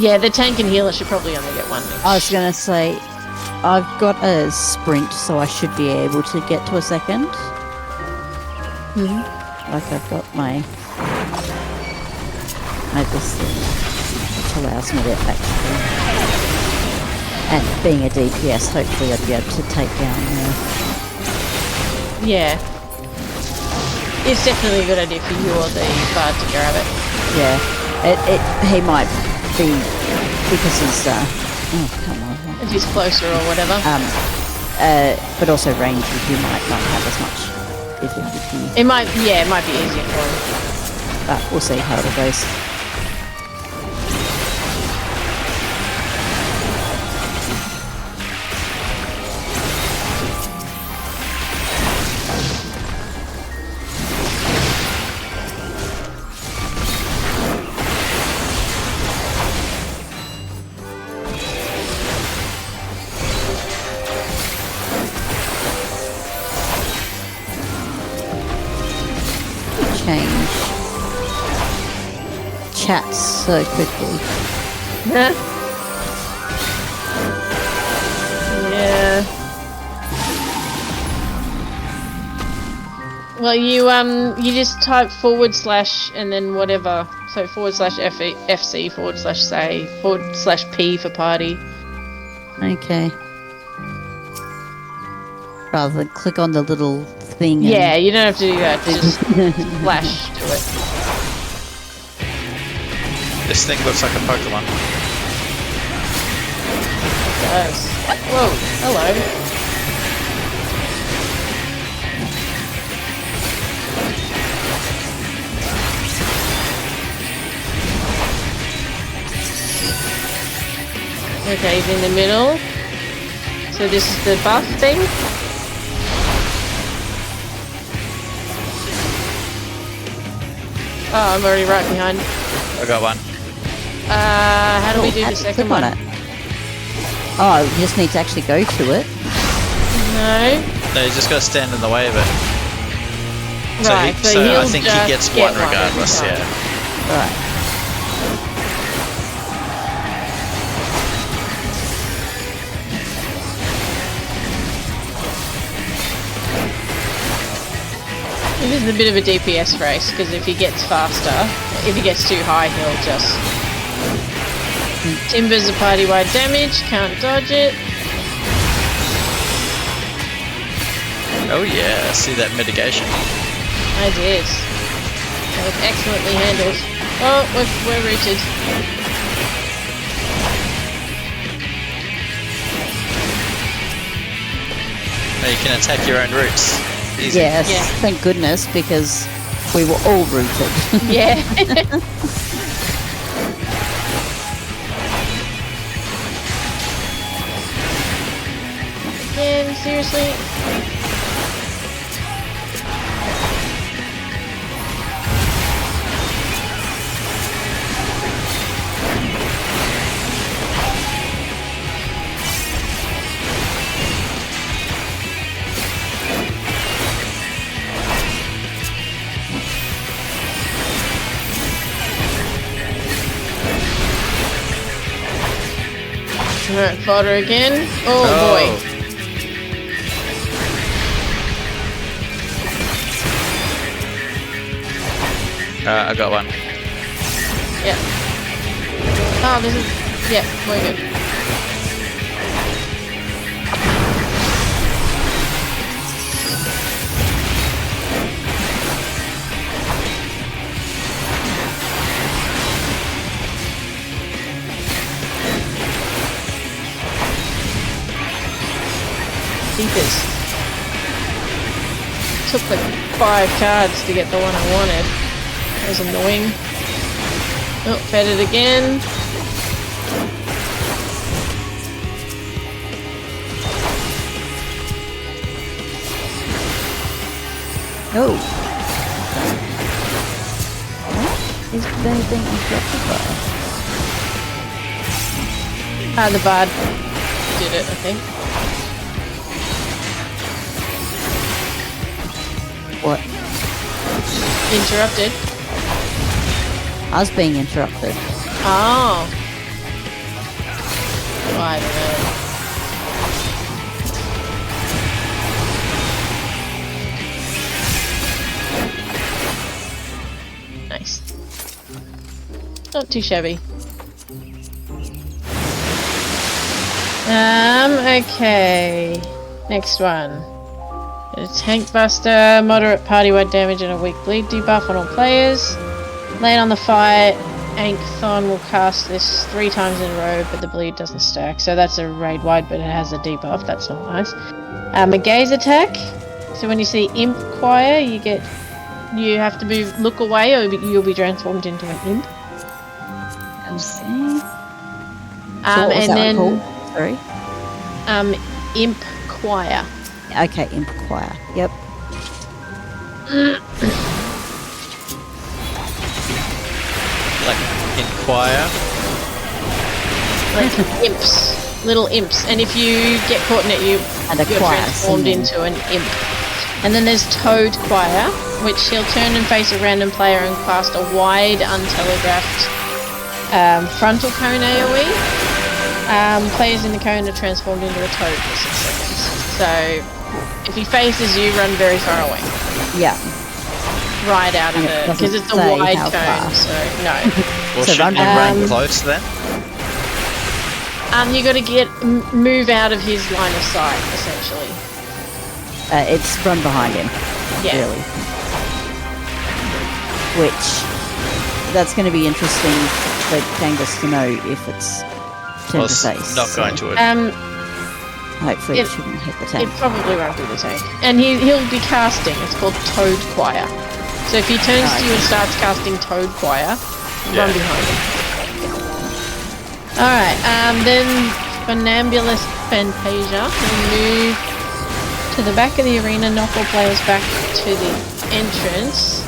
Yeah, the tank and healer should probably only get 1 each. I was going to say, I've got a sprint, so I should be able to get to a second. Like I've got my this thing, which allows me to actually, and being a DPS, hopefully I'd be able to take down Yeah. It's definitely a good idea for you or the bard to grab it. Yeah. He might be, because he's oh come on. If he's closer or whatever. But also range, he might not have as much difficulty. It might be easier for him. But we'll see how it goes. Change chats so quickly. Yeah. Well, you just type / and then whatever. So / FC / say / P for party. Okay. Rather than click on the little thing. Yeah, you don't have to do that. Just flash to it. This thing looks like a Pokemon. It does. Whoa, hello. Okay, he's in the middle. So this is the buff thing. Oh, I'm already right behind. I got 1. How do we do the second one? Oh, you just need to actually go to it. No. No, you just got to stand in the way of it. Right, so I think he gets 1 regardless, yeah. Right. This is a bit of a DPS race, because if he gets faster, if he gets too high, he'll just... Timbers are party-wide damage, can't dodge it. Oh yeah, see that mitigation. I did. That was excellently handled. Oh, we're rooted. Oh, you can attack your own roots. Easy. Yes, Yeah. thank goodness, because we were all rooted. Yeah. Again, seriously? Alright, fodder again. Oh boy. I got one. Yeah. Oh, this is... Yeah, we're good. Deepest. Took like 5 cards to get the one I wanted. That was annoying. Oh, fed it again. Oh. Is they being interrupted by? The bard did it, I think. What? Interrupted. I was being interrupted. Oh. Well, I don't know. Nice. Not too shabby. Okay. Next one. A tank buster, moderate party-wide damage and a weak bleed debuff on all players. Late on the fight, Ankhthon will cast this 3 times in a row, but the bleed doesn't stack. So that's a raid-wide, but it has a debuff. That's not nice. A gaze attack. So when you see Imp Choir, you have to move, look away, or you'll be transformed into an imp. Okay. So what was and that then one called? Sorry. Imp Choir. Okay, Imp Choir. Yep. Like inquire. Like imps, little imps, and if you get caught in it, you're transformed into an imp. And then there's Toad Choir, which he'll turn and face a random player and cast a wide, untelegraphed frontal cone AoE. Players in the cone are transformed into a toad for 6 seconds. So if he faces you, run very far away. Yeah. Right out of it, because it's a wide cone. So no. Well, so shouldn't you run close then? You got to move out of his line of sight, essentially. It's run behind him. Yeah. Really. Which that's going to be interesting for Kangas to know if it's turn to face. Not going to it. Hopefully it shouldn't hit the tank. It probably won't be the tank. And he'll be casting. It's called Toad Choir. So if he turns to you and starts casting Toad Choir, run behind him. Alright, then Funambulist Fantasia will move to the back of the arena, knock all players back to the entrance.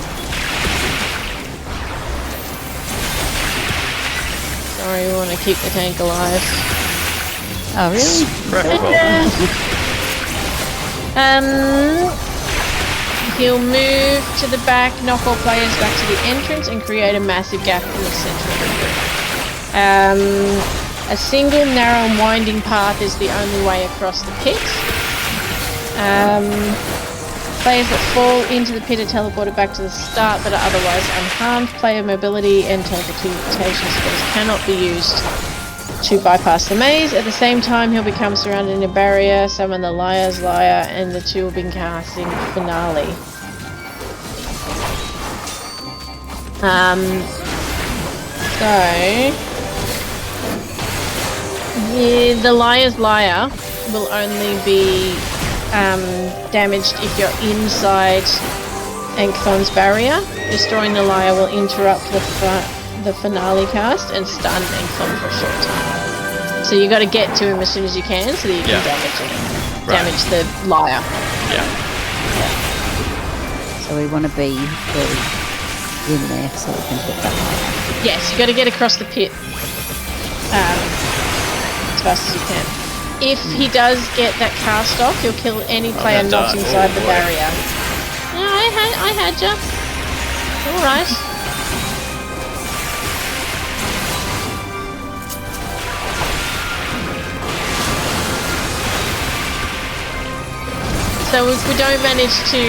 Sorry, we want to keep the tank alive. Oh, really? He'll move to the back, knock all players back to the entrance, and create a massive gap in the centre of the room. A single, narrow, and winding path is the only way across the pit. Players that fall into the pit are teleported back to the start, but are otherwise unharmed. Player mobility and teleportation skills cannot be used to bypass the maze. At the same time, he'll become surrounded in a barrier, summon the Liar's Liar, and the two will be casting Finale. The Liar's Lyre will only be damaged if you're inside Anchthon's barrier. Destroying the Lyre will interrupt the finale cast and stun Anchthon for a short time. So you got to get to him as soon as you can so that you can damage the Lyre. Yeah. So we want to be in there so we can hit that. Yes, you got to get across the pit as fast as you can. If he does get that cast off, he'll kill any player not inside the barrier. No, I had you. All right. So if we don't manage to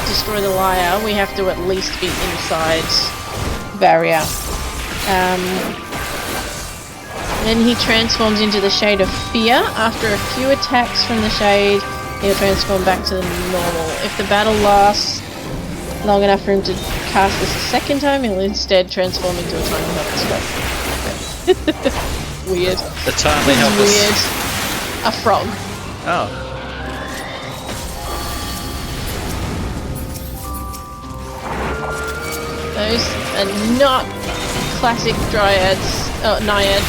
destroy the Lyre, we have to at least be inside barrier. Then he transforms into the Shade of Fear. After a few attacks from the Shade, he'll transform back to the normal. If the battle lasts long enough for him to cast this a second time, he'll instead transform into a tiny helpless frog. Weird. The tiny helpless. Weird. A frog. Oh. Those are not classic dryads, naiads.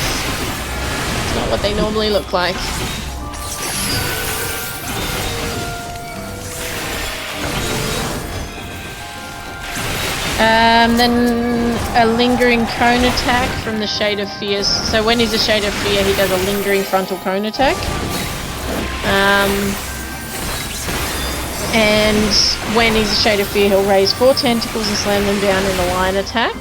It's not what they normally look like. Then a lingering cone attack from the Shade of Fear. So when he's a Shade of Fear, he does a lingering frontal cone attack. And when he's a Shade of Fear, he'll raise 4 tentacles and slam them down in a line attack.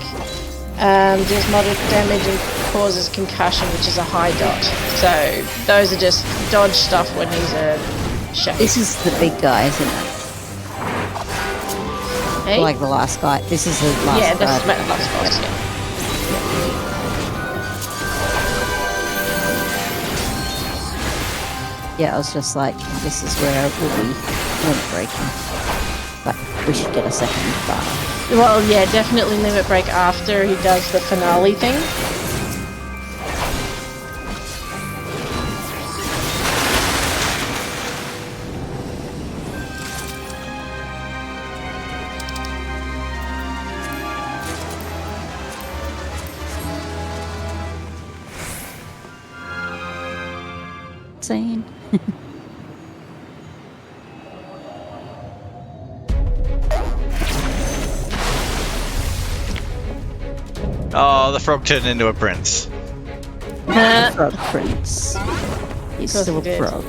Deals moderate damage and causes concussion, which is a high dot. So those are just dodge stuff when he's a Shade. This is the big guy, isn't it? Hey? Like the last guy. This is the last guy. Yeah, that's about the last boss, yeah. Yeah, I was just like, this is where it will be limit breaking. But we should get a second bar. Well, yeah, definitely limit break after he does the finale thing. Insane. Oh, the frog turned into a prince. Frog prince. He's still a frog.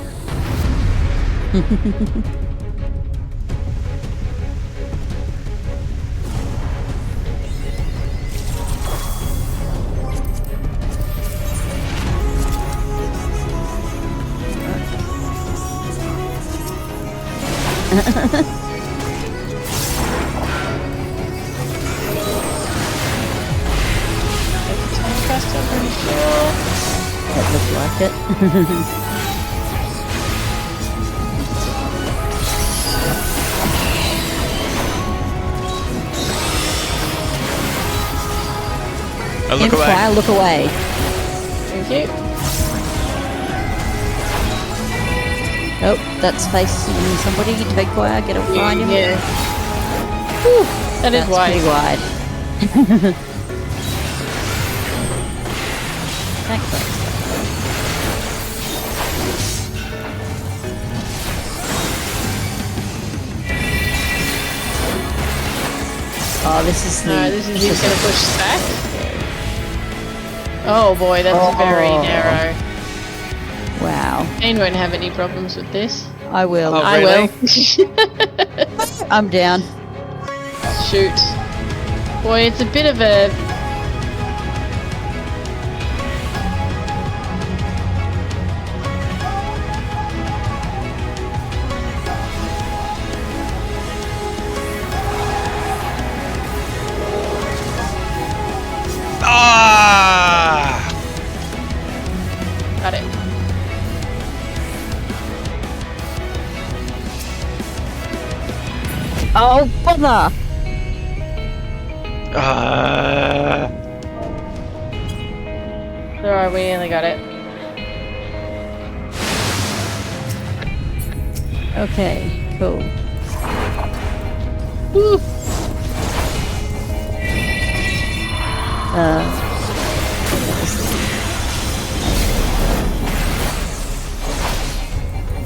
That looked like it. Look away. Fire, look away. Thank you. Oh, that's facing somebody. Take fire, get up behind him. Yeah. Whew, that is wide. Pretty wide. Thanks. Oh, this is the... No, this is he's going to push back. Oh boy, that's very narrow. Wow. Jane won't have any problems with this. I will. Oh, I really? will. I'm down. Shoot. Boy, it's a bit of a... Got it. Oh, bother! Alright, we nearly got it. Okay, cool. Woo.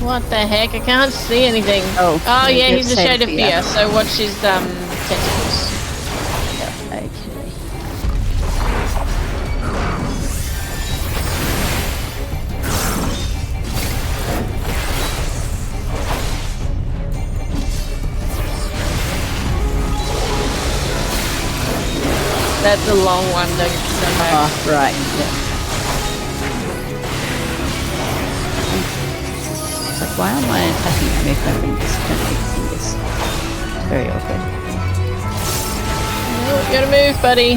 What the heck? I can't see anything. Oh yeah, he's a shade of fear. So watch his tentacles. Yeah, okay. That's a long one, don't know. Oh, right, yeah. It's like, why am I attacking to move my fingers? Don't move your fingers. It's very awkward. No, you gotta move, buddy.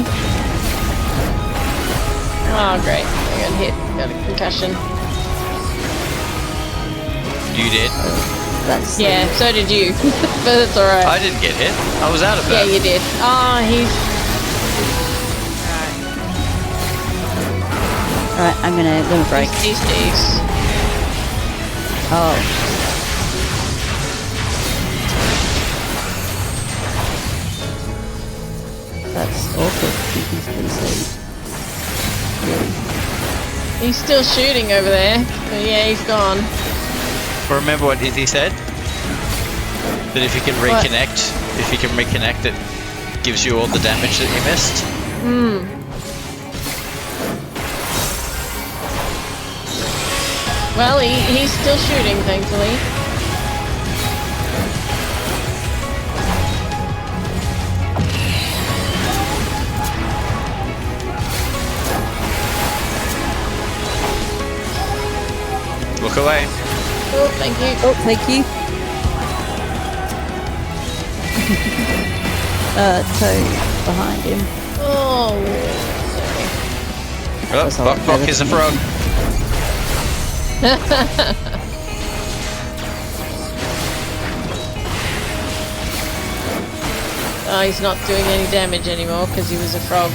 Oh, great. I got hit. Got a concussion. You did? Yeah, so did you. But it's alright. I didn't get hit. I was out of that. Yeah, you did. Oh, he's... Alright, I'm gonna break. These. Oh. That's awkward. He's PC. Really. He's still shooting over there. But yeah, he's gone. Remember what Izzy said? That if you can reconnect, it gives you all the damage that you missed. Well, he's still shooting, thankfully. Look away. Oh, thank you. Oh, thank you. Toe behind him. Oh, sorry. Bok is a frog. Oh, he's not doing any damage anymore because he was a frog.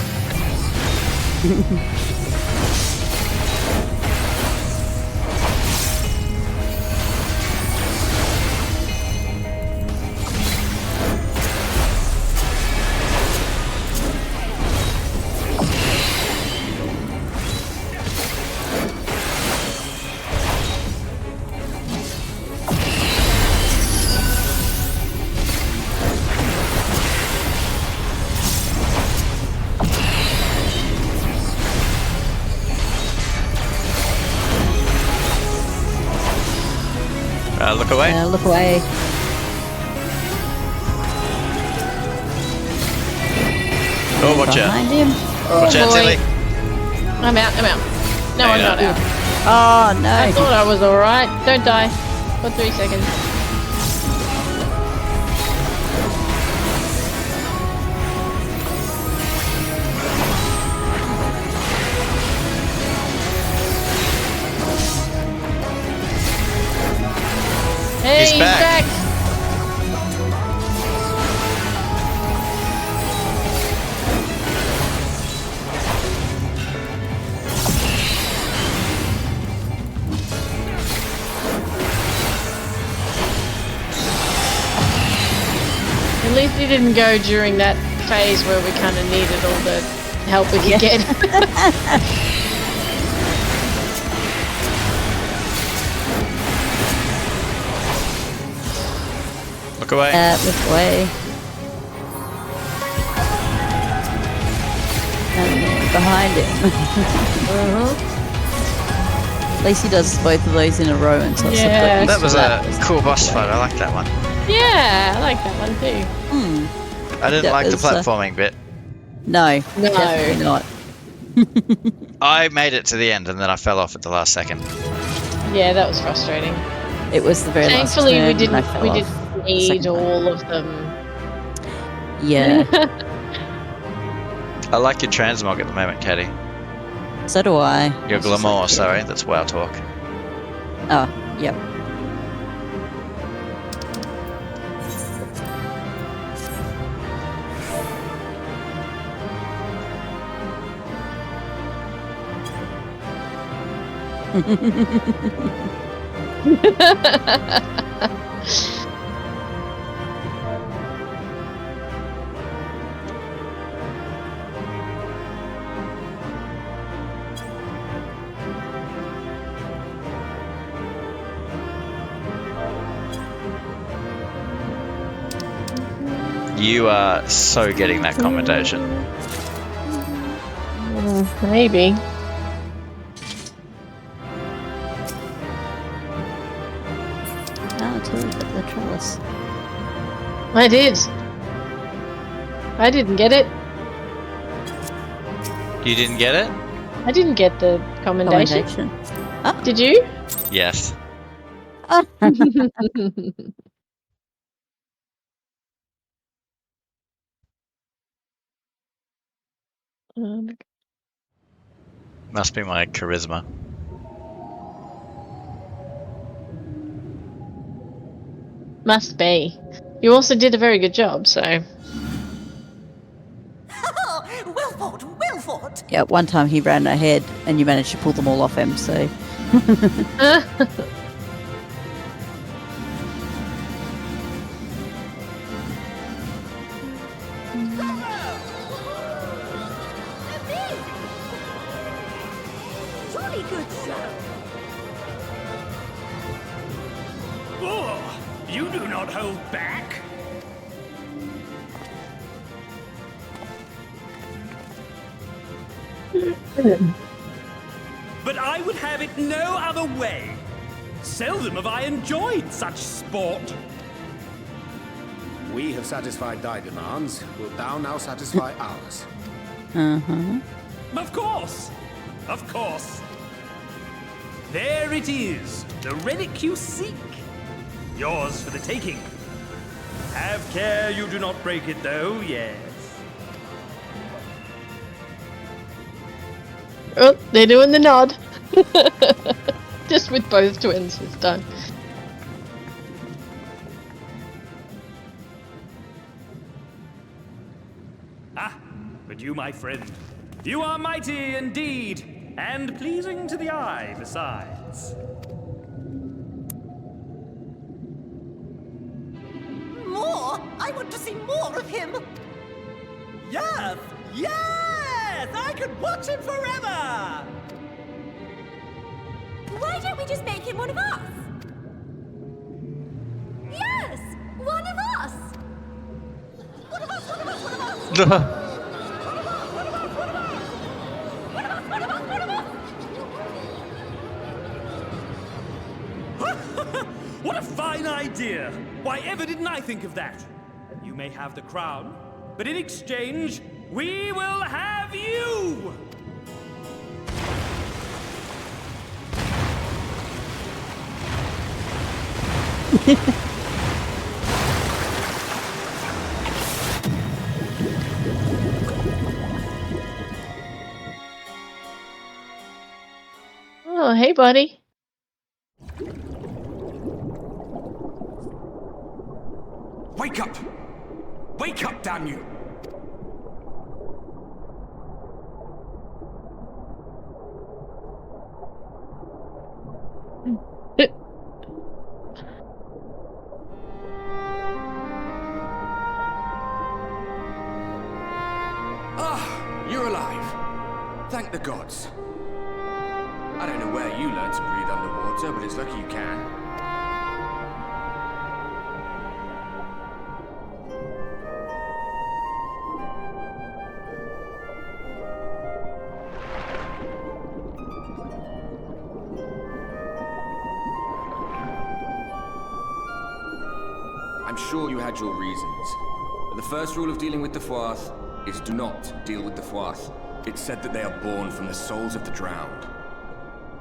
Look away. Yeah, look away. Oh, watch out. Behind him. Watch out, Tilly. I'm out. No, I'm not out. Oh, no. I thought I was alright. Don't die. For 3 seconds. Hey, he's back. At least he didn't go during that phase where we kind of needed all the help we could get. Look away. Look away. And then behind him. At least he does both of those in a row and so that was a cool boss fight. I like that one. Yeah, I like that one too. I didn't like the platforming bit. No, definitely not. I made it to the end and then I fell off at the last second. Yeah, that was frustrating. It was the very last Thankfully, turn we didn't. and I fell We off didn't the need second all of them. Yeah. I like your transmog at the moment, Caddy. So do I. Your glamour, sorry, that's WoW talk. Oh, yep. You are so getting that commendation. Maybe. Oh, too, but the trellis. I did. I didn't get it. You didn't get it? I didn't get the commendation. Oh. Did you? Yes. Must be my charisma. Must be. You also did a very good job, so. Wilford! Yeah, one time he ran ahead and you managed to pull them all off him, so. Jolly good show. Oh, you do not hold back. But I would have it no other way. Seldom have I enjoyed such sport. We have satisfied thy demands. Wilt thou now satisfy ours? Uh-huh. Of course. Of course. There it is, the relic you seek. Yours for the taking. Have care you do not break it, though, yes. Oh, they're doing the nod. Just with both twins this time. Ah, but you, my friend, you are mighty indeed, and pleasing to the eye besides. More? I want to see more of him. Yes! Yes! I could watch him forever! Why don't we just make him one of us? Yes! One of us! One of us, one of us, one of us! What a fine idea! Why ever didn't I think of that? You may have the crown, but in exchange, we will have you! Oh, hey, buddy. Wake up! Wake up, damn you! Ah, you're alive. Thank the gods. I don't know where you learned to breathe underwater, but it's lucky you can. I'm sure you had your reasons. But the first rule of dealing with the Froth is do not deal with the Froth. It's said that they are born from the souls of the drowned.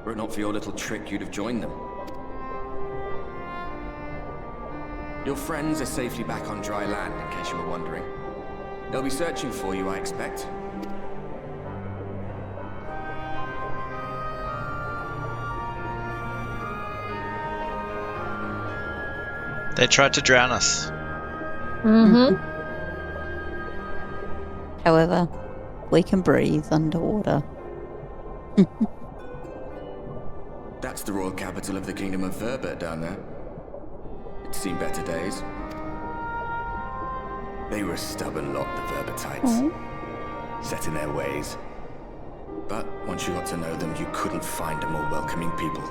Were it not for your little trick, you'd have joined them. Your friends are safely back on dry land, in case you were wondering. They'll be searching for you, I expect. They tried to drown us. Mm-hmm. However, we can breathe underwater. That's the royal capital of the Kingdom of Verbert down there. It's seen better days. They were a stubborn lot, the Verbertites. Set in their ways. But once you got to know them, you couldn't find a more welcoming people.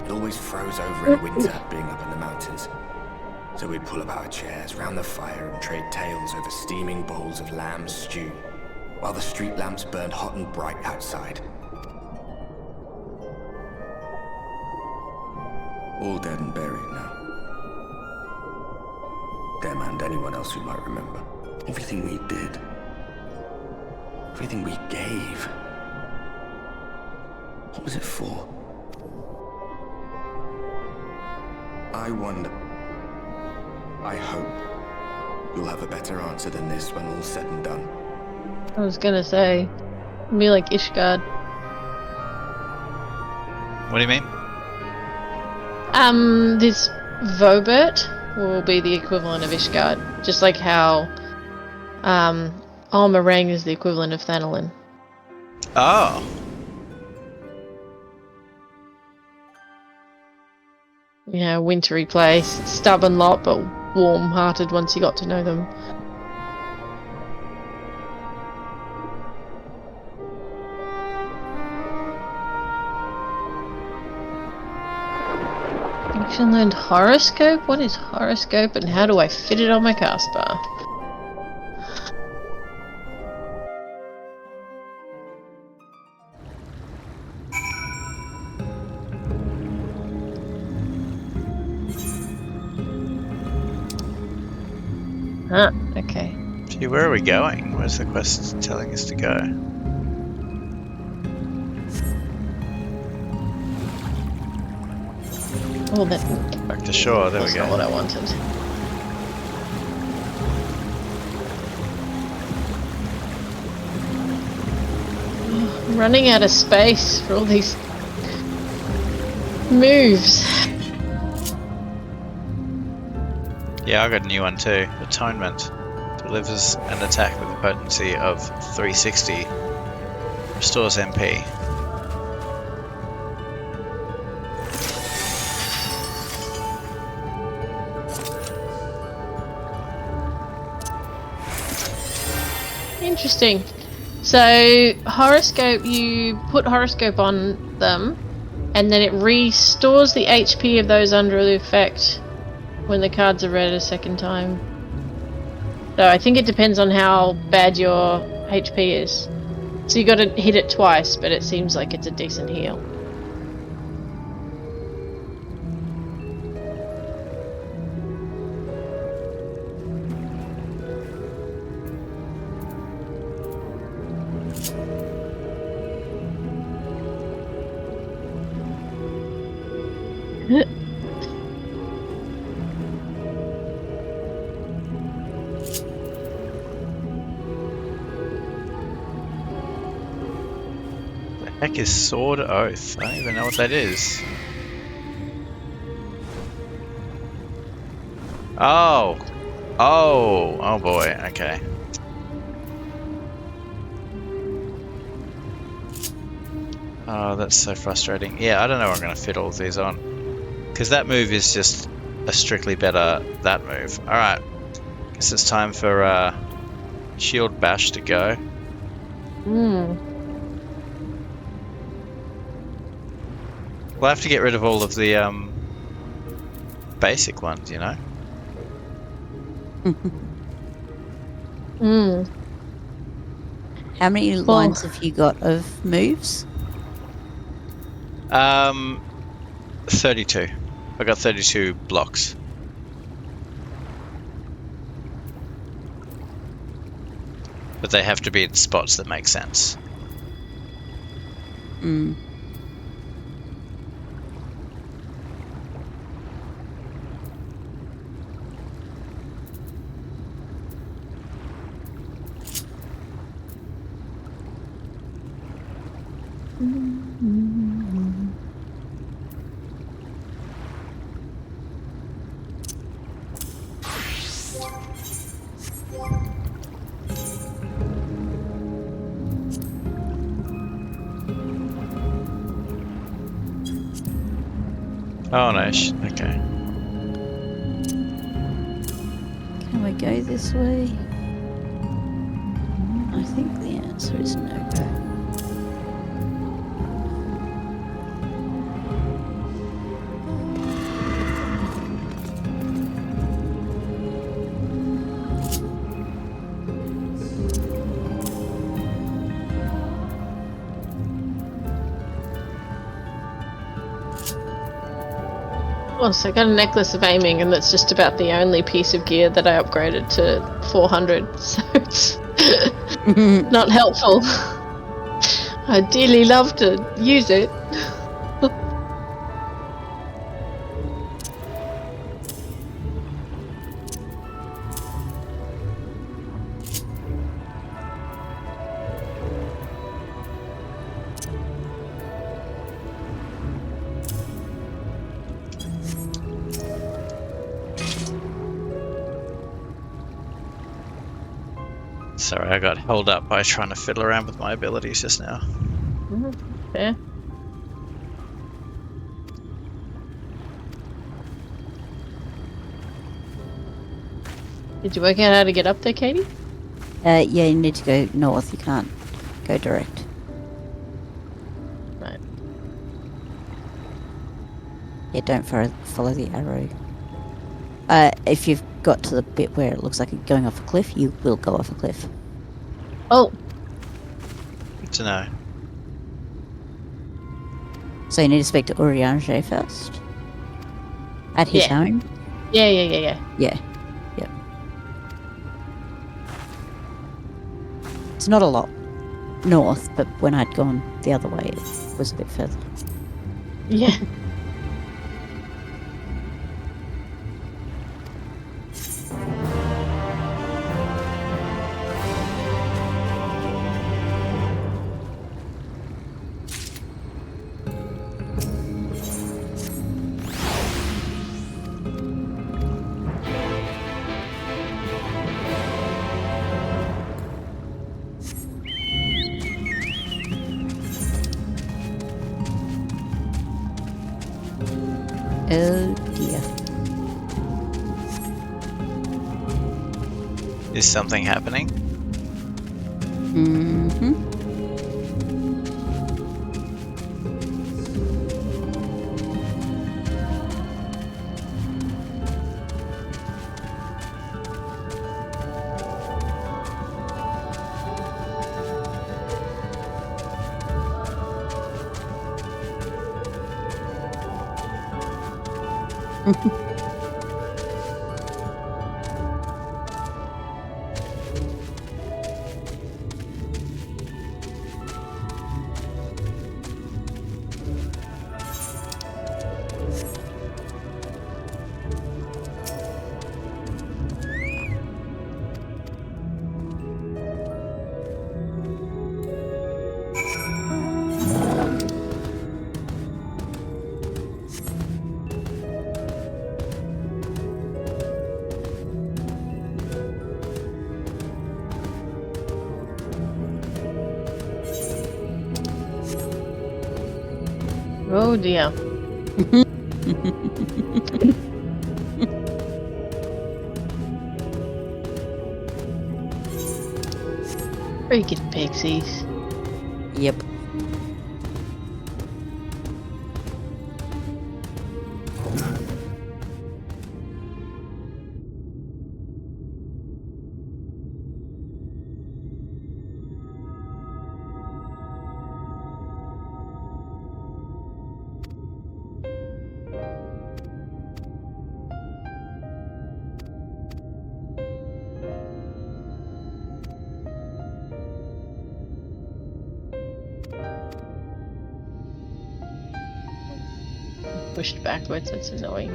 It always froze over in winter, being up in the mountains. So we'd pull up our chairs round the fire and trade tales over steaming bowls of lamb stew, while the street lamps burned hot and bright outside. All dead and buried now. Them and anyone else who might remember. Everything we did. Everything we gave. What was it for? I wonder. I hope you'll have a better answer than this when all's said and done. I was gonna say, be like Ishgard. What do you mean? This Vobert will be the equivalent of Ishgard, just like how Almarang is the equivalent of Thanalin. Oh. Yeah, wintry place, stubborn lot, but warm-hearted once you got to know them. Action learned horoscope? What is horoscope and how do I fit it on my cast bar? Ah, okay. Gee, where are we going? Where's the quest telling us to go? Oh, that. Back to shore, there we go. That's not what I wanted. I'm running out of space for all these moves. Yeah, I got a new one too. Atonement. Delivers an attack with a potency of 360. Restores MP. Interesting. So, horoscope, you put horoscope on them, and then it restores the HP of those under the effect when the cards are read a second time. So I think it depends on how bad your HP is. So you got to hit it twice, but it seems like it's a decent heal. Heck is Sword Oath? I don't even know what that is. Oh! Oh! Oh boy, okay. Oh, that's so frustrating. Yeah, I don't know where I'm going to fit all of these on. Because that move is just a strictly better that move. Alright. Guess it's time for Shield Bash to go. We'll have to get rid of all of the basic ones, you know? How many lines have you got of moves? 32. I got 32 blocks. But they have to be in spots that make sense. Oh, nice. Okay. Can we go this way? I think the answer is no. Oh, so I got a necklace of aiming, and that's just about the only piece of gear that I upgraded to 400, so it's not helpful. I'd dearly love to use it. Sorry, I got held up by trying to fiddle around with my abilities just now. Fair. Did you work out how to get up there, Katie? Yeah, you need to go north. You can't go direct. Right. Yeah, don't follow the arrow. If you've got to the bit where it looks like you're going off a cliff, you will go off a cliff. Oh. Good to know. So you need to speak to Urianger first. At his home? Yeah. Yeah. Yep. It's not a lot north, but when I'd gone the other way, it was a bit further. Yeah. Oh dear. Is something happening? Mm-hmm. Oh dear. Freaking pixies. Yep. Pushed backwards, that's annoying.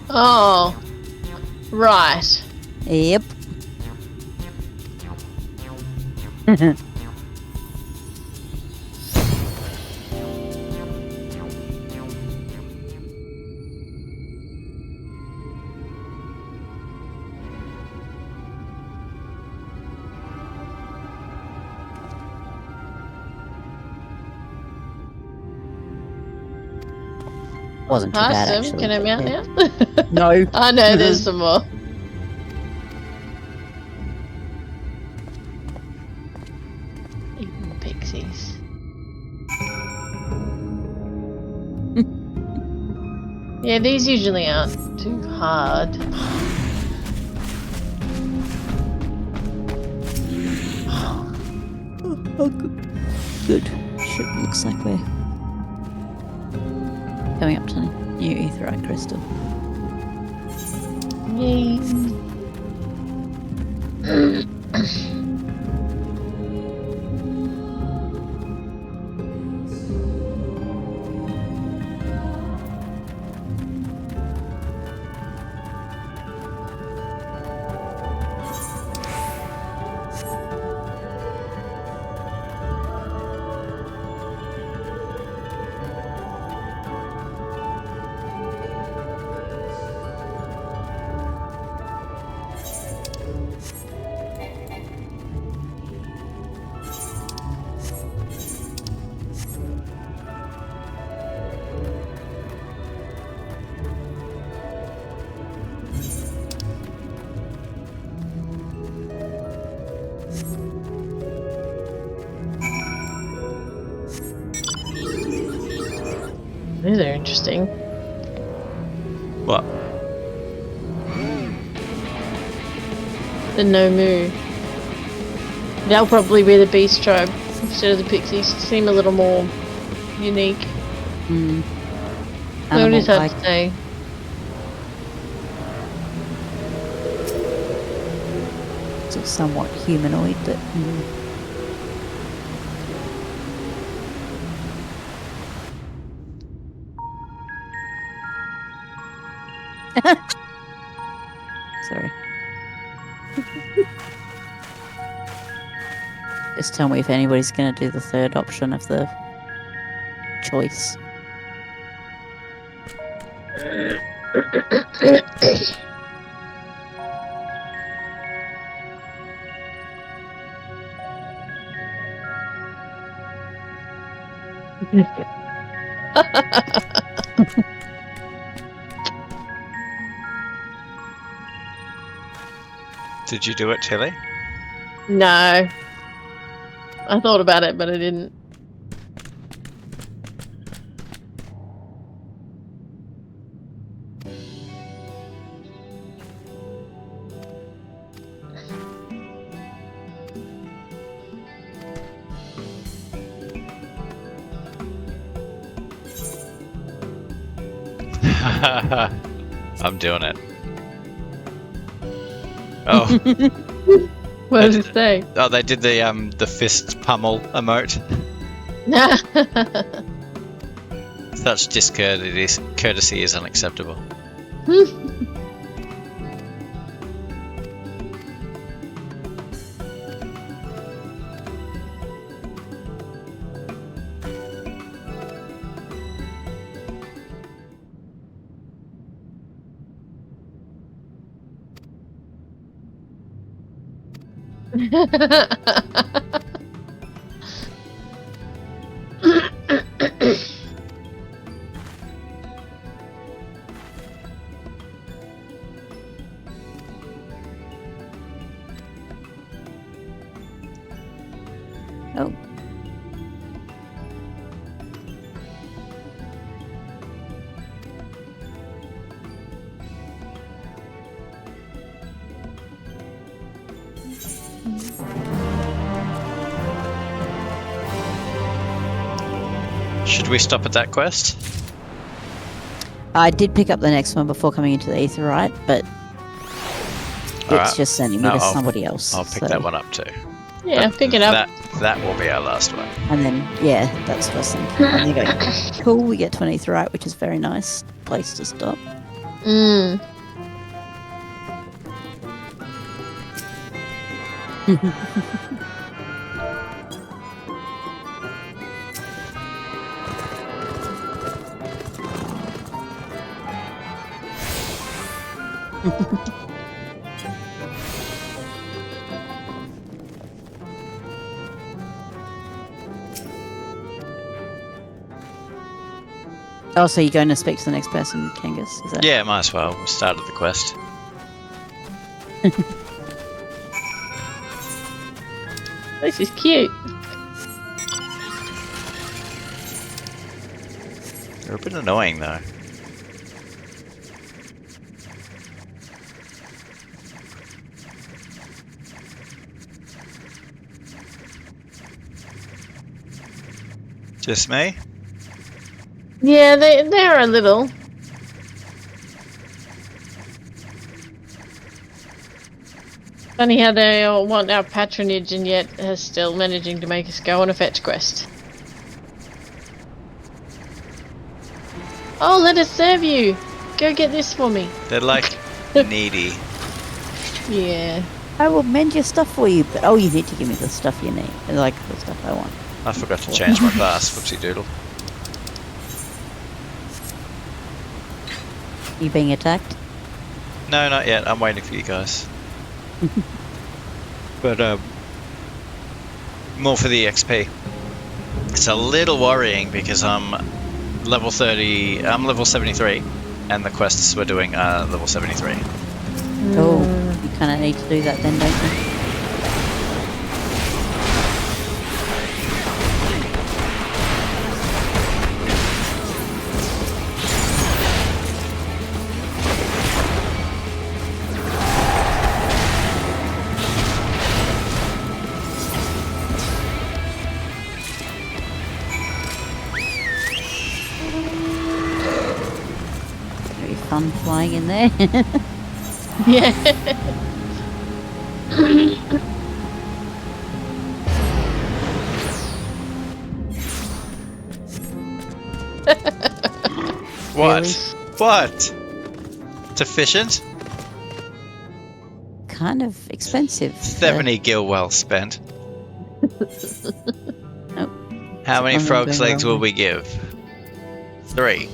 Oh, right. Yep. Wasn't too Past bad, them. actually. Can I but mount yeah. now? No. I know there's some more. Even pixies. Yeah, these usually aren't too hard. Oh, good. Shit, looks like we're coming up to new aetheryte crystal. Yay. These are interesting. What? The Nomu. They'll probably be the beast tribe instead of the pixies. Seem a little more unique. Though it is hard to say. Sort of somewhat humanoid, but. Sorry. Just tell me if anybody's going to do the third option of the choice. Did you do it, Tilly? No. I thought about it, but I didn't. I'm doing it. Oh. What did it say? Oh, they did the fist pummel emote. Such discourtesy is unacceptable. Oh. Should we stop at that quest? I did pick up the next one before coming into the aetheryte, but it's just sending me to somebody else. I'll pick that one up too. Yeah, pick it up. That will be our last one. And then, yeah, that's what I was thinking. And they go, cool, we get to an aetheryte, which is a very nice place to stop. Oh, so you're going to speak to the next person, Kangas? Is that? Yeah, might as well. We started the quest. This is cute. They're a bit annoying, though. Just me? Yeah, they're a little. Funny how they all want our patronage and yet are still managing to make us go on a fetch quest. Oh, let us serve you! Go get this for me. They're like needy. Yeah. I will mend your stuff for you, but you need to give me the stuff you need. Like the stuff I want. I forgot to change my class. Whoopsie doodle. You being attacked? No, not yet. I'm waiting for you guys. But more for the XP. It's a little worrying because I'm level 30. I'm level 73, and the quests we're doing are level 73. Oh, you kind of need to do that then, don't you? Fun flying in there. Yeah. What? Really? What? It's efficient? Kind of expensive. 70 gil well spent. Oh. How many I'm frog's going legs wrong will we give? 3.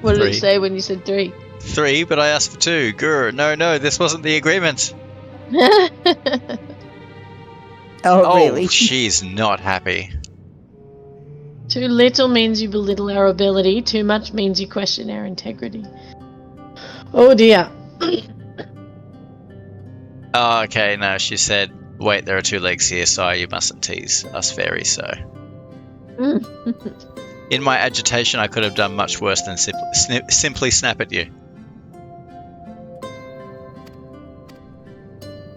What did 3. it say when you said 3? 3, but I asked for 2. Grr, no, this wasn't the agreement. Oh, really? Oh, she's not happy. Too little means you belittle our ability. Too much means you question our integrity. Oh dear. Oh, okay, no, she said, wait, there are 2 legs here, so you mustn't tease us fairies, so. In my agitation, I could have done much worse than simply snap at you.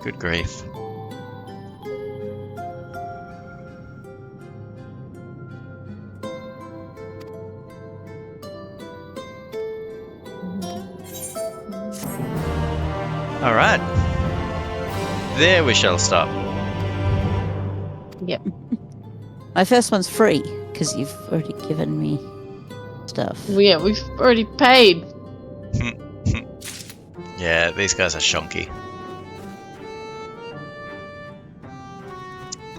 Good grief. Alright. There we shall stop. Yep. My first one's free, because you've already given me stuff. Well, yeah, we've already paid. Yeah, these guys are shonky.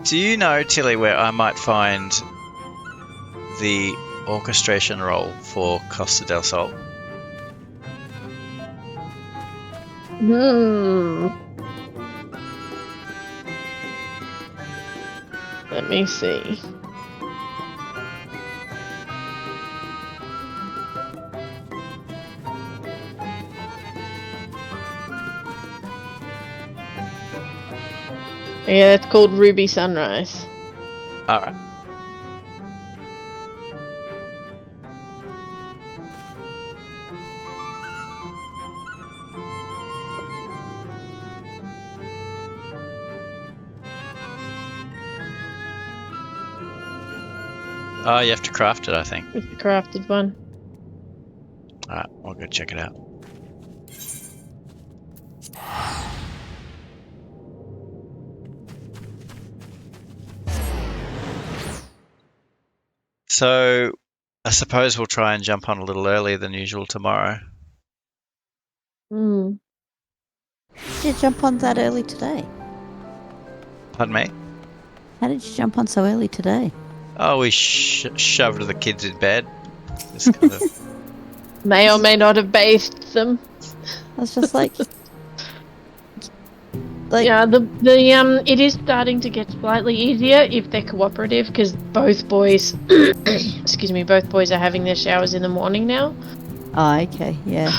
Do you know, Tilly, where I might find the orchestration role for Costa del Sol? Let me see. Yeah, it's called Ruby Sunrise. Alright. Oh, you have to craft it, I think. It's the crafted one. Alright, I'll go check it out. So, I suppose we'll try and jump on a little earlier than usual tomorrow. Did you jump on that early today? Pardon me? How did you jump on so early today? Oh, we shoved the kids in bed. Just kind of... May or may not have bathed them. I was just like... Like, yeah, it is starting to get slightly easier if they're cooperative, because both boys, excuse me, both boys are having their showers in the morning now. oh, okay, yeah.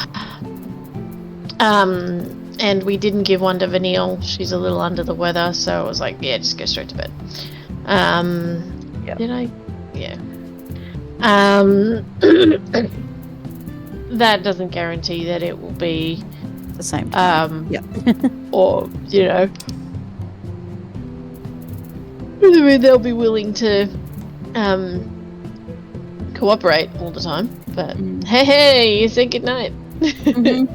And we didn't give one to Vanille. She's a little under the weather, so I was like, yeah, just go straight to bed. Yep. Did I? Yeah. That doesn't guarantee that it will be the same time. Yeah. Or, you know, I mean, they'll be willing to cooperate all the time. But hey, you said goodnight.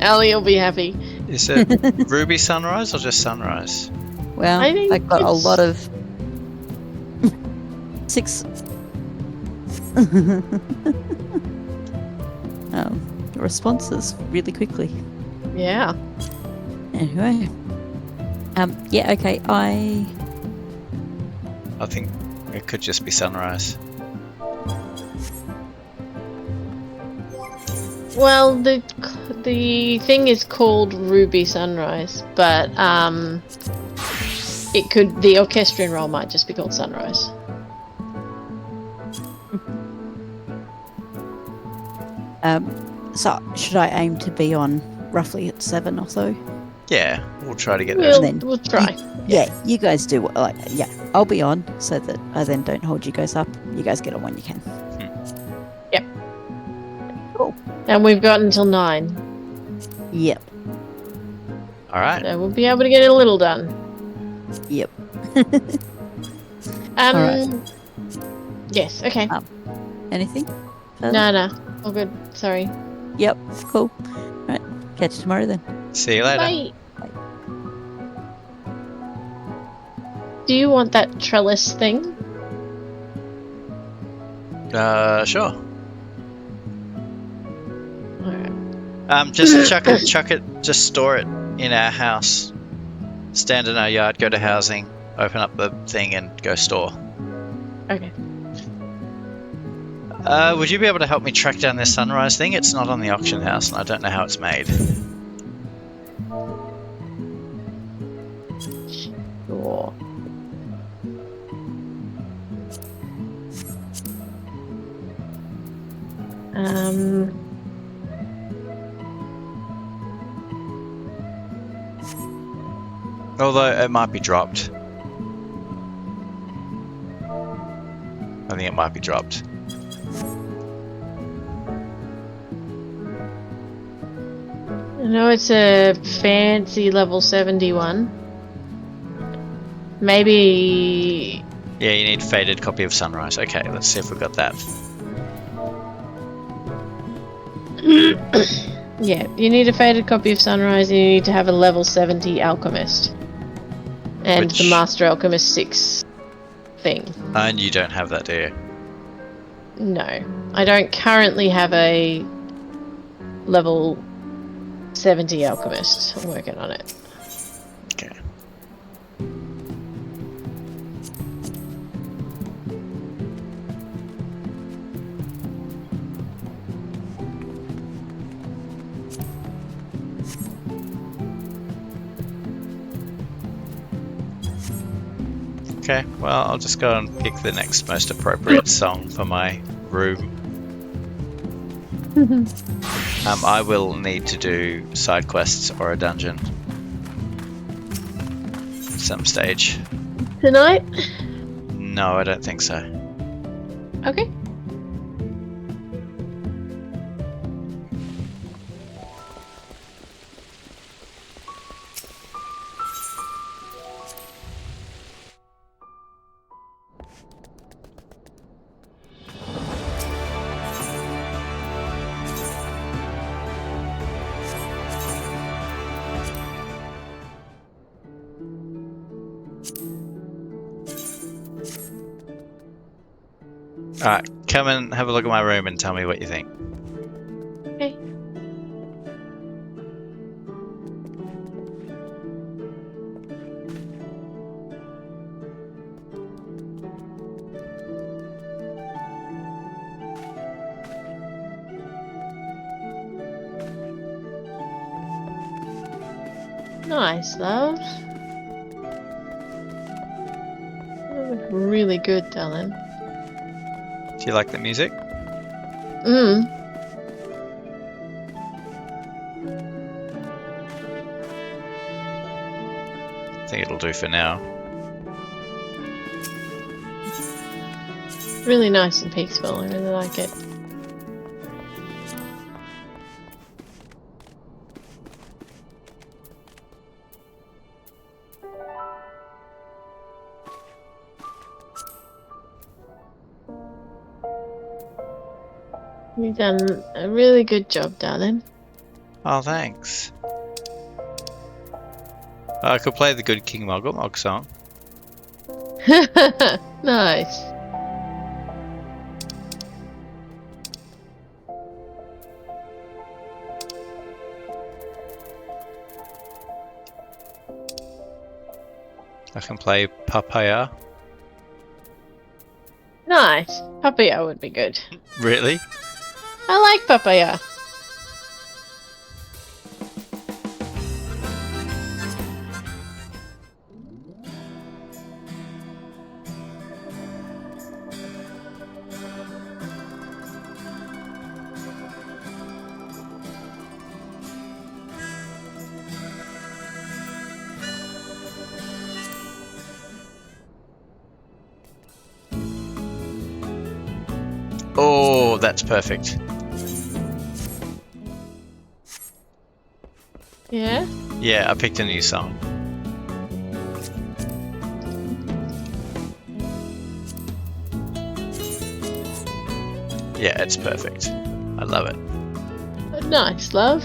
Allie will be happy. Is it Ruby Sunrise or just Sunrise? Well, I got a lot of 6 responses really quickly. Yeah. Anyway. Yeah, okay, I think it could just be Sunrise. Well, the thing is called Ruby Sunrise, but the orchestrion role might just be called Sunrise. So should I aim to be on roughly at 7 or so? Yeah, we'll try to get there. We'll try. You guys do I'll be on so that I then don't hold you guys up. You guys get on when you can. Yep. Cool. And we've got until 9. Yep. All right. So we'll be able to get it a little done. Yep. All right. Yes. Okay. Anything? No. All good. Sorry. Yep. Cool. All right. Catch you tomorrow then. See you later. Bye. Do you want that trellis thing? Sure. Alright. Just chuck it, just store it in our house. Stand in our yard, go to housing, open up the thing and go store. Okay. Would you be able to help me track down this Sunrise thing? It's not on the auction house and I don't know how it's made. Sure. Although it might be dropped. I think it might be dropped. I know it's a fancy level 71. Maybe... Yeah, you need faded copy of Sunrise. Okay, let's see if we've got that. Yeah, you need a faded copy of Sunrise and you need to have a level 70 Alchemist. And the Master Alchemist 6 thing. And you don't have that, do you? No. I don't currently have a level 70 Alchemist. I'm working on it. Okay. Okay, well, I'll just go and pick the next most appropriate song for my room. I will need to do side quests or a dungeon at some stage. Tonight? No, I don't think so. Okay. Alright, come and have a look at my room and tell me what you think. Okay. Nice, love. really good, darling. Do you like the music? Mm. I think it'll do for now. Really nice and peaceful. I really like it. You've done a really good job, darling. Oh, thanks. I could play the good King Moggle song. Nice. I can play Papaya. Nice. Papaya would be good. Really? I like papaya. Oh, that's perfect. Yeah? Yeah, I picked a new song. Yeah, it's perfect. I love it. Nice, love.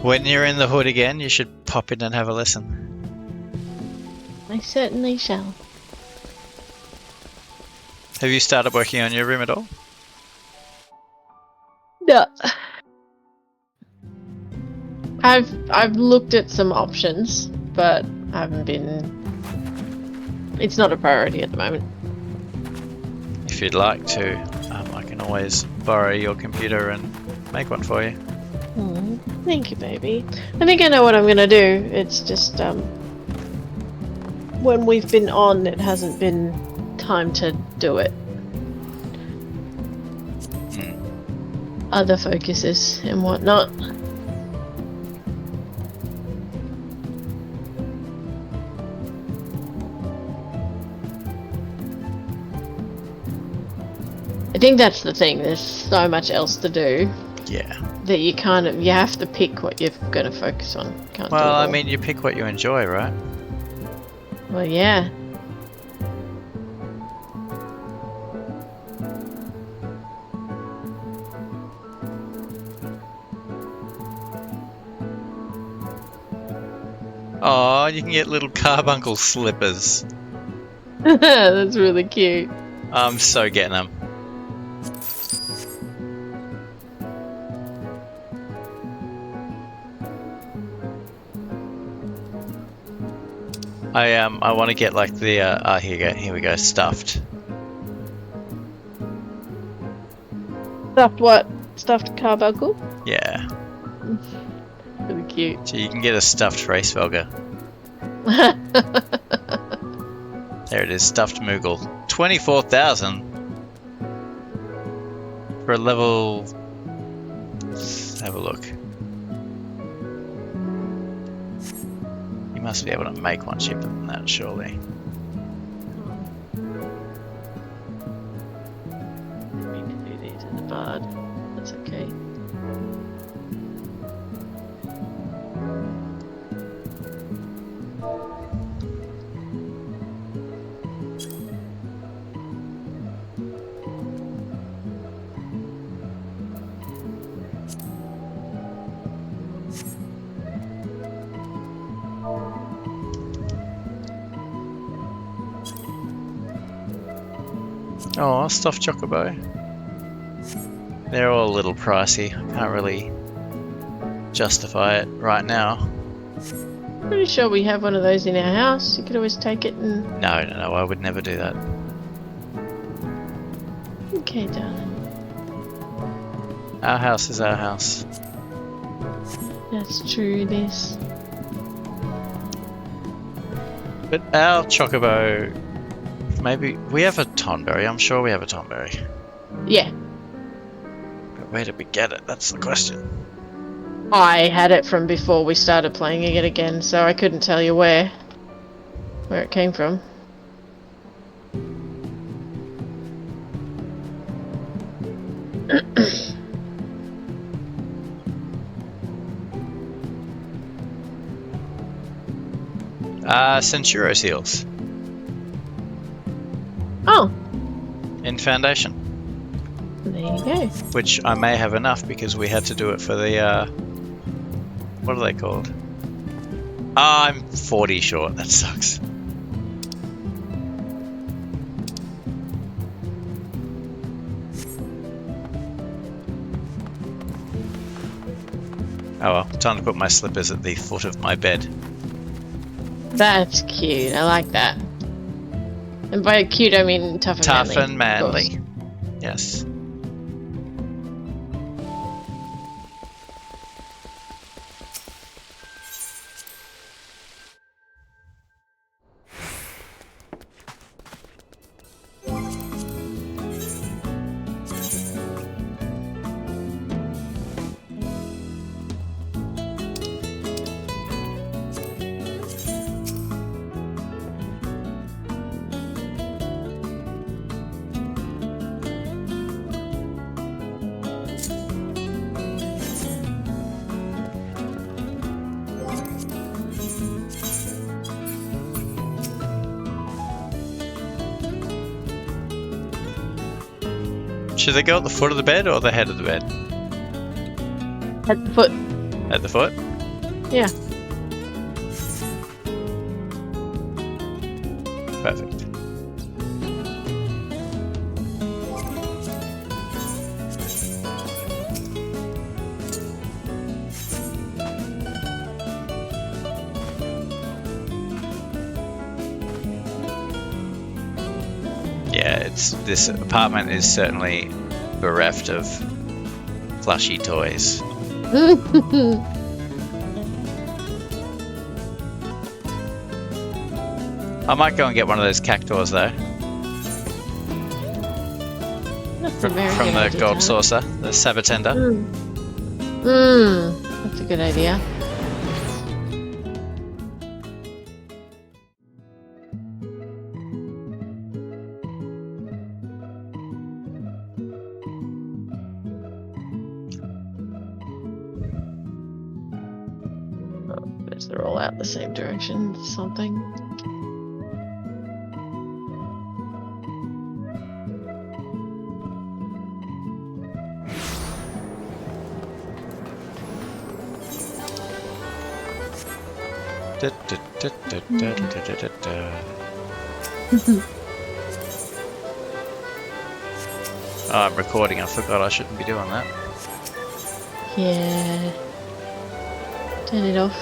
When you're in the hood again, you should pop in and have a listen. I certainly shall. Have you started working on your room at all? No. I've looked at some options, but I haven't been. It's not a priority at the moment. If you'd like to, I can always borrow your computer and make one for you. Thank you, baby. I think I know what I'm gonna do. It's just when we've been on, it hasn't been time to do it. Other focuses and whatnot. I think that's the thing. There's so much else to do. Yeah. That you have to pick what you're gonna focus on. Can't do it Well, I all. mean, you pick what you enjoy, right? Well, yeah. Oh, you can get little carbuncle slippers. That's really cute. I'm so getting them. I want to get like the here we go, stuffed. Stuffed what? Stuffed carbuncle? Yeah. Really cute. So you can get a stuffed race Velga. There it is, stuffed Moogle. 24,000 for a level. Let's have a look. You must be able to make one cheaper than that, surely. We can do these in the bard. That's okay. Oh, stuffed chocobo. They're all a little pricey. I can't really justify it right now. Pretty sure we have one of those in our house. You could always take it and... No, I would never do that. Okay, darling. Our house is our house. That's true, it is. But our chocobo, maybe we have a tonberry. I'm sure we have a tonberry. Yeah. But where did we get it? That's the question. I had it from before we started playing it again, so I couldn't tell you where it came from. Centauro seals. Oh. In Foundation. There you go. Which I may have enough because we had to do it for the, what are they called? I'm 40 short, that sucks. Oh well, time to put my slippers at the foot of my bed. That's cute, I like that. And by cute I mean tough and manly. Tough and manly. Yes. Should they go at the foot of the bed or the head of the bed? At the foot. At the foot? Yeah. Perfect. Yeah, this apartment is certainly bereft of plushy toys. I might go and get one of those cactuars though. From the gold saucer, the Sabatenda. That's a good idea. They're all out the same direction. Something. Oh, I'm recording. I forgot I shouldn't be doing that. Yeah. Turn it off.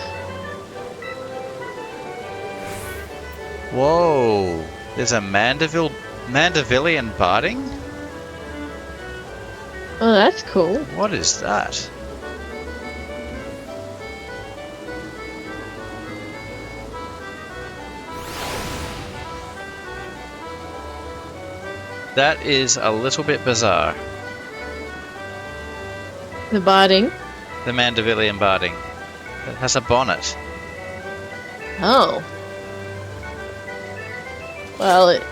Whoa! There's a Mandavillian barding? Oh, that's cool. What is that? That is a little bit bizarre. The barding? The Mandavillian barding. It has a bonnet. Oh. Well, it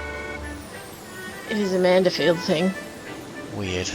is a Manderfield thing. Weird.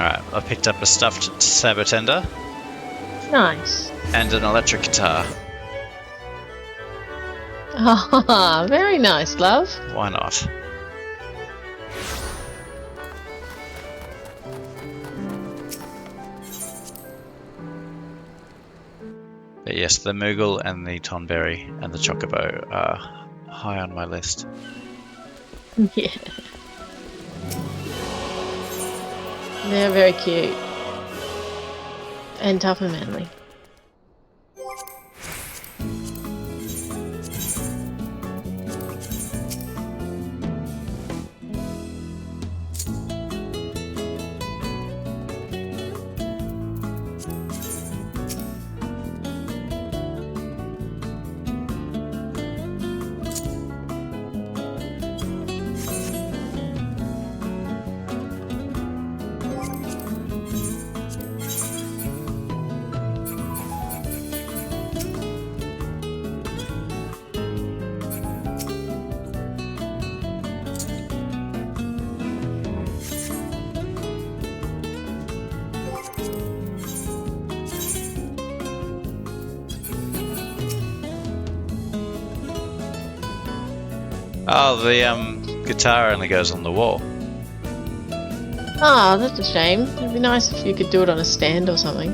Alright, I picked up a stuffed saber tender. Nice. And an electric guitar. Ah, very nice, love. Why not? But yes, the Moogle and the Tonberry and the Chocobo are high on my list. Yeah. They're very cute. And tough and manly. Oh, the guitar only goes on the wall. Ah, that's a shame. It'd be nice if you could do it on a stand or something.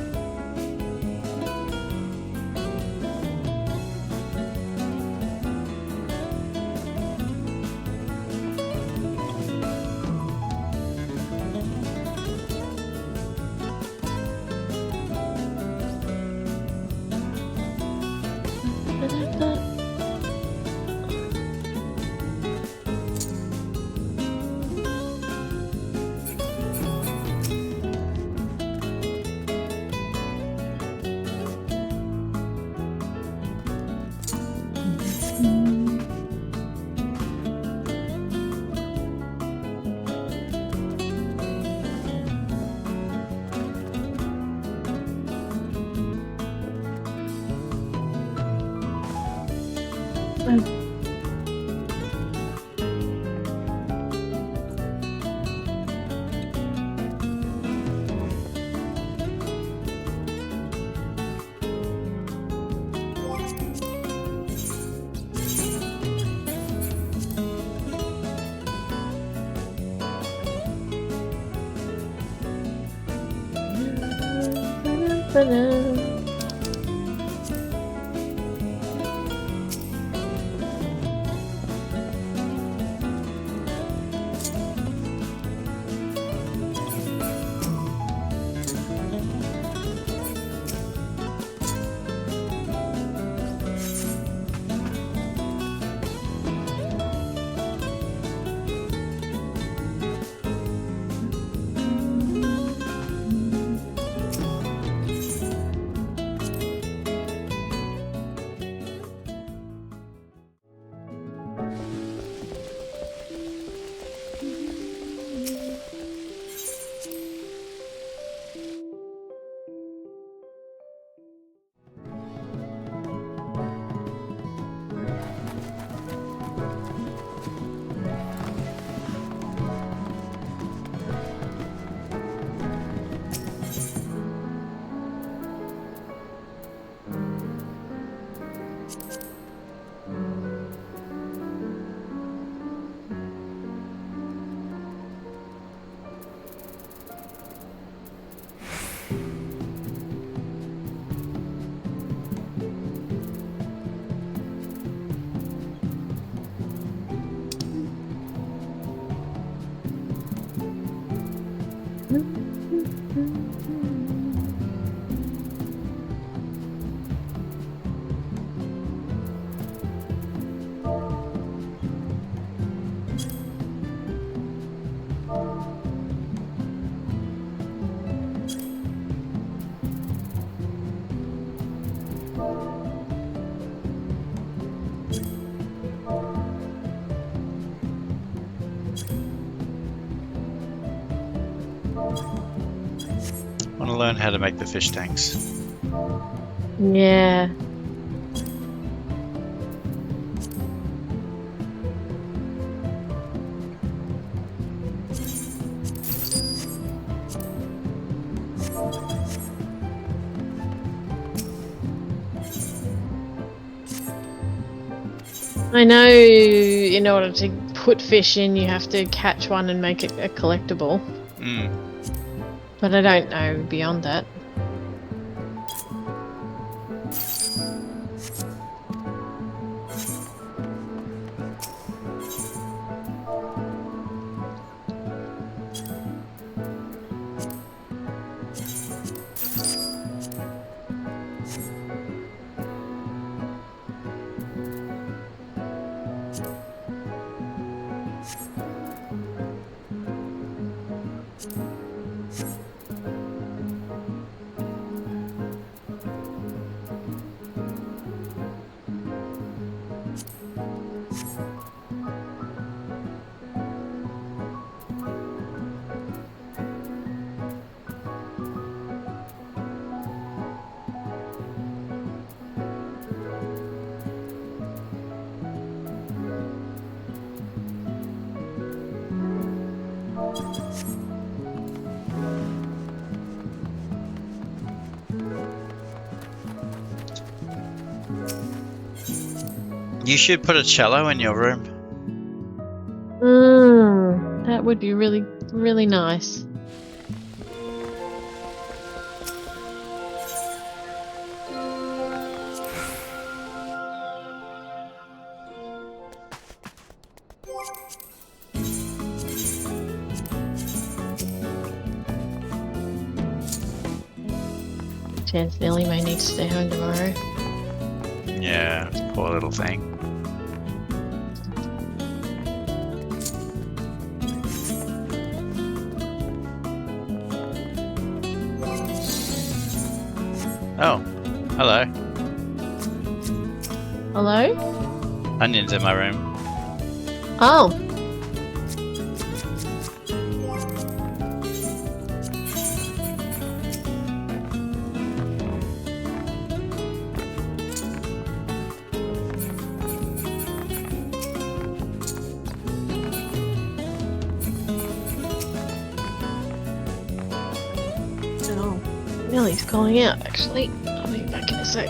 Want to learn how to make the fish tanks. Yeah. I know in order to put fish in, you have to catch one and make it a collectible. But I don't know beyond that. You should put a cello in your room. That would be really, really nice. Chance Nelly may need to stay home tomorrow. Yeah, poor little thing. Oh, hello. Hello? Onions in my room. Oh. Millie's calling out, actually. I'll be back in a sec.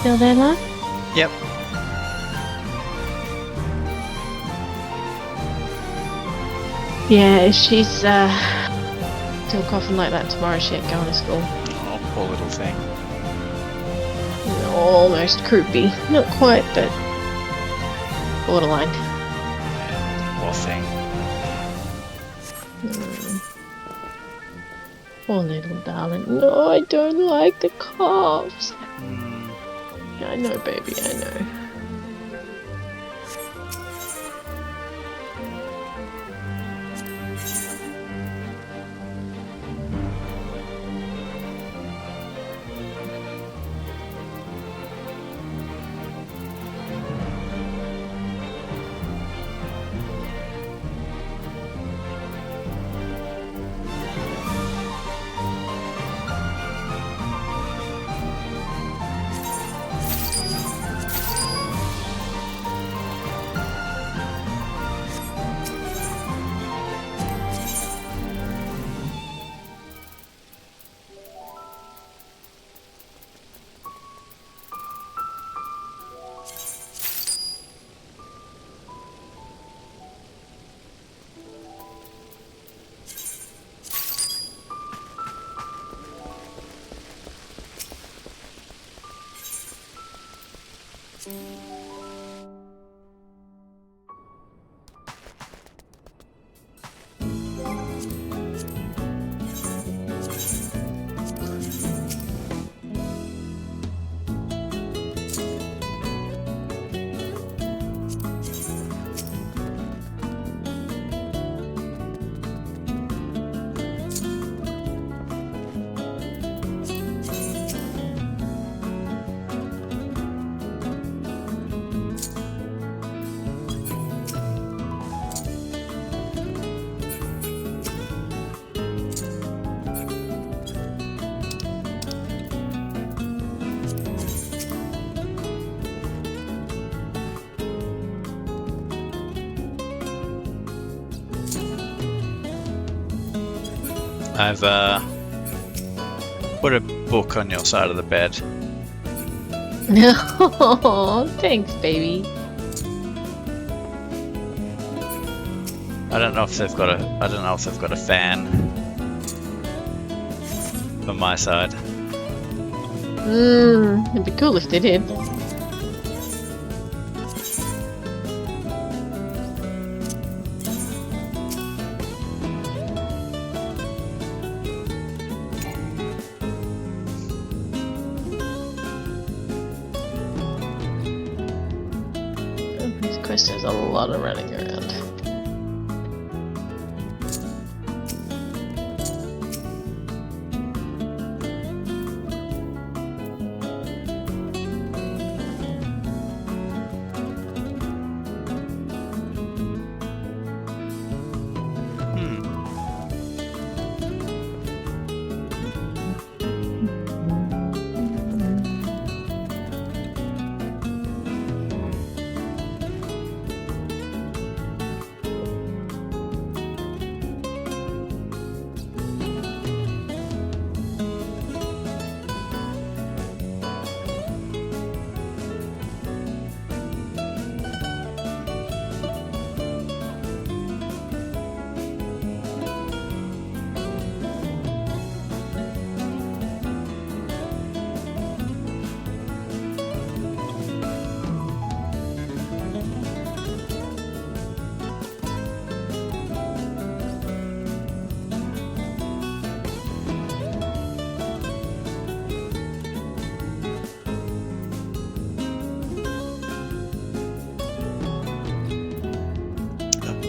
still there, love? Yep. Yeah, if she's still coughing like that tomorrow, she ain't going to school. Oh, poor little thing. Almost croupy. Not quite, but borderline. Poor thing. Poor little darling. No, I don't like the coughs. I know, baby, I know. I've put a book on your side of the bed. No, thanks, baby. I don't know if they've got a fan for my side. It'd be cool if they did. This quest has a lot of running around.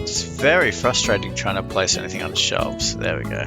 It's very frustrating trying to place anything on shelves. There we go.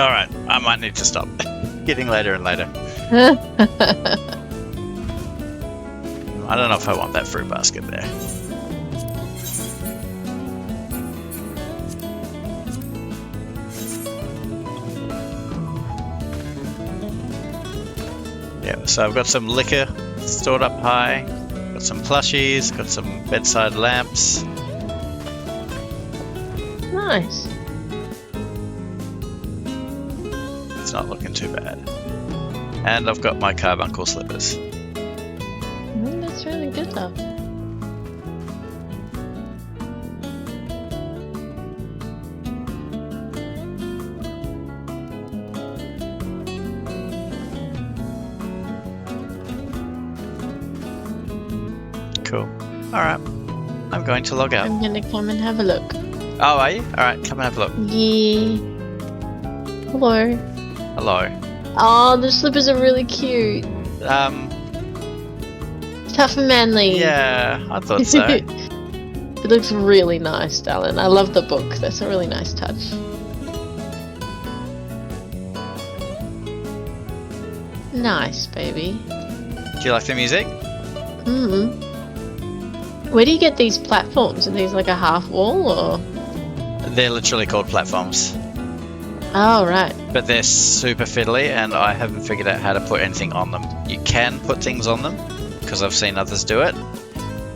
Alright, I might need to stop. Getting later and later. I don't know if I want that fruit basket there. Yeah, so I've got some liquor stored up high, got some plushies, got some bedside lamps. Nice. It's not looking too bad. And I've got my carbuncle slippers. That's really good, love. Cool. Alright. I'm going to log out. I'm gonna come and have a look. Oh, are you? Alright, come and have a look. Yeah. Hello. Hello. Oh, the slippers are really cute. Tough and manly. Yeah, I thought so. It looks really nice, darling. I love the book. That's a really nice touch. Nice, baby. Do you like the music? Where do you get these platforms? Are these like a half wall or? They're literally called platforms. Oh, right. But they're super fiddly and I haven't figured out how to put anything on them. You can put things on them, because I've seen others do it,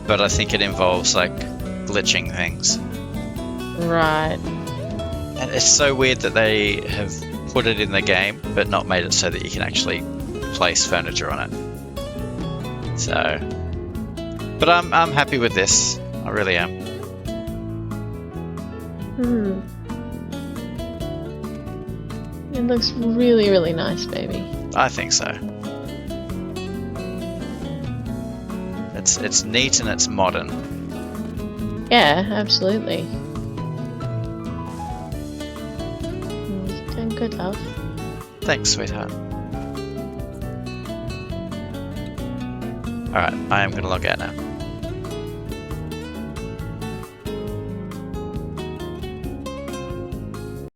but I think it involves like glitching things. Right. And it's so weird that they have put it in the game, but not made it so that you can actually place furniture on it. So, but I'm happy with this. I really am. It looks really, really nice, baby. I think so. It's neat and it's modern. Yeah, absolutely. You're doing good, love. Thanks, sweetheart. Alright, I am going to log out now.